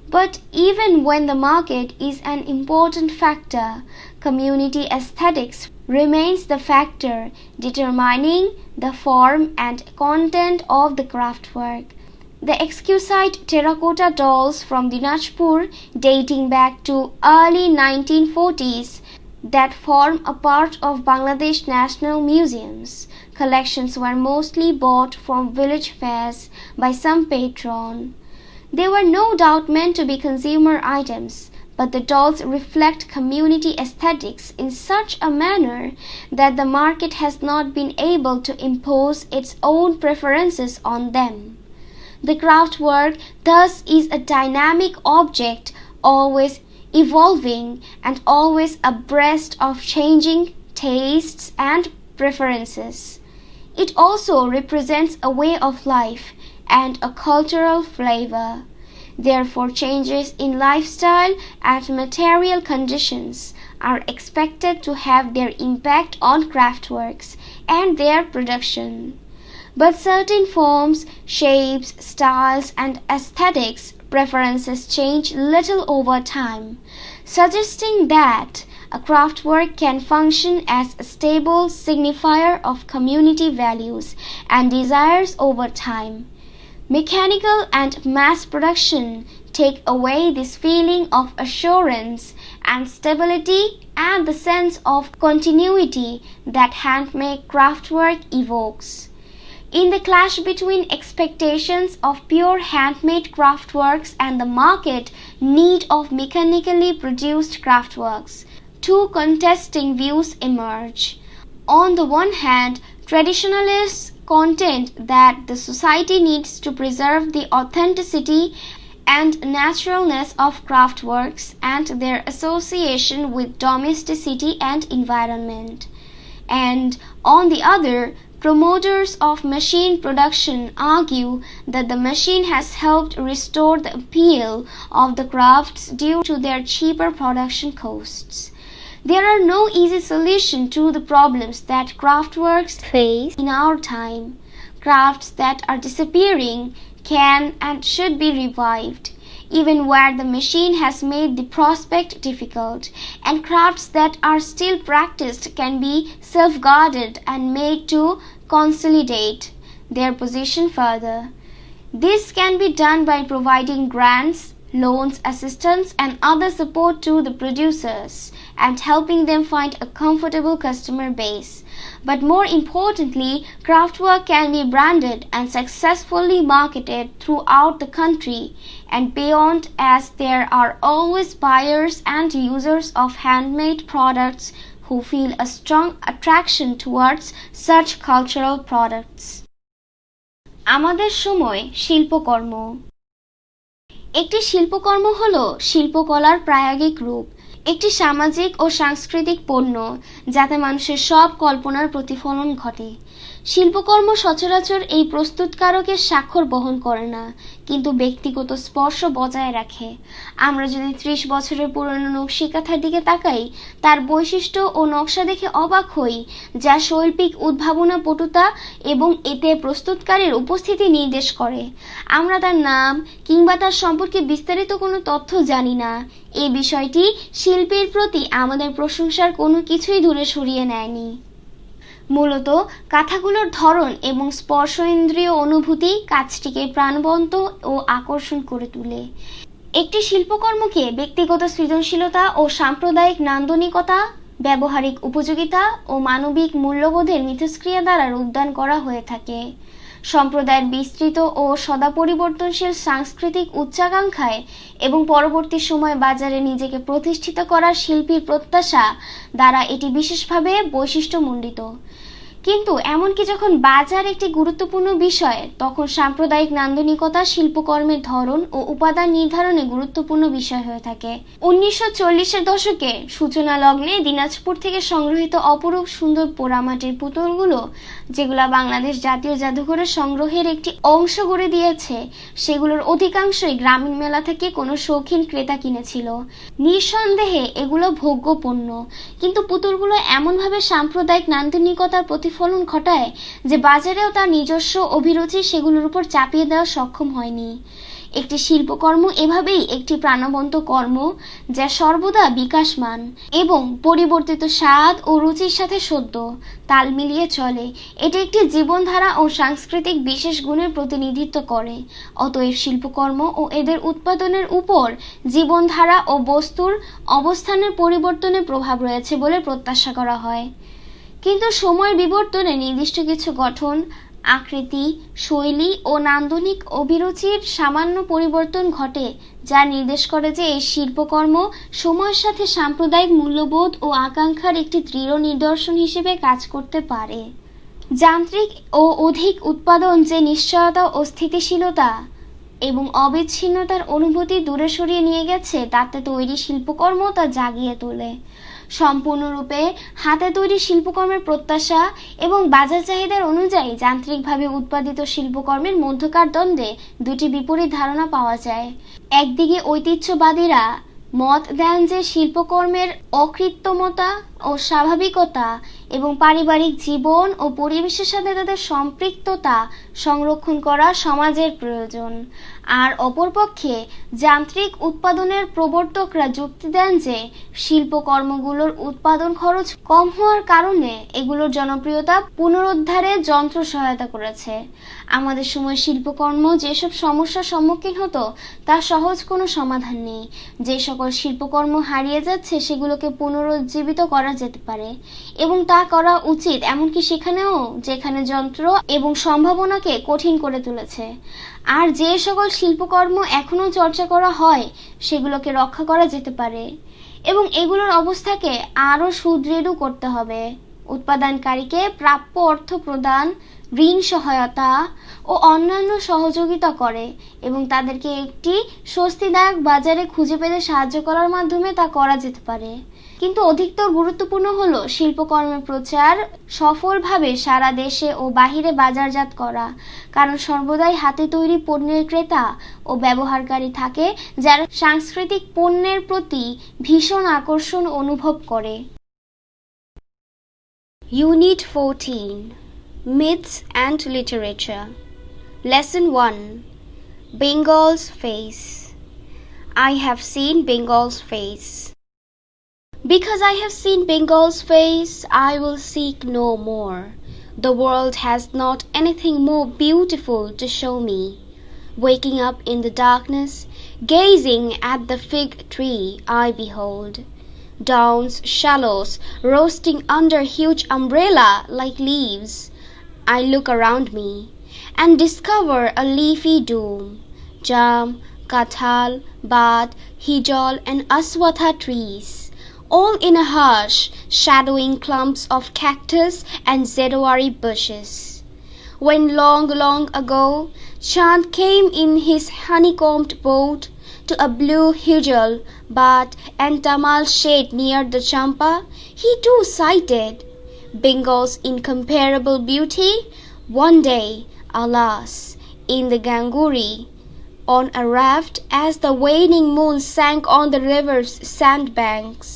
But even when the market is an important factor, community aesthetics remains the factor determining the form and content of the craftwork. The exquisite terracotta dolls from Dinajpur, dating back to early 1940s, that form a part of Bangladesh National Museum's collections were mostly bought from village fairs by some patron. They were no doubt meant to be consumer items, but the dolls reflect community aesthetics in such a manner that the market has not been able to impose its own preferences on them. The craftwork thus is a dynamic object, always evolving and always abreast of changing tastes and preferences. It also represents a way of life and a cultural flavor. Therefore, changes in lifestyle and material conditions are expected to have their impact on craftworks and their production. But certain forms, shapes, styles, and aesthetics preferences change little over time, suggesting that a craftwork can function as a stable signifier of community values and desires over time. Mechanical and mass production take away this feeling of assurance and stability and the sense of continuity that handmade craftwork evokes. In the clash between expectations of pure handmade craftworks and the market need of mechanically produced craftworks, two contesting views emerge. On the one hand, traditionalists contend that the society needs to preserve the authenticity and naturalness of craftworks and their association with domesticity and environment. And on the other, promoters of machine production argue that the machine has helped restore the appeal of the crafts due to their cheaper production costs. There are no easy solutions to the problems that craftworks face in our time. Crafts that are disappearing can and should be revived, even where the machine has made the prospect difficult, and crafts that are still practiced can be safeguarded and made to consolidate their position further. This can be done by providing grants, loans, assistance, and other support to the producers and helping them find a comfortable customer base. But more importantly, craftwork can be branded and successfully marketed throughout the country and beyond, as there are always buyers and users of handmade products who feel a strong attraction towards such cultural products. আমাদের সময় শিল্পকর্ম। একটি শিল্পকর্ম হলো শিল্পকলার প্রায়োগিক রূপ, একটি সামাজিক ও সাংস্কৃতিক পণ্য যাতে মানুষের সব কল্পনার প্রতিফলন ঘটে। শিল্পকর্ম সচরাচর এই প্রস্তুতকারকের স্বাক্ষর বহন করে না, কিন্তু ব্যক্তিগত স্পর্শ বজায় রাখে। আমরা যদি 30 বছরের পুরনো নকশিকাঁথার দিকে তাকাই, তার বৈশিষ্ট্য ও নকশা দেখে অবাক হই, যা শৈল্পিক উদ্ভাবনা পটুতা এবং এতে প্রস্তুতকারীর উপস্থিতি নির্দেশ করে। আমরা তার নাম কিংবা তার সম্পর্কে বিস্তারিত কোনো তথ্য জানি না। এই বিষয়টি শিল্পীর প্রতি আমাদের প্রশংসার কোনো কিছুই দূরে সরিয়ে নেয়নি। মূলত কাঁথাগুলোর ধরন এবং স্পর্শেন্দ্রিয় অনুভূতি কাজটিকে প্রাণবন্ত ও আকর্ষণ করে তোলে। একটি শিল্পকর্মকে ব্যক্তিগত সৃজনশীলতা ও সাম্প্রদায়িক নান্দনিকতা, ব্যবহারিক উপযোগিতা ও মানবিক মূল্যবোধের মিথস্ক্রিয়া দ্বারা রূপদান করা হয়ে থাকে। সম্প্রদায়ের বিস্তৃত ও সদা পরিবর্তনশীল সাংস্কৃতিক উচ্চাকাঙ্ক্ষায় এবং পরবর্তী সময়ে বাজারে নিজেকে প্রতিষ্ঠিত করার শিল্পীর প্রত্যাশা দ্বারা এটি বিশেষভাবে বৈশিষ্ট্যমণ্ডিত। কিন্তু এমনকি যখন বাজার একটি গুরুত্বপূর্ণ বিষয়, তখন সাম্প্রদায়িক নান্দনিকতা শিল্পকর্মের ধরন ও উপাদান নির্ধারণে গুরুত্বপূর্ণ বিষয় হয়ে থাকে। 1940-এর দশকে সূচনা লগ্নে দিনাজপুর থেকে সংগ্রহিত অপরূপ সুন্দর পোড়ামাটির পুতুলগুলো, যেগুলো বাংলাদেশ জাতীয় জাদুঘরের সংগ্রহের একটি অংশ গড়ে দিয়েছে, সেগুলোর অধিকাংশই গ্রামীণ মেলা থেকে কোনো শৌখিন ক্রেতা কিনেছিল। নিঃসন্দেহে এগুলো ভোগ্য পণ্য, কিন্তু পুতুলগুলো এমনভাবে সাম্প্রদায়িক নান্দনিকতার প্রতিফলন ঘটায় যে বাজারেও তার নিজস্ব অভিরুচি সেগুলোর উপর চাপিয়ে দেওয়া সক্ষম হয়নি। একটি শিল্পকর্ম এভাবেই একটি প্রাণবন্ত কর্ম, যা সর্বদা বিকাশমান এবং পরিবর্তিত স্বাদ ও রুচির সাথে সদ্য তাল মিলিয়ে চলে। এটি একটি জীবনধারা ও সাংস্কৃতিক বিশেষ গুণের প্রতিনিধিত্ব করে। অতএব শিল্পকর্ম ও এদের উৎপাদনের উপর জীবনধারা ও বস্তুর অবস্থানের পরিবর্তনের প্রভাব রয়েছে বলে প্রত্যাশা করা হয়। কিন্তু সময়ের বিবর্তনে নির্দিষ্ট কিছু গঠন, আকৃতি, শৈলী ও নান্দনিক অভিরুচির সামান্য পরিবর্তন ঘটে, যা নির্দেশ করে যে এই শিল্পকর্ম সময়ের সাথে সাম্প্রদায়িক মূল্যবোধ ও আকাঙ্ক্ষার একটি দৃঢ় নিদর্শন হিসেবে কাজ করতে পারে। যান্ত্রিক ও অধিক উৎপাদন যে নিশ্চয়তা ও স্থিতিশীলতা এবং অবিচ্ছিন্নতার অনুভূতি দূরে সরিয়ে নিয়ে গেছে, তাতে তৈরি শিল্পকর্ম তা জাগিয়ে তোলে। সম্পূর্ণরূপে হাতে তৈরি শিল্পকর্মের প্রত্যাশা এবং বাজার চাহিদার অনুযায়ী যান্ত্রিকভাবে উৎপাদিত শিল্পকর্মের মধ্যকার দ্বন্দ্বে দুটি বিপরীত ধারণা পাওয়া যায়। একদিকে ঐতিহ্যবাদীরা মত দেন যে শিল্পকর্মের অকৃত্রিমতা ও স্বাভাবিকতা এবং পারিবারিক জীবন ও পরিবেশের সাথে তাদের সম্পৃক্ততা সংরক্ষণ করা সমাজের প্রয়োজন, আর অপরপক্ষে যান্ত্রিক উৎপাদনের প্রবর্তকরা যুক্তি দেন যে শিল্পকর্মগুলোর উৎপাদন খরচ কম হওয়ার কারণে এগুলোর জনপ্রিয়তা পুনরুদ্ধারে যন্ত্র সহায়তা করেছে। আমাদের সময় শিল্পকর্ম যেসব সমস্যার সম্মুখীন হতো তার সহজ কোনো সমাধান নেই। যে সকল শিল্পকর্ম হারিয়ে যাচ্ছে সেগুলোকে পুনরুজ্জীবিত করা যেতে পারে এবং তা করা উচিত, এমনকি সেখানেও যেখানে যন্ত্র এবং সম্ভাবনাকে কঠিন করে তুলেছে। আর যে সকল শিল্পকর্ম এখনো চর্চা করা হয় সেগুলোকে রক্ষা করা যেতে পারে এবং এগুলোর অবস্থাকে আরও সুদৃঢ় করতে হবে। উৎপাদনকারীকে প্রাপ্য অর্থ প্রদান, ঋণ সহায়তা ও অন্যান্য সহযোগিতা করে এবং তাদেরকে একটি স্বস্তিদায়ক বাজারে খুঁজে পেতে সাহায্য করার মাধ্যমে তা করা যেতে পারে। কিন্তু অধিকতর গুরুত্বপূর্ণ হলো শিল্পকর্মের প্রচার সফলভাবে সারা দেশে ও বাহিরে বাজারজাত করা, কারণ সর্বদাই হাতে তৈরি পণ্যের ক্রেতা ও ব্যবহারকারী থাকে যারা সাংস্কৃতিক পণ্যের প্রতি ভীষণ আকর্ষণ অনুভব করে। Unit 14 Myths and Literature Lesson 1 Bengal's Face I have seen Bengal's face. Because I have seen Bengal's face, I will seek no more. The world has not anything more beautiful to show me. Waking up in the darkness, gazing at the fig tree I behold. Downs, shallows, roasting under huge umbrella like leaves. I look around me and discover a leafy doom. Jam, kathal, bat, hijal and aswatha trees, all in a hush, shadowing clumps of cactus and zedowari bushes. When long ago, Chand came in his honeycombed boat to a blue hijal, bat and tamal shade near the champa, he too sighted Bengal's incomparable beauty. One day, alas, in the Ganguri, on a raft as the waning moon sank on the river's sandbanks,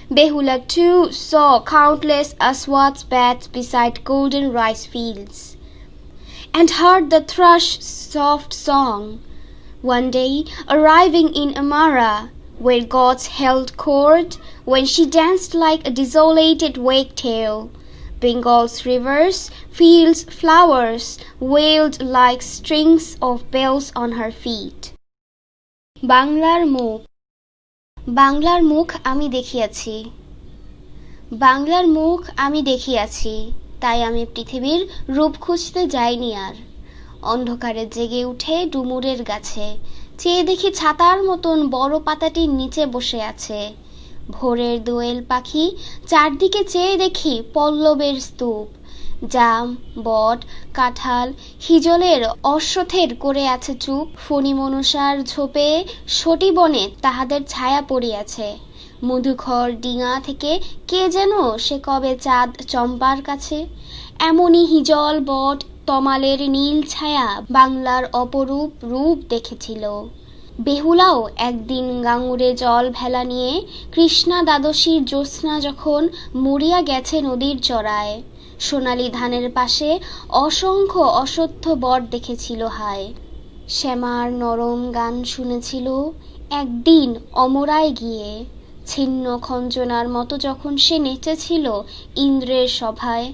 Behula too saw countless aswats bats beside golden rice fields, and heard the thrush's soft song. One day, arriving in Amara, where gods held court, when she danced like a desolated wagtail, Bengal's rivers, fields, flowers wailed like strings of bells on her feet. বাংলার মুখ বাংলার মুখ আমি দেখিয়াছি, বাংলার মুখ আমি দেখিয়াছি, তাই আমি পৃথিবীর রূপ খুঁজতে যাইনি আর। অন্ধকারে জেগে উঠে ডুমুরের গাছে চেয়ে দেখি ছাতার মতন বড় পাতাটির নিচে বসে আছে ভোরের দোয়েল পাখি। চারদিকে চেয়ে দেখি পল্লবের স্তূপ, জাম, বট, কাঁঠাল, হিজলের অশ্বথের করে আছে চুপ, ফণি মনসার ঝোপে সটি বনে তাহাদের ছায়া পড়িয়াছে। মধুখর ডিঙা থেকে কে যেন সে কবে চাঁদ চম্পার কাছে, এমনই হিজল বট তমালের নীল ছায়া বাংলার অপরূপ রূপ দেখেছিল। বেহুলাও একদিন গাঙুরে জল ভেলা নিয়ে কৃষ্ণা দ্বাদশীর জ্যোৎস্না যখন মরিয়া গেছে নদীর চড়ায়, সোনালি ধানের পাশে অসংখ্য অশ্বত্থ বট দেখেছিল হায়। শ্যামার নরম গান শুনেছিল একদিন অমরায় গিয়ে, ছিন্ন খঞ্জনার মতো যখন সে নেচেছিল ইন্দ্রের সভায়।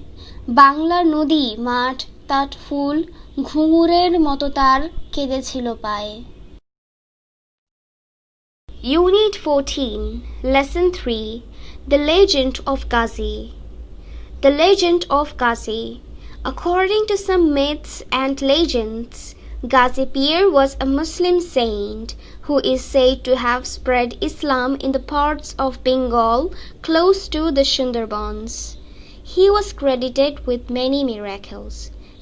বাংলার নদী মাঠ তাট ফুল ঘুঙুরের মতো তার কেঁদেছিল পায়ে। Unit 14, Lesson 3, The Legend of Ghazi. The legend of Ghazi. According to some myths and legends, Ghazi Pir was a Muslim saint who is said to have spread Islam in the parts of Bengal close to the Sundarbans. He was credited with many miracles.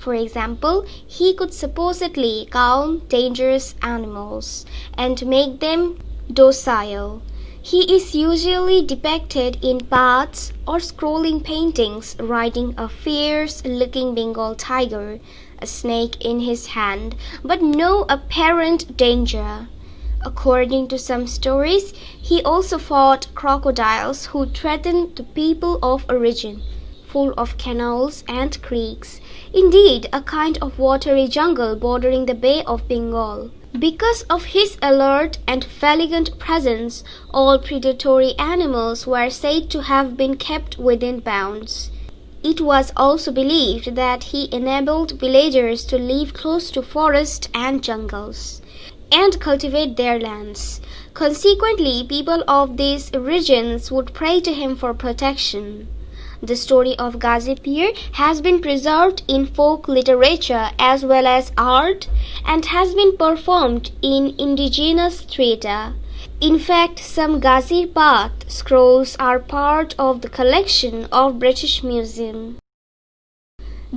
For example, he could supposedly calm dangerous animals and make them docile. He is usually depicted in baths or scrolling paintings riding a fierce-looking Bengal tiger, a snake in his hand, but no apparent danger. According to some stories, he also fought crocodiles who threatened the people of a region full of canals and creeks, indeed a kind of watery jungle bordering the Bay of Bengal. Because of his alert and valiant presence, all predatory animals were said to have been kept within bounds. It was also believed that he enabled villagers to live close to forests and jungles and cultivate their lands. Consequently, people of these regions would pray to him for protection. The story of Ghazi Pir has been preserved in folk literature as well as art and has been performed in indigenous theatre. In fact, some Ghazi Path scrolls are part of the collection of British Museum.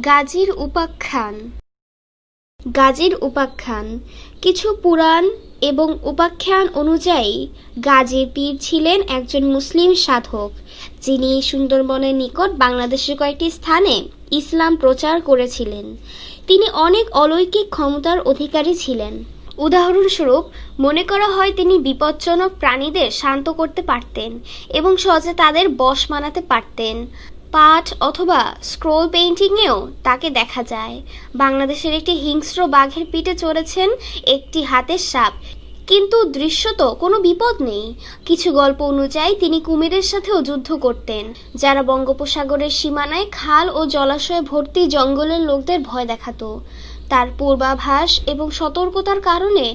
গাজীর উপাখ্যান। গাজীর উপাখ্যান। কিছু পুরাণ এবং উপাখ্যান অনুযায়ী গাজীর পীর ছিলেন একজন মুসলিম সাধক, যিনি সুন্দরবনের নিকট বাংলাদেশের কয়েকটি স্থানে ইসলাম প্রচার করেছিলেন। তিনি অনেক অলৌকিক ক্ষমতার অধিকারী ছিলেন। উদাহরণস্বরূপ মনে করা হয় তিনি বিপজ্জনক প্রাণীদের শান্ত করতে পারতেন এবং সহজে তাদের বশ মানাতে পারতেন। পাট অথবা স্ক্রোল পেইন্টিংয়েও তাকে দেখা যায়। বাংলাদেশের একটি হিংস্র বাঘের পিঠে চড়েছেন একটি হাতের সাপ, কিন্তু দৃশ্যত কোনো বিপদ নেই। কিছু গল্প অনুযায়ী তিনি কুমিরের সাথেও যুদ্ধ করতেন, যারা বঙ্গোপসাগরের সীমানায় খাল ও জলাশয়ে ভর্তি জঙ্গলের লোকদের ভয় দেখাতো। তার পূর্বাভাস এবং সতর্কতার কারণে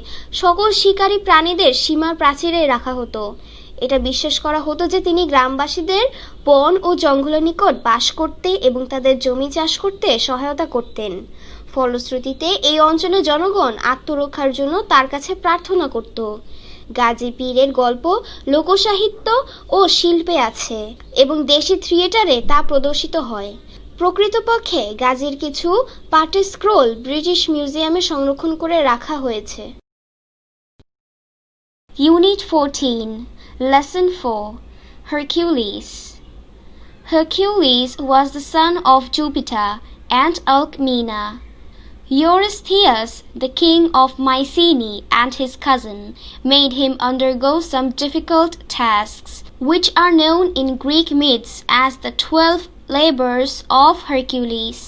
সকল শিকারী প্রাণীদের সীমার প্রাচীরে রাখা হতো। এটা বিশ্বাস করা হতো যে তিনি গ্রামবাসীদের বন ও জঙ্গলের নিকট বাস করতে এবং তাদের জমি চাষ করতে সহায়তা করতেন। ফলশ্রুতিতে এই অঞ্চলের জনগণ আত্মরক্ষার জন্য তার কাছে প্রার্থনা করত। গাজী পীরের গল্প লোকসাহিত্য ও শিল্পে আছে এবং দেশি থিয়েটারে তা প্রদর্শিত হয়। প্রকৃতপক্ষে গাজীর কিছু পাটের স্ক্রোল ব্রিটিশ মিউজিয়ামে সংরক্ষণ করে রাখা হয়েছে। Unit 14, Lesson 4, Hercules. Hercules was the son of Jupiter and Alcmena. Eurystheus, the king of Mycenae, and his cousin made him undergo some difficult tasks, which are known in Greek myths as the 12 labors of Hercules.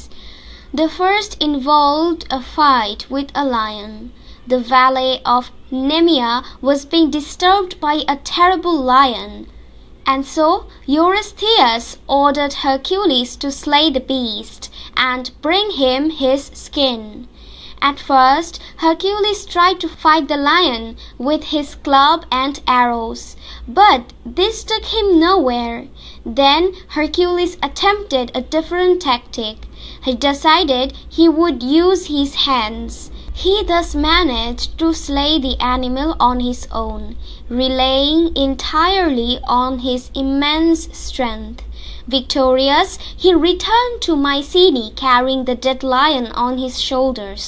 The first involved a fight with a lion. The valley of Nemea was being disturbed by a terrible lion, and so Eurystheus ordered Hercules to slay the beast and bring him his skin. At first, Hercules tried to fight the lion with his club and arrows, but this took him nowhere. Then Hercules attempted a different tactic. He decided he would use his hands. He thus managed to slay the animal on his own, relying entirely on his immense strength. Victorious, he returned to Mycenae carrying the dead lion on his shoulders,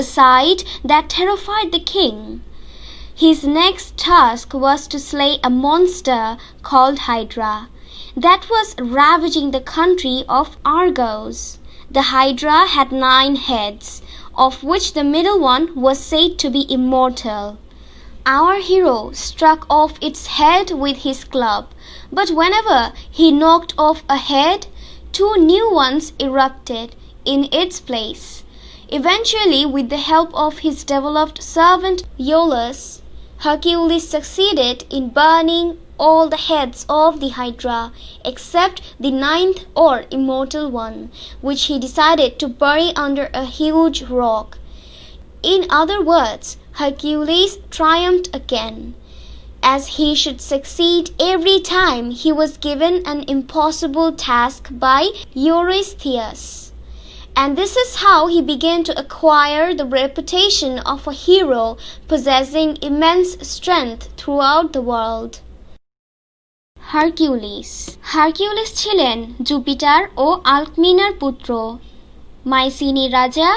a sight that terrified the king. His next task was to slay a monster called Hydra that was ravaging the country of Argos. The Hydra had 9 heads, of which the middle one was said to be immortal. Our hero struck off its head with his club, but whenever he knocked off a head, 2 new ones erupted in its place. Eventually, with the help of his developed servant Iolaus, Hercules succeeded in burning all the heads of the Hydra except the 9th or immortal one, which he decided to bury under a huge rock. In other words, Hercules triumphed again, as he should succeed every time he was given an impossible task by Eurystheus. And this is how he began to acquire the reputation of a hero possessing immense strength throughout the world. Hercules ছিলেন Jupiter ও আলকমিনার পুত্র। মাইসিনির রাজা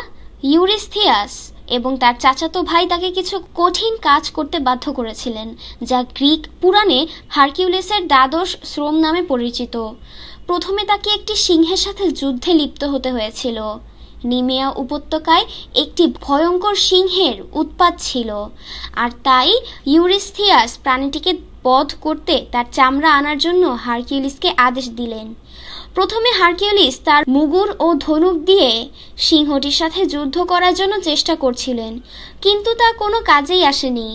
ইউরিস্থিয়াস এবং তার চাচাতো ভাই তাকে কিছু কঠিন কাজ করতে বাধ্য করেছিলেন, যা গ্রিক পুরাণে হারকিউলিসের দ্বাদশ শ্রম নামে পরিচিত। প্রথমে তাকে একটি সিংহের সাথে যুদ্ধে লিপ্ত হতে হয়েছিল। নিমেয়া উপত্যকায় একটি ভয়ঙ্কর সিংহের উৎপাত ছিল, আর তাই ইউরিস্থিয়াস প্রাণীটিকে বধ করতে তার চামড়া আনার জন্য হারকিউলিসকে আদেশ দিলেন। প্রথমে হারকিউলিস তার মুগুর ও ধনুক দিয়ে সিংহটির সাথে যুদ্ধ করার জন্য চেষ্টা করছিলেন, কিন্তু তা কোনো কাজেই আসেনি।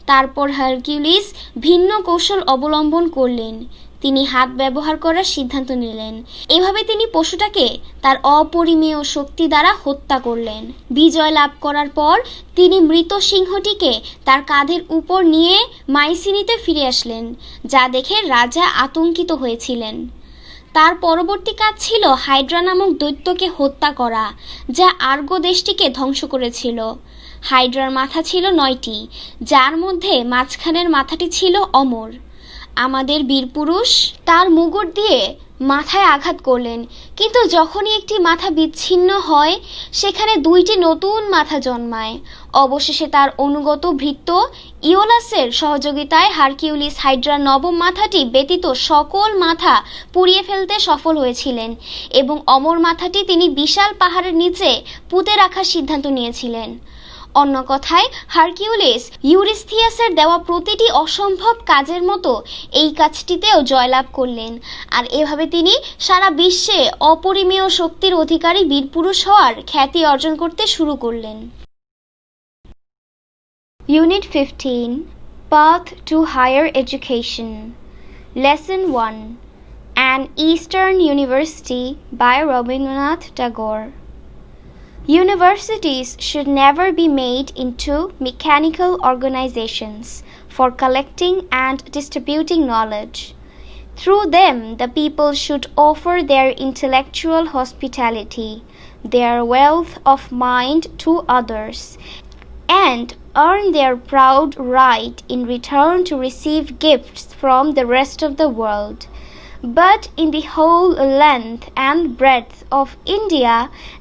তারপর হারকিউলিস ভিন্ন কৌশল অবলম্বন করলেন। তিনি হাত ব্যবহার করার সিদ্ধান্ত নিলেন। এভাবে তিনি পশুটাকে তার অপরিমেয় শক্তি দ্বারা হত্যা করলেন। বিজয় লাভ করার পর তিনি মৃত সিংহটিকে তার কাঁধের উপর নিয়ে মাইসিনিতে ফিরে আসলেন, যা দেখে রাজা আতঙ্কিত হয়েছিলেন। তার পরবর্তী কাজ ছিল হাইড্রা নামক দৈত্যকে হত্যা করা, যা আর্গো দেশটিকে ধ্বংস করেছিল। হাইড্রার মাথা ছিল 9টি, যার মধ্যে মাঝখানের মাথাটি ছিল অমর। আমাদের বীরপুরুষ তার মুগুর দিয়ে মাথায় আঘাত করলেন, কিন্তু যখনই একটি মাথা বিচ্ছিন্ন হয় সেখানে 2টি নতুন মাথা জন্মায়। অবশেষে তার অনুগত ভৃত্য ইওলাসের সহযোগিতায় হারকিউলিস হাইড্রার 9ম মাথাটি ব্যতীত সকল মাথা পুড়িয়ে ফেলতে সফল হয়েছিলেন এবং অমর মাথাটি তিনি বিশাল পাহাড়ের নিচে পুঁতে রাখার সিদ্ধান্ত নিয়েছিলেন। অন্য কথায় হারকিউলিস ইউরিস্থিয়াসের দেওয়া প্রতিটি অসম্ভব কাজের মতো এই কাজটিতেও জয়লাভ করলেন, আর এভাবে তিনি সারা বিশ্বে অপরিমেয় শক্তির অধিকারী বীরপুরুষ হওয়ার খ্যাতি অর্জন করতে শুরু করলেন। Unit 15 Path to Higher Education Lesson 1 An Eastern University by Rabindranath Tagore Universities should never be made into mechanical organizations for collecting and distributing knowledge. Through them, the people should offer their intellectual hospitality, their wealth of mind to others, and earn their proud right in return to receive gifts from the rest of the world. But in the whole length and breadth of India,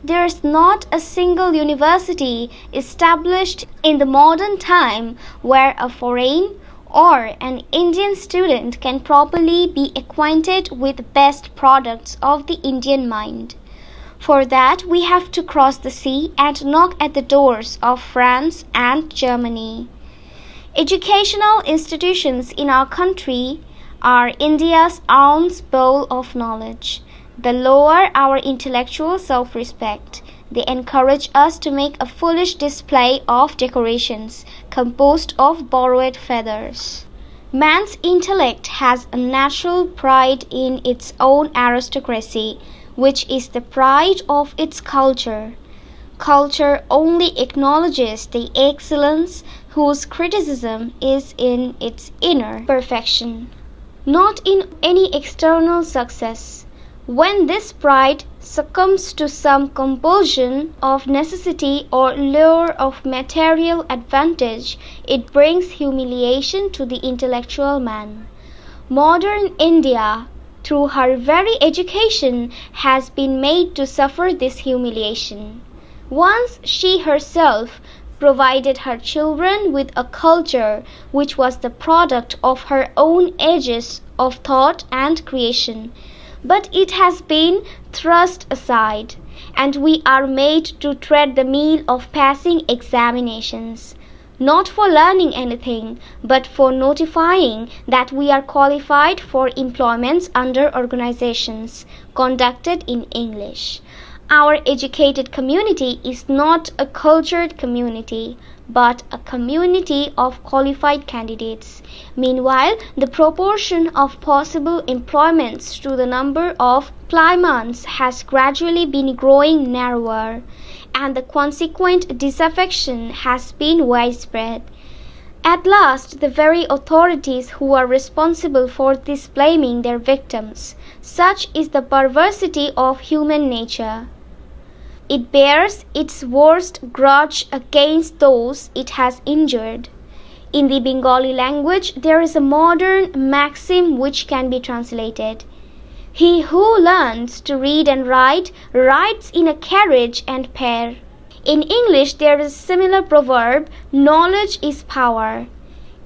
there is not a single university established in the modern time where a foreign or an Indian student can properly be acquainted with best products of the Indian mind. For that, we have to cross the sea and knock at the doors of France and Germany. Educational institutions in our country are India's ounce bowl of knowledge. They lower our intellectual self-respect. They encourage us to make a foolish display of decorations composed of borrowed feathers. Man's intellect has a natural pride in its own aristocracy, which is the pride of its culture. Culture only acknowledges the excellence whose criticism is in its inner perfection, not in any external success. When this pride succumbs to some compulsion of necessity or lure of material advantage, it brings humiliation to the intellectual man. Modern India, through her very education, has been made to suffer this humiliation. Once she herself provided her children with a culture which was the product of her own ages of thought and creation. But it has been thrust aside, and we are made to tread the meal of passing examinations, not for learning anything, but for notifying that we are qualified for employments under organizations conducted in English. Our educated community is not a cultured community, but a community of qualified candidates. Meanwhile, the proportion of possible employments to the number of claimants has gradually been growing narrower, and the consequent disaffection has been widespread. At last, the very authorities who are responsible for this blaming their victims. Such is the perversity of human nature. It bears its worst grudge against those it has injured. In the Bengali language, there is a modern maxim which can be translated: "He who learns to read and write rides in a carriage and pair." In English, there is a similar proverb: "Knowledge is power."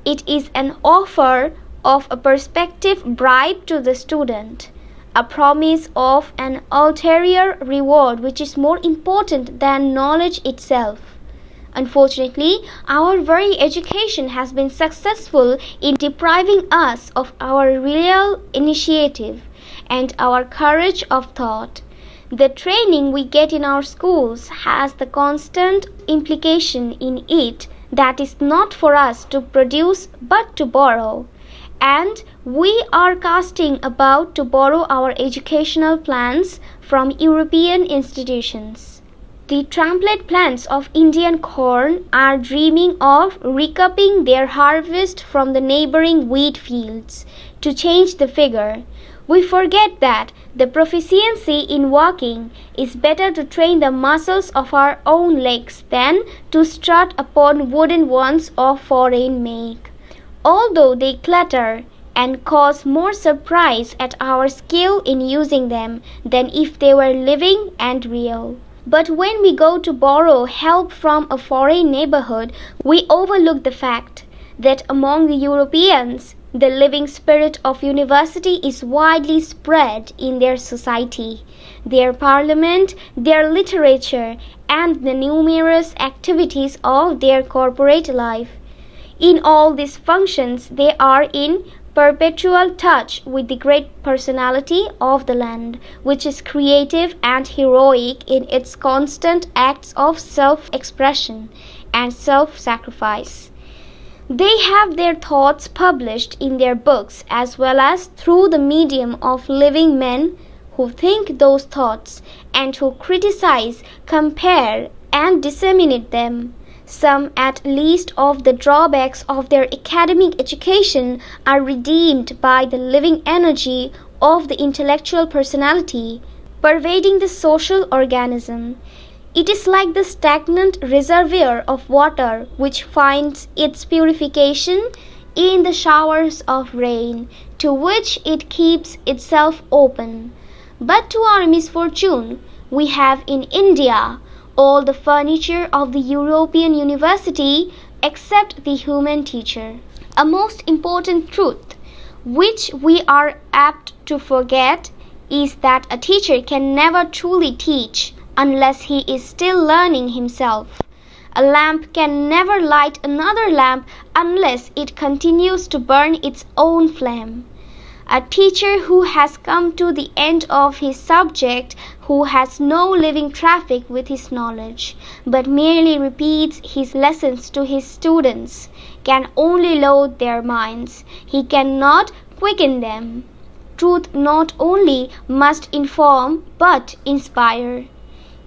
It is an offer of a prospective bribe to the student, a promise of an ulterior reward which is more important than knowledge itself. Unfortunately, our very education has been successful in depriving us of our real initiative and our courage of thought. The training we get in our schools has the constant implication in it that is not for us to produce but to borrow. And we are casting about to borrow our educational plans from European institutions. The trumpet plants of Indian corn are dreaming of recouping their harvest from the neighboring wheat fields. To change the figure, we forget that the proficiency in walking is better to train the muscles of our own legs than to strut upon wooden ones of foreign make, although they clatter and cause more surprise at our skill in using them than if they were living and real. But when we go to borrow help from a foreign neighborhood, we overlook the fact that among the Europeans, the living spirit of university is widely spread in their society, their parliament, their literature, and the numerous activities of their corporate life. In all these functions, they are in perpetual touch with the great personality of the land, which is creative and heroic in its constant acts of self-expression and self-sacrifice. They have their thoughts published in their books as well as through the medium of living men who think those thoughts and who criticize, compare, and disseminate them. Some at least of the drawbacks of their academic education are redeemed by the living energy of the intellectual personality pervading the social organism. It is like the stagnant reservoir of water which finds its purification in the showers of rain, to which it keeps itself open. But to our misfortune, we have in India all the furniture of the European university except the human teacher. A most important truth, which we are apt to forget, is that a teacher can never truly teach unless he is still learning himself. A lamp can never light another lamp unless it continues to burn its own flame. A teacher who has come to the end of his subject, who has no living traffic with his knowledge, but merely repeats his lessons to his students, can only load their minds. He cannot quicken them. Truth not only must inform, but inspire.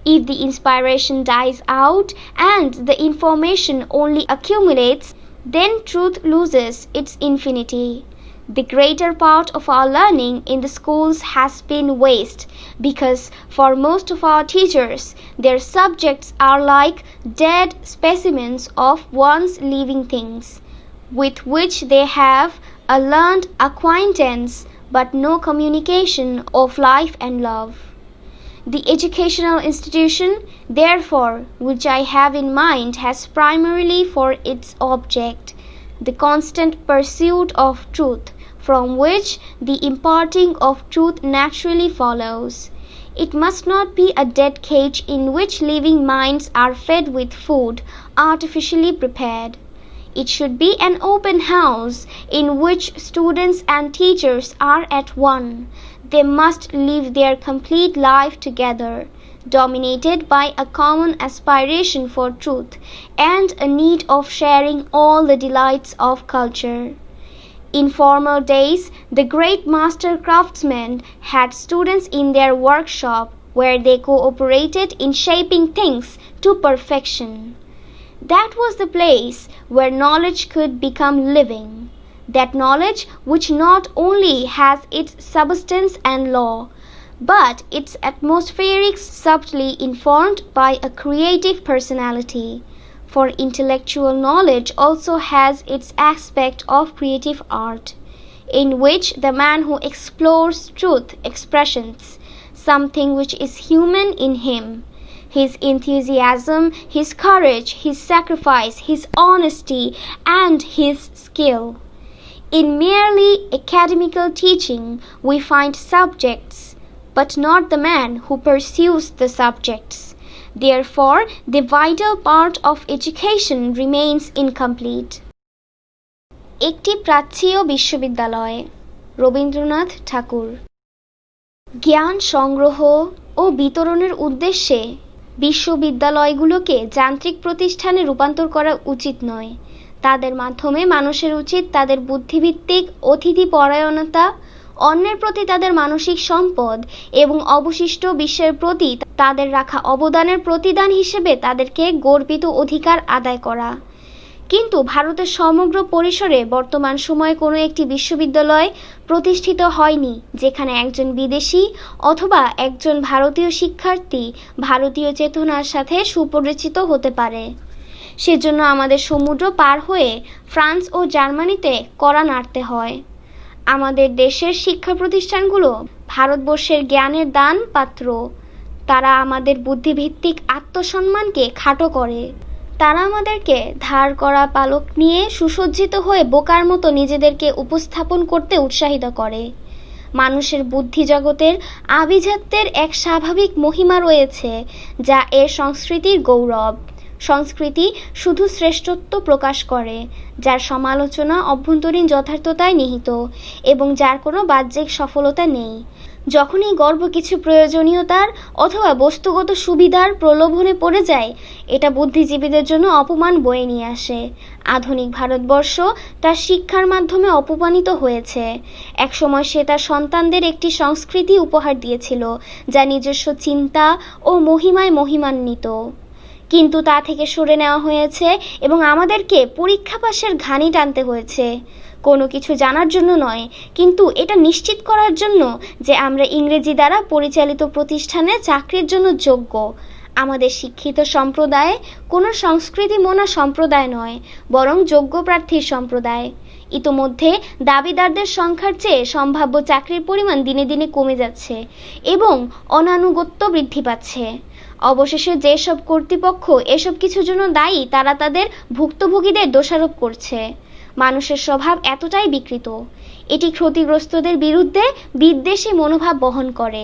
If the inspiration dies out and the information only accumulates, then truth loses its infinity. The greater part of our learning in the schools has been waste because for most of our teachers, their subjects are like dead specimens of once living things, with which they have a learned acquaintance but no communication of life and love. The educational institution, therefore, which I have in mind has primarily for its object the constant pursuit of truth, from which the imparting of truth naturally follows. It must not be a dead cage in which living minds are fed with food artificially prepared. It should be an open house in which students and teachers are at one. They must live their complete life together, dominated by a common aspiration for truth and a need of sharing all the delights of culture. In former days, the great master craftsmen had students in their workshop where they cooperated in shaping things to perfection. That was the place where knowledge could become living, that knowledge which not only has its substance and law, but its atmospherics subtly informed by a creative personality. For intellectual knowledge also has its aspect of creative art, in which the man who explores truth expressions something which is human in him. His enthusiasm, his courage, his sacrifice, his honesty, and his skill. In merely academical teaching, we find subjects, but not the man who pursues the subjects. Therefore, the vital part of education remains incomplete. একটি প্রাচ্যীয় বিশ্ববিদ্যালয়, রবীন্দ্রনাথ ঠাকুর। জ্ঞান সংগ্রহ ও বিতরণের উদ্দেশ্যে বিশ্ববিদ্যালয়গুলোকে যান্ত্রিক প্রতিষ্ঠানে রূপান্তর করা উচিত নয়। তাদের মাধ্যমে মানুষের উচিত তাদের বুদ্ধিভিত্তিক অতিথিপরায়ণতা, অন্যের প্রতি তাদের মানসিক সম্পদ এবং অবশিষ্ট বিশ্বের প্রতি তাদের রাখা অবদানের প্রতিদান হিসেবে তাদেরকে গর্বিত অধিকার আদায় করা। কিন্তু ভারতের সমগ্র পরিসরে বর্তমান সময়ে কোনো একটি বিশ্ববিদ্যালয় প্রতিষ্ঠিত হয়নি যেখানে একজন বিদেশি অথবা একজন ভারতীয় শিক্ষার্থী ভারতীয় চেতনার সাথে সুপরিচিত হতে পারে। সেজন্য আমাদের সমুদ্র পার হয়ে ফ্রান্স ও জার্মানিতে কড়া নাড়তে হয়। আমাদের দেশের শিক্ষা প্রতিষ্ঠানগুলো ভারতবর্ষের জ্ঞানের দান পাত্র। তারা আমাদের বুদ্ধিভিত্তিক আত্মসম্মানকে খাটো করে। তারা আমাদেরকে ধার করা পালক নিয়ে সুসজ্জিত হয়ে বোকার মতো নিজেদেরকে উপস্থাপন করতে উৎসাহিত করে। মানুষের বুদ্ধি জগতের আভিজাত্যের এক স্বাভাবিক মহিমা রয়েছে যা এর সংস্কৃতির গৌরব। সংস্কৃতি শুধু শ্রেষ্ঠত্ব প্রকাশ করে, যার সমালোচনা অভ্যন্তরীণ যথার্থতায় নিহিত এবং যার কোনো বাহ্যিক সফলতা নেই। যখন এই গর্ব কিছু প্রয়োজনীয়তার অথবা বস্তুগত সুবিধার প্রলোভনে পড়ে যায়, এটা বুদ্ধিজীবীদের জন্য অপমান বয়ে নিয়ে আসে। আধুনিক ভারতবর্ষ তার শিক্ষার মাধ্যমে অপমানিত হয়েছে। একসময় সে তার সন্তানদের একটি সংস্কৃতি উপহার দিয়েছিল যা নিজস্ব চিন্তা ও মহিমায় মহিমান্বিত, কিন্তু তা থেকে সরে নেওয়া হয়েছে এবং আমাদেরকে পরীক্ষা পাশের ঘানি টানতে হয়েছে। কোনো কিছু জানার জন্য নয়, কিন্তু এটা নিশ্চিত করার জন্য যে আমরা ইংরেজি দ্বারা পরিচালিত প্রতিষ্ঠানে চাকরির জন্য যোগ্য। আমাদের শিক্ষিত সম্প্রদায় কোনো সংস্কৃতি মোনা সম্প্রদায় নয়, বরং যোগ্য প্রার্থীর সম্প্রদায়। ইতোমধ্যে দাবিদারদের সংখ্যার চেয়ে সম্ভাব্য চাকরির পরিমাণ দিনে দিনে কমে যাচ্ছে এবং অনানুগত্য বৃদ্ধি পাচ্ছে। অবশেষে যেসব কর্তৃপক্ষ এসব কিছুর জন্য দায়ী তারা তাদের ভুক্তভোগীদের দোষারোপ করছে। মানুষের স্বভাব এতটাই বিকৃত, এটি ক্ষতিগ্রস্তদের বিরুদ্ধে বিদ্বেষী মনোভাব বহন করে।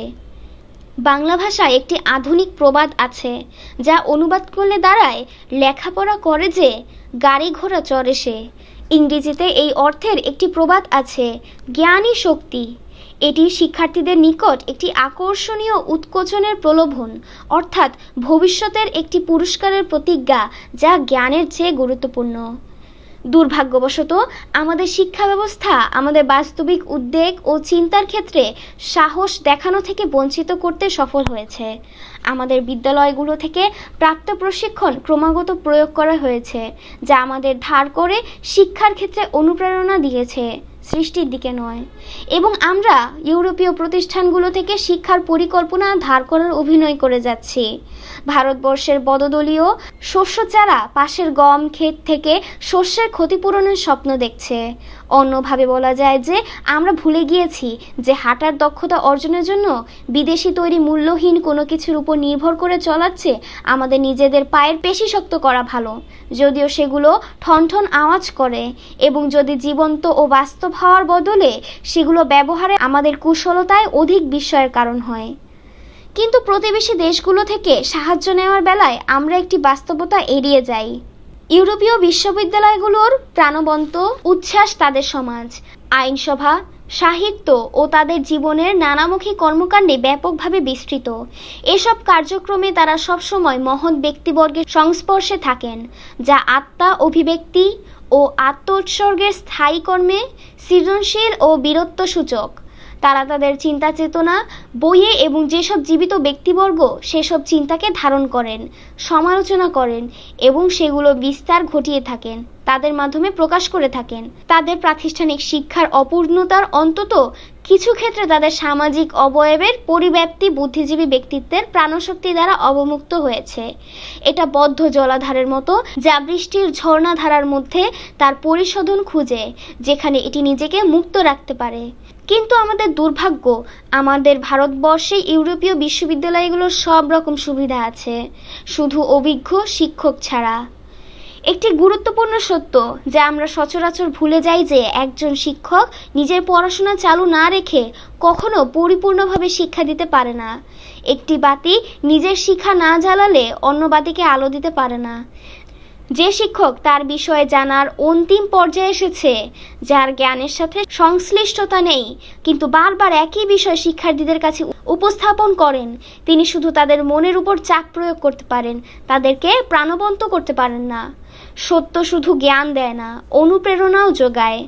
বাংলা ভাষায় একটি আধুনিক প্রবাদ আছে যা অনুবাদ করলে দাঁড়ায়, লেখাপড়া করে যে গাড়ি ঘোড়া চড়ে সে। ইংরেজিতে এই অর্থের একটি প্রবাদ আছে, জ্ঞানই শক্তি। এটি শিক্ষার্থীদের নিকট একটি আকর্ষণীয় উৎকোচনের প্রলোভন, অর্থাৎ ভবিষ্যতের একটি পুরস্কারের প্রতিজ্ঞা যা জ্ঞানের চেয়ে গুরুত্বপূর্ণ। দুর্ভাগ্যবশত আমাদের শিক্ষা ব্যবস্থা আমাদের বাস্তবিক উদ্বেগ ও চিন্তার ক্ষেত্রে সাহস দেখানো থেকে বঞ্চিত করতে সফল হয়েছে। আমাদের বিদ্যালয়গুলো থেকে প্রাপ্ত প্রশিক্ষণ ক্রমাগত প্রয়োগ করা হয়েছে, যা আমাদের ধার করে শিক্ষার ক্ষেত্রে অনুপ্রেরণা দিয়েছে। সৃষ্টির দিকে নয়, এবং আমরা ইউরোপীয় প্রতিষ্ঠানগুলো থেকে শিক্ষার পরিকল্পনা ধার করার অভিনয় করে যাচ্ছি। ভারতবর্ষের বদদলীয় শস্য চারা পাশের গম ক্ষেত থেকে শস্যের ক্ষতিপূরণের স্বপ্ন দেখছে। অন্যভাবে বলা যায় যে আমরা ভুলে গিয়েছি যে হাঁটার দক্ষতা অর্জনের জন্য বিদেশি তৈরি মূল্যহীন কোনো কিছুর উপর নির্ভর করে চলার চেয়ে আমাদের নিজেদের পায়ের পেশি শক্ত করা ভালো, যদিও সেগুলো ঠনঠন আওয়াজ করে, এবং যদি জীবন্ত ও বাস্তব হওয়ার বদলে সেগুলো ব্যবহারে আমাদের কুশলতায় অধিক বিস্ময়ের কারণ হয়। কিন্তু প্রতিবেশী দেশগুলো থেকে সাহায্য নেওয়ার বেলায় আমরা একটি বাস্তবতা এড়িয়ে যাই। ইউরোপীয় বিশ্ববিদ্যালয়গুলোর প্রাণবন্ত উচ্ছ্বাস তাদের সমাজ, আইনসভা, সাহিত্য ও তাদের জীবনের নানামুখী কর্মকাণ্ডে ব্যাপকভাবে বিস্তৃত। এসব কার্যক্রমে তারা সবসময় মহৎ ব্যক্তিবর্গের সংস্পর্শে থাকেন, যা আত্মা অভিব্যক্তি ও আত্মোৎসর্গের স্থায়ী কর্মে সৃজনশীল ও বীরত্ব সূচক। তারা তাদের চিন্তা চেতনা বইয়ে এবং যেসব জীবিত ব্যক্তিবর্গ সেসব চিন্তাকে ধারণ করেন, সমালোচনা করেন এবং সেগুলো বিস্তার ঘটিয়ে থাকেন, তাদের মাধ্যমে প্রকাশ করে থাকেন। তাদের প্রাতিষ্ঠানিক শিক্ষার অপূর্ণতার অন্তত কিছু ক্ষেত্রে তাদের সামাজিক অবয়বের পরিব্যাপ্তি বুদ্ধিজীবী ব্যক্তিত্বের প্রাণশক্তি দ্বারা অবমুক্ত হয়েছে। এটা বদ্ধ জলাধারের মতো, যা বৃষ্টির ঝর্ণাধারার মধ্যে তার পরিশোধন খুঁজে, যেখানে এটি নিজেকে মুক্ত রাখতে পারে। কিন্তু আমাদের দুর্ভাগ্য, আমাদের ভারতবর্ষে ইউরোপীয় বিশ্ববিদ্যালয়গুলোর সব রকম সুবিধা আছে, শুধু অভিজ্ঞ শিক্ষক ছাড়া। একটি গুরুত্বপূর্ণ সত্য যা আমরা সচরাচর ভুলে যাই যে একজন শিক্ষক নিজের পড়াশোনা চালু না রেখে কখনো পরিপূর্ণভাবে শিক্ষা দিতে পারে না। একটি বাতি নিজের শিখা না জ্বালালে অন্য বাতিকে আলো দিতে পারে না। যে শিক্ষক তার বিষয়ে জানার অন্তিম পর্যায়ে এসেছে, যার জ্ঞানের সাথে সংশ্লিষ্টতা নেই, কিন্তু বারবার একই বিষয় শিক্ষার্থীদের কাছে উপস্থাপন করেন, তিনি শুধু তাদের মনের উপর চাপ প্রয়োগ করতে পারেন, তাদেরকে প্রাণবন্ত করতে পারেন না। সত্য শুধু জ্ঞান দেয় না, অনুপ্রেরণাও যোগায়।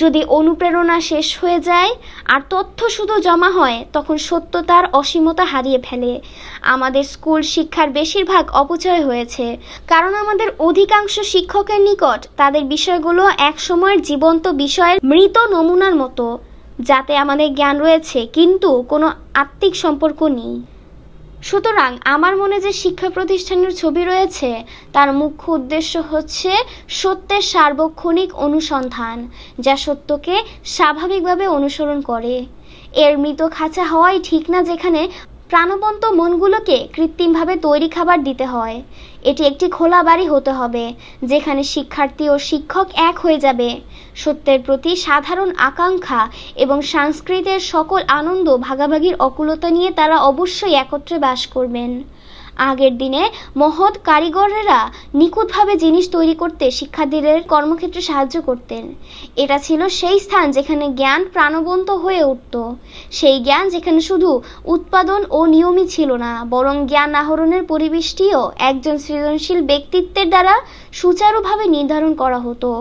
যদি অনুপ্রেরণা শেষ হয়ে যায় আর তথ্য শুধু জমা হয়, তখন সত্য তার অসীমতা হারিয়ে ফেলে। আমাদের স্কুল শিক্ষার বেশিরভাগ অপচয় হয়েছে, কারণ আমাদের অধিকাংশ শিক্ষকের নিকট তাদের বিষয়গুলো এক সময়ের জীবন্ত বিষয়ের মৃত নমুনার মতো, যাতে আমাদের জ্ঞান রয়েছে কিন্তু কোনো আত্মিক সম্পর্ক নেই। সুতরাং আমার মনে যে শিক্ষা প্রতিষ্ঠানের ছবি রয়েছে, তার মুখ্য উদ্দেশ্য হচ্ছে সত্যের সার্বক্ষণিক অনুসন্ধান, যা সত্যকে স্বাভাবিকভাবে অনুসরণ করে। এর মৃত খাঁচা হওয়াই ঠিক না, যেখানে প্রাণবন্ত মনগুলোকে কৃত্রিমভাবে তৈরি খাবার দিতে হয়। এটি একটি খোলা বাড়ি হতে হবে, যেখানে শিক্ষার্থী ও শিক্ষক এক হয়ে যাবে। সত্যের প্রতি সাধারণ আকাঙ্ক্ষা এবং সংস্কৃতের সকল আনন্দ ভাগাভাগির অকুলতা নিয়ে তারা অবশ্যই একত্রে বাস করবেন। আগের দিনে মহৎ কারিগরেরা নিখুঁতভাবে জিনিস তৈরি করতে শিক্ষার্থীদের কর্মক্ষেত্রে সাহায্য করতেন। এটা ছিল সেই স্থান যেখানে জ্ঞান প্রাণবন্ত হয়ে উঠত, সেই জ্ঞান যেখানে শুধু উৎপাদন ও নিয়মই ছিল না, বরং জ্ঞান আহরণের পরিবেশটিও একজন সৃজনশীল ব্যক্তিত্বের দ্বারা সুচারুভাবে নির্ধারণ করা হতো।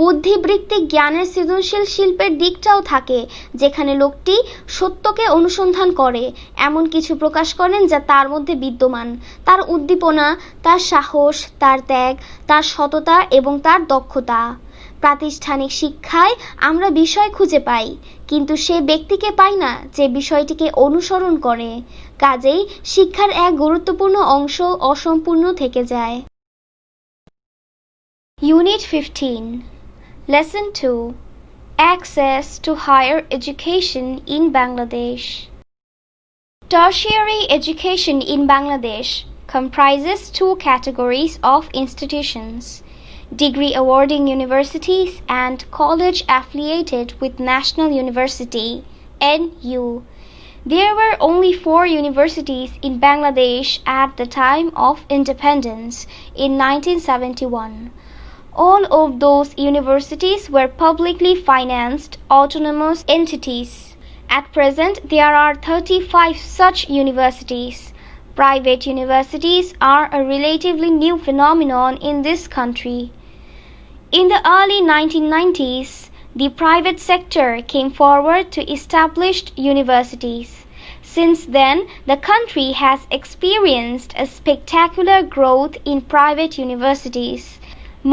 বুদ্ধিবৃত্তিক জ্ঞানের সৃজনশীল শিল্পের দিকটাও থাকে, যেখানে লোকটি সত্যকে অনুসন্ধান করে, এমন কিছু প্রকাশ করেন যা তার মধ্যে বিদ্যমান, তার উদ্দীপনা, তার সাহস, তার ত্যাগ, তার সততা এবং তার দক্ষতা। প্রাতিষ্ঠানিক শিক্ষায় আমরা বিষয় খুঁজে পাই, কিন্তু সে ব্যক্তিকে পাই না যে বিষয়টিকে অনুসরণ করে। কাজেই শিক্ষার এক গুরুত্বপূর্ণ অংশ অসম্পূর্ণ থেকে যায়। Unit 15. Lesson 2. Access to Higher Education in Bangladesh. Tertiary education in Bangladesh comprises two categories of institutions: degree awarding universities and college affiliated with National University (NU). There were only 4 universities in Bangladesh at the time of independence in 1971. All of those universities were publicly financed autonomous entities. At present, there are 35 such universities. Private universities are a relatively new phenomenon in this country. In the early 1990s, the private sector came forward to establish universities. Since then, the country has experienced a spectacular growth in private universities,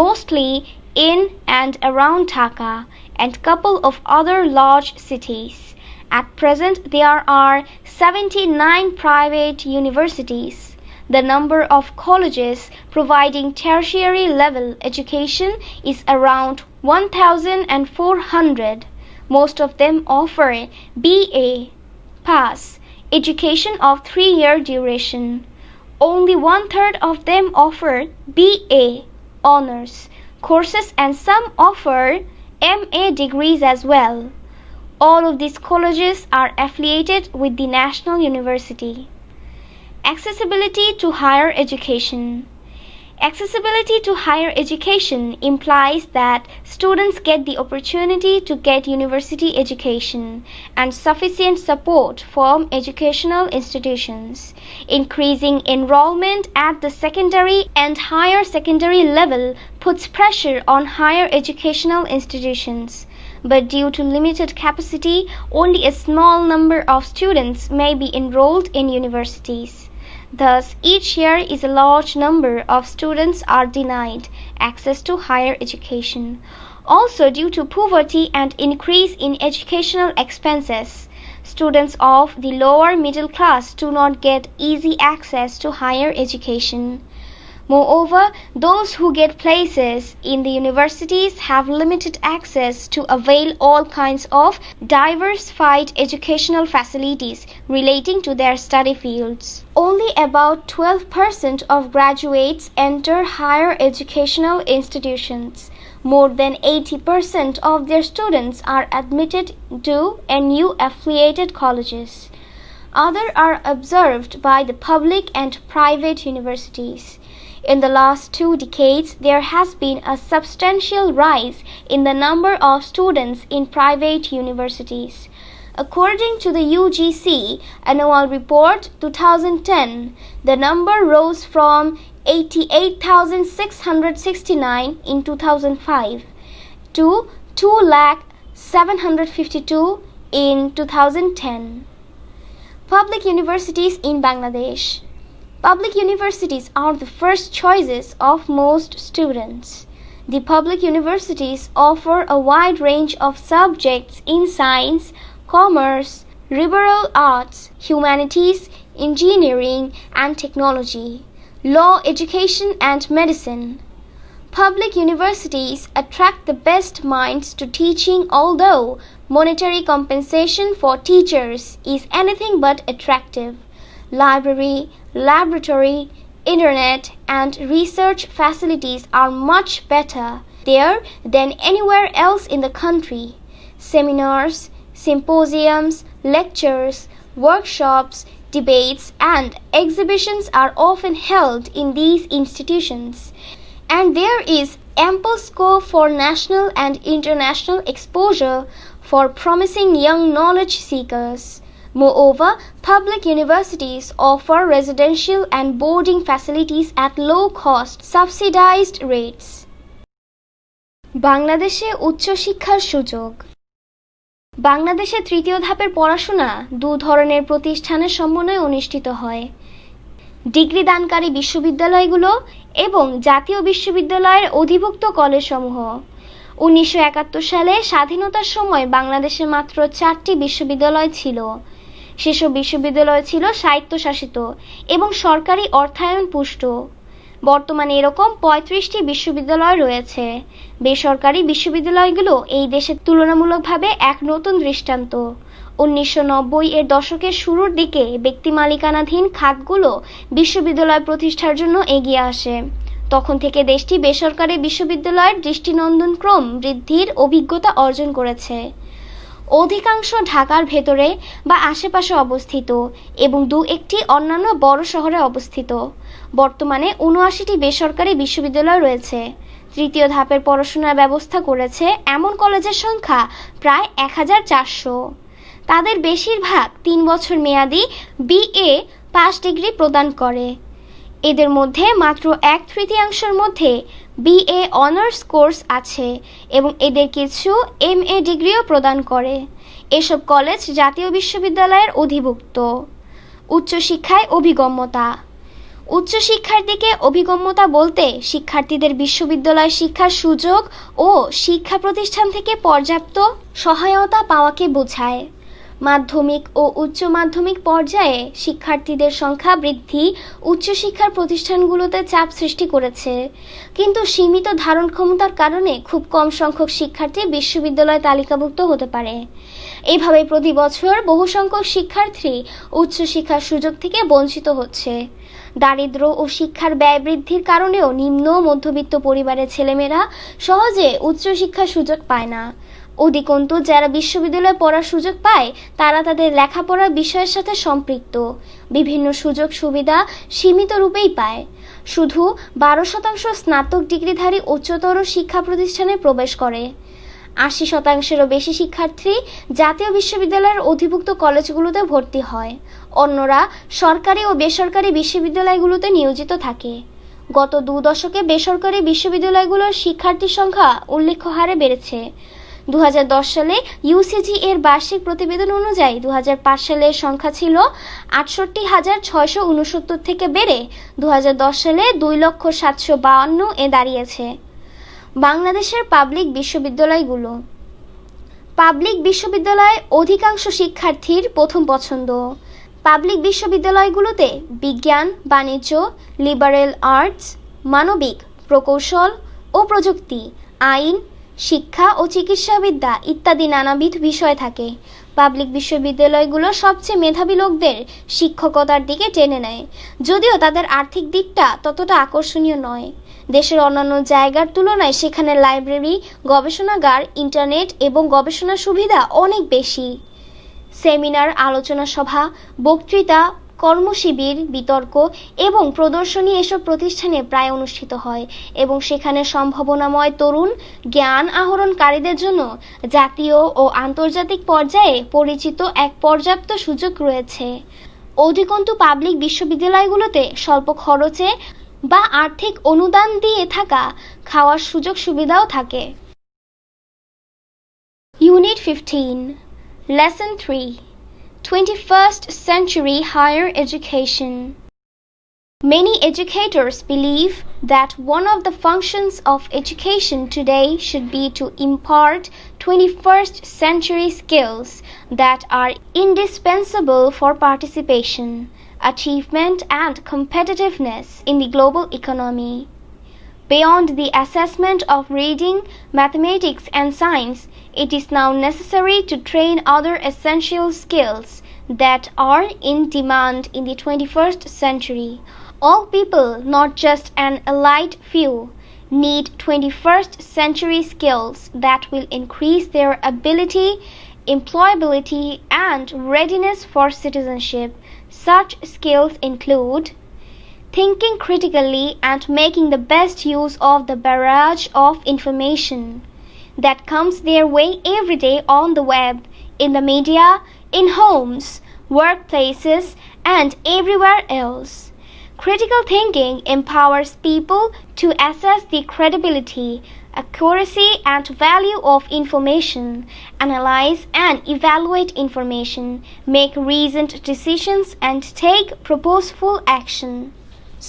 mostly in and around Dhaka and couple of other large cities. At present, there are 79 private universities. The number of colleges providing tertiary level education is around 1,400. Most of them offer BA Pass education of 3-year duration. Only 1/3 of them offer BA Honors courses and some offer MA degrees as well. All of these colleges are affiliated with the National University. Accessibility to higher education. Accessibility to higher education implies that students get the opportunity to get university education and sufficient support from educational institutions. Increasing enrollment at the secondary and higher secondary level puts pressure on higher educational institutions. But due to limited capacity, only a small number of students may be enrolled in universities. Thus, each year is a large number of students are denied access to higher education. Also, due to poverty and increase in educational expenses, students of the lower middle class do not get easy access to higher education. Moreover, those who get places in the universities have limited access to avail all kinds of diversified educational facilities relating to their study fields. Only about 12% of graduates enter higher educational institutions. More than 80% of their students are admitted to NU affiliated colleges. Others are observed by the public and private universities. In the last 2 decades, there has been a substantial rise in the number of students in private universities. According to the UGC Annual Report 2010, the number rose from 88,669 in 2005 to 2,752,000 in 2010. Public universities in Bangladesh. Public universities are the first choices of most students. The public universities offer a wide range of subjects in science, commerce, liberal arts, humanities, engineering and technology, law, education and medicine. Public universities attract the best minds to teaching, although monetary compensation for teachers is anything but attractive. Library, laboratory, internet and research facilities are much better there than anywhere else in the country. Seminars, symposiums, lectures, workshops, debates and exhibitions are often held in these institutions, and there is ample scope for national and international exposure for promising young knowledge seekers. Moreover, public universities offer residential and boarding facilities at low-cost, subsidized rates. বাংলাদেশে উচ্চশিক্ষার সুযোগ। বাংলাদেশে তৃতীয় ধাপের পড়াশোনা 2 ধরনের প্রতিষ্ঠানের সমন্বয়ে অনুষ্ঠিত হয়: ডিগ্রি দানকারী বিশ্ববিদ্যালয়গুলো এবং জাতীয় বিশ্ববিদ্যালয়ের অধিভুক্ত কলেজসমূহ। 1971 সালে স্বাধীনতার সময় বাংলাদেশে মাত্র 4টি বিশ্ববিদ্যালয় ছিল। সেসব বিশ্ববিদ্যালয় ছিল স্বায়ত্তশাসিত এবং সরকারি অর্থায়ন পুষ্ট। বর্তমানে এরকম 35টি বিশ্ববিদ্যালয় রয়েছে। বেসরকারি বিশ্ববিদ্যালয়গুলো এই দেশে তুলনামূলকভাবে এক নতুন দৃষ্টান্ত। 1990 এর দশকের শুরুর দিকে ব্যক্তি মালিকানাধীন খাতগুলো বিশ্ববিদ্যালয় প্রতিষ্ঠার জন্য এগিয়ে আসে। তখন থেকে দেশটি বেসরকারি বিশ্ববিদ্যালয়ের দৃষ্টিনন্দন ক্রম বৃদ্ধির অভিজ্ঞতা অর্জন করেছে। অধিকাংশ ঢাকার ভেতরে বা আশেপাশে অবস্থিত এবং 2-1টি অন্যান্য বড় শহরে অবস্থিত। বর্তমানে 79টি বেসরকারি বিশ্ববিদ্যালয় রয়েছে। তৃতীয় ধাপের পড়াশোনার ব্যবস্থা করেছে এমন কলেজের সংখ্যা প্রায় 1400। তাদের বেশিরভাগ 3 বছর মেয়াদী BA পাস ডিগ্রি প্রদান করে। এদের মধ্যে মাত্র 1/3 মধ্যে BA অনার্স কোর্স আছে এবং এদের কিছু MA ডিগ্রিও প্রদান করে। এসব কলেজ জাতীয় বিশ্ববিদ্যালয়ের অধিভুক্ত। উচ্চশিক্ষায় অভিগম্যতা। উচ্চশিক্ষার দিকে অভিগম্যতা বলতে শিক্ষার্থীদের বিশ্ববিদ্যালয় শিক্ষার সুযোগ ও শিক্ষা প্রতিষ্ঠান থেকে পর্যাপ্ত সহায়তা পাওয়াকে বোঝায়। মাধ্যমিক ও উচ্চ মাধ্যমিক পর্যায়ে শিক্ষার্থীদের সংখ্যা বৃদ্ধি উচ্চশিক্ষার প্রতিষ্ঠানগুলোতে চাপ সৃষ্টি করেছে, কিন্তু সীমিত ধারণ ক্ষমতার কারণে খুব কম সংখ্যক শিক্ষার্থী বিশ্ববিদ্যালয়ে তালিকাভুক্ত হতে পারে। এইভাবে প্রতি বছর বহু সংখ্যক শিক্ষার্থী উচ্চশিক্ষার সুযোগ থেকে বঞ্চিত হচ্ছে। দারিদ্র্য ও শিক্ষার ব্যয় বৃদ্ধির কারণেও নিম্ন মধ্যবিত্ত পরিবারের ছেলেমেয়েরা সহজে উচ্চশিক্ষার সুযোগ পায় না। অধিকন্তু যারা বিশ্ববিদ্যালয়ে পড়ার সুযোগ পায় তারা তাদের লেখাপড়ার বিষয়ের সাথে সম্পৃক্ত, বিভিন্ন সুযোগ সুবিধা সীমিত রূপেই পায়। শুধু 12% স্নাতক ডিগ্রিধারী উচ্চতর শিক্ষা প্রতিষ্ঠানে প্রবেশ করে। 80%-এরও বেশি শিক্ষার্থী জাতীয় বিশ্ববিদ্যালয়ের অধিভুক্ত কলেজগুলোতে ভর্তি হয়, অন্যরা সরকারি ও বেসরকারি বিশ্ববিদ্যালয়গুলোতে নিয়োজিত থাকে। গত 2 দশকে বেসরকারি বিশ্ববিদ্যালয়গুলোর শিক্ষার্থীর সংখ্যা উল্লেখ্য হারে বেড়েছে। 2010 সালে ইউসিজি এর বার্ষিক প্রতিবেদন অনুযায়ী 2005 সালে সংখ্যা ছিল 68,669 থেকে বেড়ে 2010 সালে 2,752,000 এ দাঁড়িয়েছে। বাংলাদেশের পাবলিক বিশ্ববিদ্যালয়গুলো। পাবলিক বিশ্ববিদ্যালয় অধিকাংশ শিক্ষার্থীর প্রথম পছন্দ। পাবলিক বিশ্ববিদ্যালয়গুলোতে বিজ্ঞান, বাণিজ্য, লিবারেল আর্টস, মানবিক, প্রকৌশল ও প্রযুক্তি, আইন, শিক্ষা ও চিকিৎসাবিদ্যা ইত্যাদি নানাবিধ বিষয় থাকে। পাবলিক বিশ্ববিদ্যালয়গুলো সবচেয়ে মেধাবী লোকদের শিক্ষকতার দিকে টেনে নেয়, যদিও তাদের আর্থিক দিকটা ততটা আকর্ষণীয় নয়। দেশের অন্যান্য জায়গার তুলনায় সেখানে লাইব্রেরি, গবেষণাগার, ইন্টারনেট এবং গবেষণা সুবিধা অনেক বেশি। সেমিনার, আলোচনা সভা, বক্তৃতা, কর্মশিবির, বিতর্ক এবং প্রদর্শনী এসব প্রতিষ্ঠানে প্রায় অনুষ্ঠিত হয় এবং সেখানে সম্ভাবনাময় তরুণ জ্ঞান আহরণকারীদের জন্য জাতীয় ও আন্তর্জাতিক পর্যায়ে পরিচিত এক পর্যাপ্ত সুযোগ রয়েছে। অধিকন্তু পাবলিক বিশ্ববিদ্যালয়গুলোতে স্বল্প খরচে বা আর্থিক অনুদান দিয়ে থাকা খাওয়ার সুযোগ সুবিধাও থাকে। Unit 15, Lesson 3, 21st Century Higher Education. Many educators believe that one of the functions of education today should be to impart 21st century skills that are indispensable for participation, achievement, and competitiveness in the global economy. Beyond the assessment of reading, mathematics, and science, it is now necessary to train other essential skills that are in demand in the 21st century. All people, not just an elite few, need 21st century skills that will increase their ability, employability, and readiness for citizenship. Such skills include thinking critically and making the best use of the barrage of information that comes their way every day on the web, in the media, in homes, workplaces, and everywhere else. Critical thinking empowers people to assess the credibility, accuracy, and value of information, analyze and evaluate information, make reasoned decisions, and take purposeful action.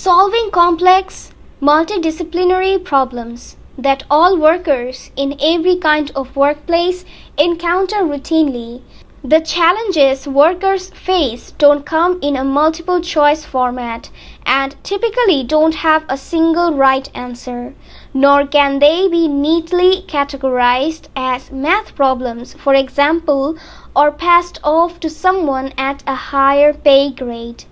Solving complex, multidisciplinary problems that all workers in every kind of workplace encounter routinely. The challenges workers face don't come in a multiple choice format and typically don't have a single right answer, nor can they be neatly categorized as math problems, for example, or passed off to someone at a higher pay grade.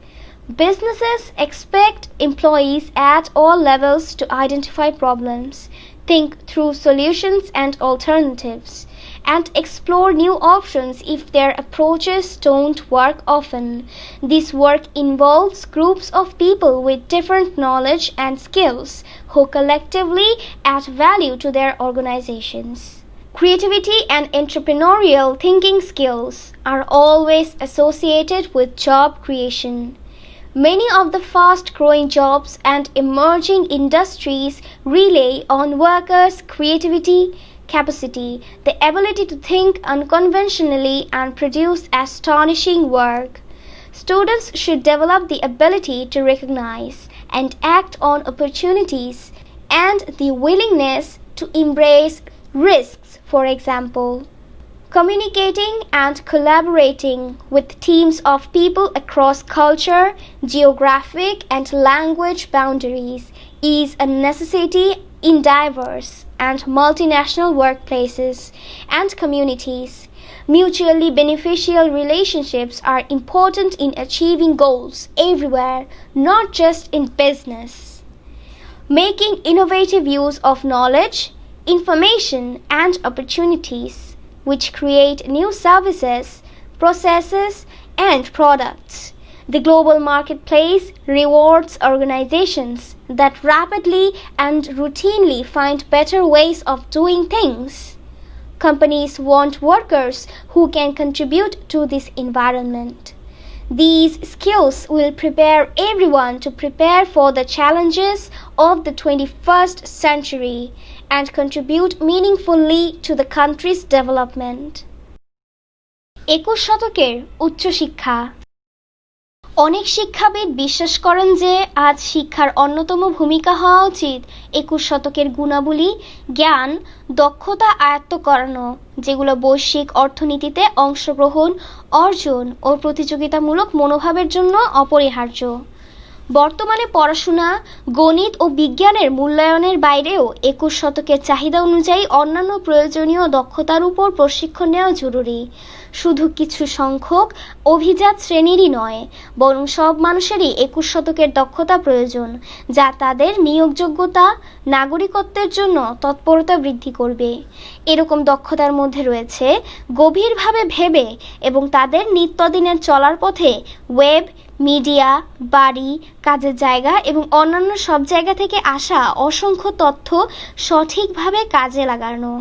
Businesses expect employees at all levels to identify problems, think through solutions and alternatives, and explore new options if their approaches don't work often. This work involves groups of people with different knowledge and skills who collectively add value to their organizations. Creativity and entrepreneurial thinking skills are always associated with job creation. Many of the fast-growing jobs and emerging industries rely on workers' creativity, capacity, the ability to think unconventionally and produce astonishing work. Students should develop the ability to recognize and act on opportunities, and the willingness to embrace risks, for example, communicating and collaborating with teams of people across culture, geographic, and language boundaries is a necessity in diverse and multinational workplaces and communities. Mutually beneficial relationships are important in achieving goals everywhere, not just in business. Making innovative use of knowledge, information, and opportunities, which create new services, processes, and products. The global marketplace rewards organizations that rapidly and routinely find better ways of doing things. Companies want workers who can contribute to this environment. These skills will prepare everyone to prepare for the challenges of the 21st century and contribute meaningfully to the country's development. 21 শতকের উচ্চশিক্ষা। অনেক শিক্ষাবিদ বিশ্বাস করেন যে আজ শিক্ষার অন্যতম ভূমিকা হওয়া উচিত 21 শতকের গুণাবলী, জ্ঞান, দক্ষতা আয়ত্ত করানো, যেগুলো বৈশ্বিক অর্থনীতিতে অংশগ্রহণ, অর্জন ও প্রতিযোগিতামূলক মনোভাবের জন্য অপরিহার্য। বর্তমানে পড়াশোনা, গণিত ও বিজ্ঞানের মূল্যায়নের বাইরেও 21 শতকের চাহিদা অনুযায়ী অন্যান্য প্রয়োজনীয় দক্ষতার উপর প্রশিক্ষণ নেওয়া জরুরি। শুধু কিছু সংখ্যক অভিজাত শ্রেণীরই নয়, বরং সব মানুষেরই 21 শতকের দক্ষতা প্রয়োজন, যা তাদের নিয়োগযোগ্যতা, নাগরিকত্বের জন্য তৎপরতা বৃদ্ধি করবে। এরকম দক্ষতার মধ্যে রয়েছে গভীরভাবে ভেবে এবং তাদের নিত্যদিনের চলার পথে ওয়েব, মিডিয়া, বাড়ি, কাজের জায়গা এবং অন্যান্য সব জায়গা থেকে আসা অসংখ্য তথ্য সঠিকভাবে কাজে লাগানো,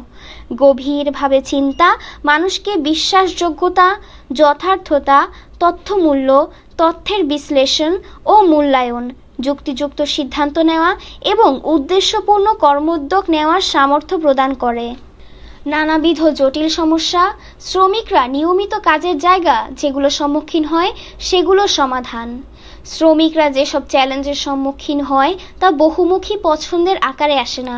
গভীরভাবে চিন্তা, মানুষকে বিশ্বাসযোগ্যতা, যথার্থতা, তথ্যমূল্য, তথ্যের বিশ্লেষণ ও মূল্যায়ন, যুক্তিযুক্ত সিদ্ধান্ত নেওয়া এবং উদ্দেশ্যপূর্ণ কর্মোদ্যোগ নেওয়ার সামর্থ্য প্রদান করে। নানাবিধ জটিল সমস্যা, শ্রমিকরা নিয়মিত কাজের জায়গা যেগুলো সম্মুখীন হয় সেগুলো সমাধান। শ্রমিকরা যেসব চ্যালেঞ্জের সম্মুখীন হয় তা বহুমুখী পছন্দের আকারে আসে না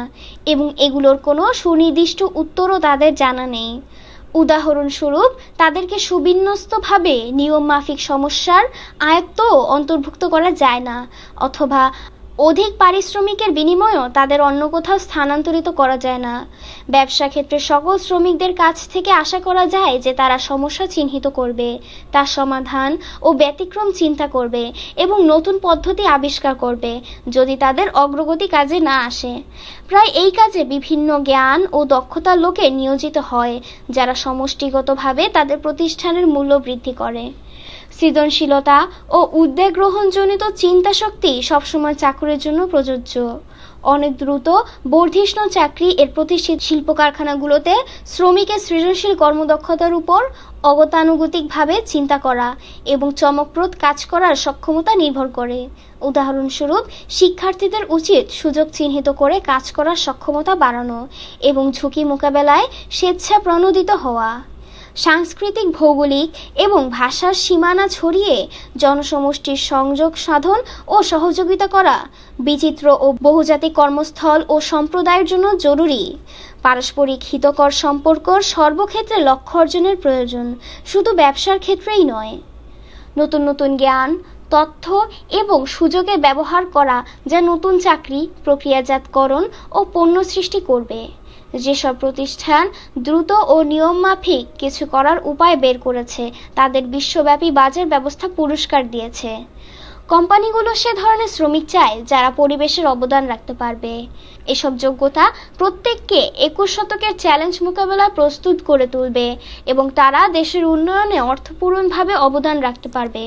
এবং এগুলোর কোনো সুনির্দিষ্ট উত্তরও তাদের জানা নেই। উদাহরণস্বরূপ, তাদেরকে সুবিন্যস্তভাবে নিয়মমাফিক সমস্যার আয়ত্তও অন্তর্ভুক্ত করা যায় না, অথবা অধিক পারিশ্রমিকের বিনিময়েও তাদের অন্য কোথাও স্থানান্তরিত করা যায় না। ব্যবসা ক্ষেত্রে সকল শ্রমিকদের কাছ থেকে আশা করা যায় যে তারা সমস্যা চিহ্নিত করবে, তার সমাধান ও ব্যতিক্রম চিন্তা করবে এবং নতুন পদ্ধতি আবিষ্কার করবে যদি তাদের অগ্রগতি কাজে না আসে। প্রায় এই কাজে বিভিন্ন জ্ঞান ও দক্ষতার লোকে নিয়োজিত হয়, যারা সমষ্টিগতভাবে তাদের প্রতিষ্ঠানের মূল্য বৃদ্ধি করে। সৃজনশীলতা ও উদ্যোগ গ্রহণজনিত চিন্তাশক্তি সবসময় চাকরির জন্য প্রযোজ্য। অনেক দ্রুত বর্ধিষ্ণু চাকরি এর প্রতিষ্ঠিত শিল্প কারখানাগুলোতে শ্রমিকের সৃজনশীল কর্মদক্ষতার উপর অগতানুগতিকভাবে চিন্তা করা এবং চমকপ্রদ কাজ করার সক্ষমতা নির্ভর করে। উদাহরণস্বরূপ, শিক্ষার্থীদের উচিত সুযোগ চিহ্নিত করে কাজ করার সক্ষমতা বাড়ানো এবং ঝুঁকি মোকাবেলায় স্বেচ্ছাপ্রণোদিত হওয়া। সাংস্কৃতিক, ভৌগোলিক এবং ভাষার সীমানা ছড়িয়ে জনসমষ্টির সংযোগ সাধন ও সহযোগিতা করা বিচিত্র ও বহুজাতিক কর্মস্থল ও সম্প্রদায়ের জন্য জরুরি। পারস্পরিক হিতকর সম্পর্ক সর্বক্ষেত্রে লক্ষ্য অর্জনের প্রয়োজন, শুধু ব্যবসার ক্ষেত্রেই নয়। নতুন নতুন জ্ঞান, তথ্য এবং সুযোগের ব্যবহার করা, যা নতুন চাকরি, প্রক্রিয়াজাতকরণ ও পণ্য সৃষ্টি করবে। যেসব প্রতিষ্ঠান দ্রুত ও নিয়মমাফিক কিছু করার উপায় বের করেছে, তাদের বিশ্বব্যাপী বাজার ব্যবস্থা পুরস্কার দিয়েছে। কোম্পানিগুলো সে ধরনের শ্রমিক চায় যারা পরিবেশের অবদান রাখতে পারবে। এসব যোগ্যতা প্রত্যেককে 21 শতকের চ্যালেঞ্জ মোকাবেলায় প্রস্তুত করে তুলবে এবং তারা দেশের উন্নয়নে অর্থপূর্ণভাবে অবদান রাখতে পারবে।